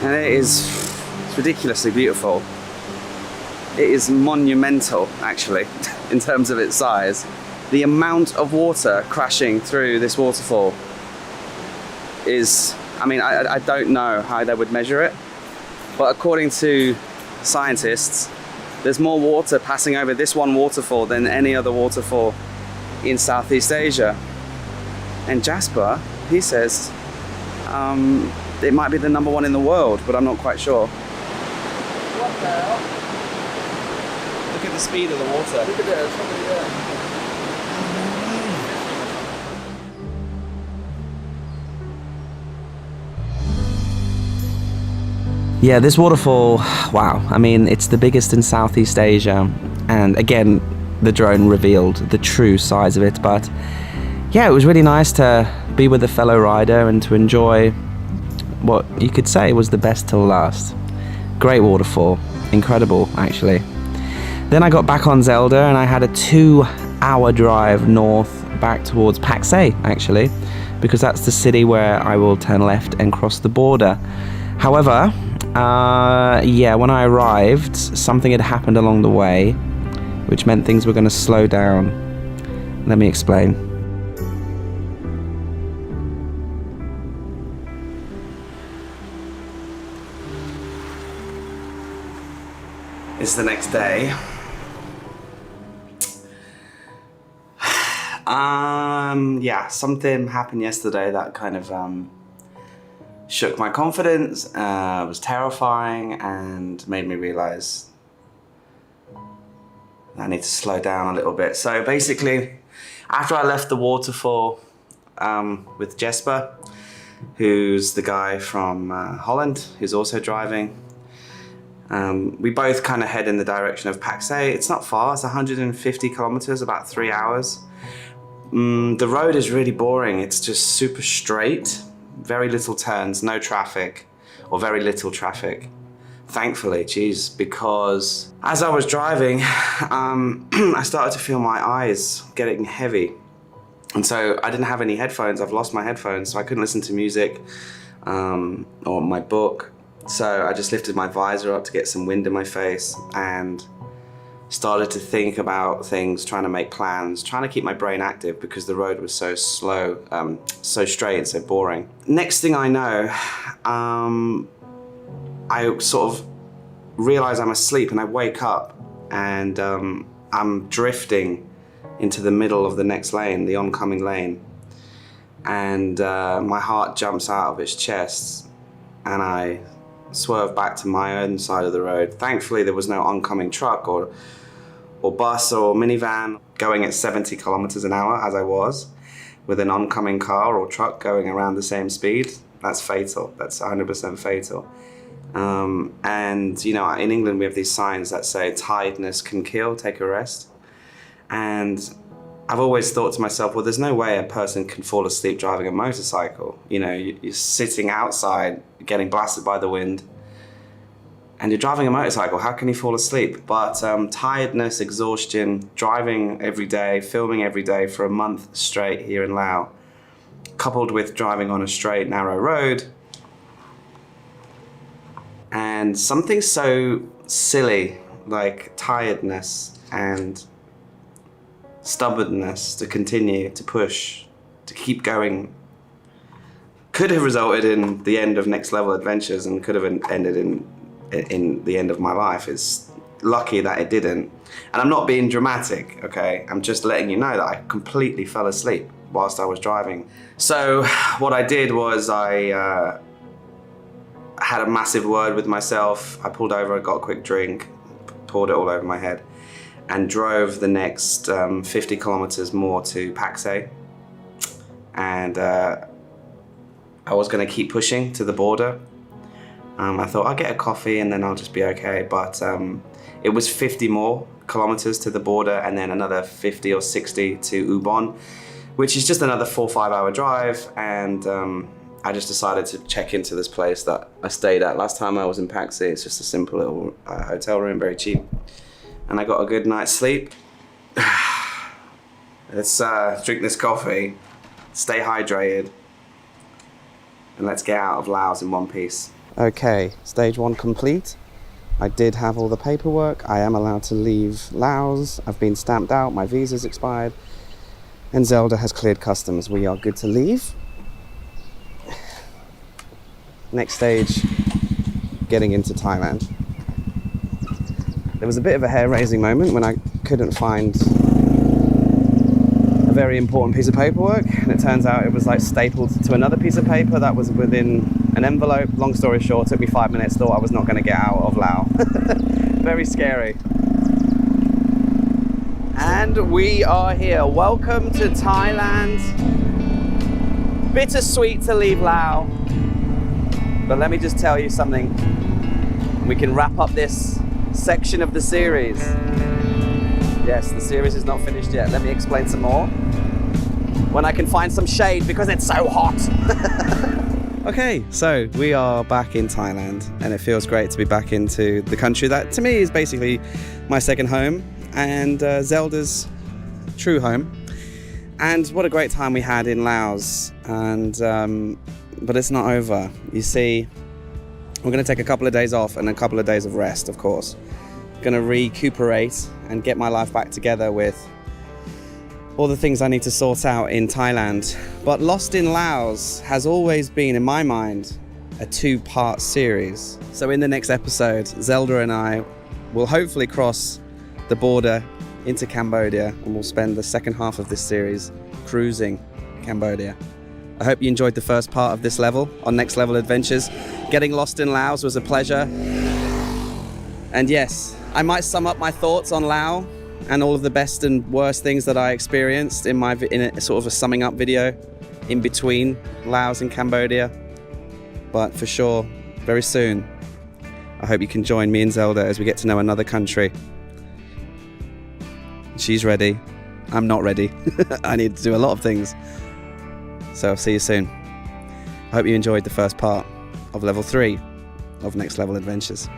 and it's ridiculously beautiful. It is monumental, actually, in terms of its size. The amount of water crashing through this waterfall is, I mean, I don't know how they would measure it, but according to scientists, there's more water passing over this one waterfall than any other waterfall in Southeast Asia. And Jasper, he says, it might be the #1 in the world, but I'm not quite sure. What the hell? Look at the speed of the water. Look at that, somebody there. Yeah, this waterfall, wow. I mean, it's the biggest in Southeast Asia. And again, the drone revealed the true size of it, but yeah, it was really nice to be with a fellow rider and to enjoy what you could say was the best till last. Great waterfall, incredible actually. Then I got back on Zelda and I had a 2-hour drive north back towards Pakse actually, because that's the city where I will turn left and cross the border. However, yeah, when I arrived, something had happened along the way, which meant things were going to slow down. Let me explain. It's the next day. Yeah, something happened yesterday that kind of shook my confidence, was terrifying, and made me realize I need to slow down a little bit. So basically, after I left the waterfall with Jesper, who's the guy from Holland, who's also driving, we both kind of head in the direction of Pakse. It's not far, it's 150 kilometers, about 3 hours. The road is really boring. It's just super straight, very little turns, no traffic, or very little traffic. Thankfully, geez, because as I was driving, I started to feel my eyes getting heavy. And so I didn't have any headphones. I've lost my headphones, so I couldn't listen to music or my book. So I just lifted my visor up to get some wind in my face and started to think about things, trying to make plans, trying to keep my brain active because the road was so slow, so straight and so boring. Next thing I know, I sort of realize I'm asleep and I wake up and I'm drifting into the middle of the next lane, the oncoming lane. And my heart jumps out of its chest and I swerve back to my own side of the road. Thankfully, there was no oncoming truck or bus or minivan going at 70 kilometers an hour as I was, with an oncoming car or truck going around the same speed. That's fatal, that's 100% fatal. And you know, in England we have these signs that say tiredness can kill, take a rest. And I've always thought to myself, well, there's no way a person can fall asleep driving a motorcycle. You know, you're sitting outside, getting blasted by the wind, and you're driving a motorcycle. How can you fall asleep? But tiredness, exhaustion, driving every day, filming every day for a month straight here in Laos, coupled with driving on a straight, narrow road, and something so silly like tiredness and stubbornness to continue, to push, to keep going, could have resulted in the end of Next Level Adventures and could have ended in the end of my life. It's lucky that it didn't. And I'm not being dramatic, okay? I'm just letting you know that I completely fell asleep whilst I was driving. So what I did was I had a massive word with myself. I pulled over, I got a quick drink, poured it all over my head, and drove the next 50 kilometers more to Pakse. And I was gonna keep pushing to the border. I thought I'll get a coffee and then I'll just be okay. But it was 50 more kilometers to the border and then another 50 or 60 to Ubon, which is just another 4 or 5 hour drive. And I just decided to check into this place that I stayed at last time I was in Pakse. It's just a simple little hotel room, very cheap. And I got a good night's sleep. Let's drink this coffee, stay hydrated, and let's get out of Laos in one piece. Okay, stage 1 complete. I did have all the paperwork. I am allowed to leave Laos. I've been stamped out, my visa's expired, and Zelda has cleared customs. We are good to leave. Next stage, getting into Thailand. There was a bit of a hair-raising moment when I couldn't find a very important piece of paperwork, and it turns out it was like stapled to another piece of paper that was within an envelope. Long story short, took me 5 minutes, thought I was not going to get out of Laos. Very scary. And we are here. Welcome to Thailand. Bittersweet to leave Laos, but let me just tell you something. We can wrap up this section of the series. Yes, the series is not finished yet. Let me explain some more when I can find some shade because it's so hot. Okay, so we are back in Thailand and it feels great to be back into the country that to me is basically my second home and Zelda's true home. And what a great time we had in Laos. And but it's not over. You see, we're going to take a couple of days off and a couple of days of rest, of course. Going to recuperate and get my life back together with all the things I need to sort out in Thailand. But Lost in Laos has always been, in my mind, a 2-part series. So in the next episode, Zelda and I will hopefully cross the border into Cambodia and we'll spend the second half of this series cruising Cambodia. I hope you enjoyed the first part of this level on Next Level Adventures. Getting lost in Laos was a pleasure. And yes, I might sum up my thoughts on Laos and all of the best and worst things that I experienced in a sort of a summing up video in between Laos and Cambodia. But for sure, very soon, I hope you can join me and Zelda as we get to know another country. She's ready. I'm not ready. I need to do a lot of things. So I'll see you soon. I hope you enjoyed the first part of level 3 of Next Level Adventures.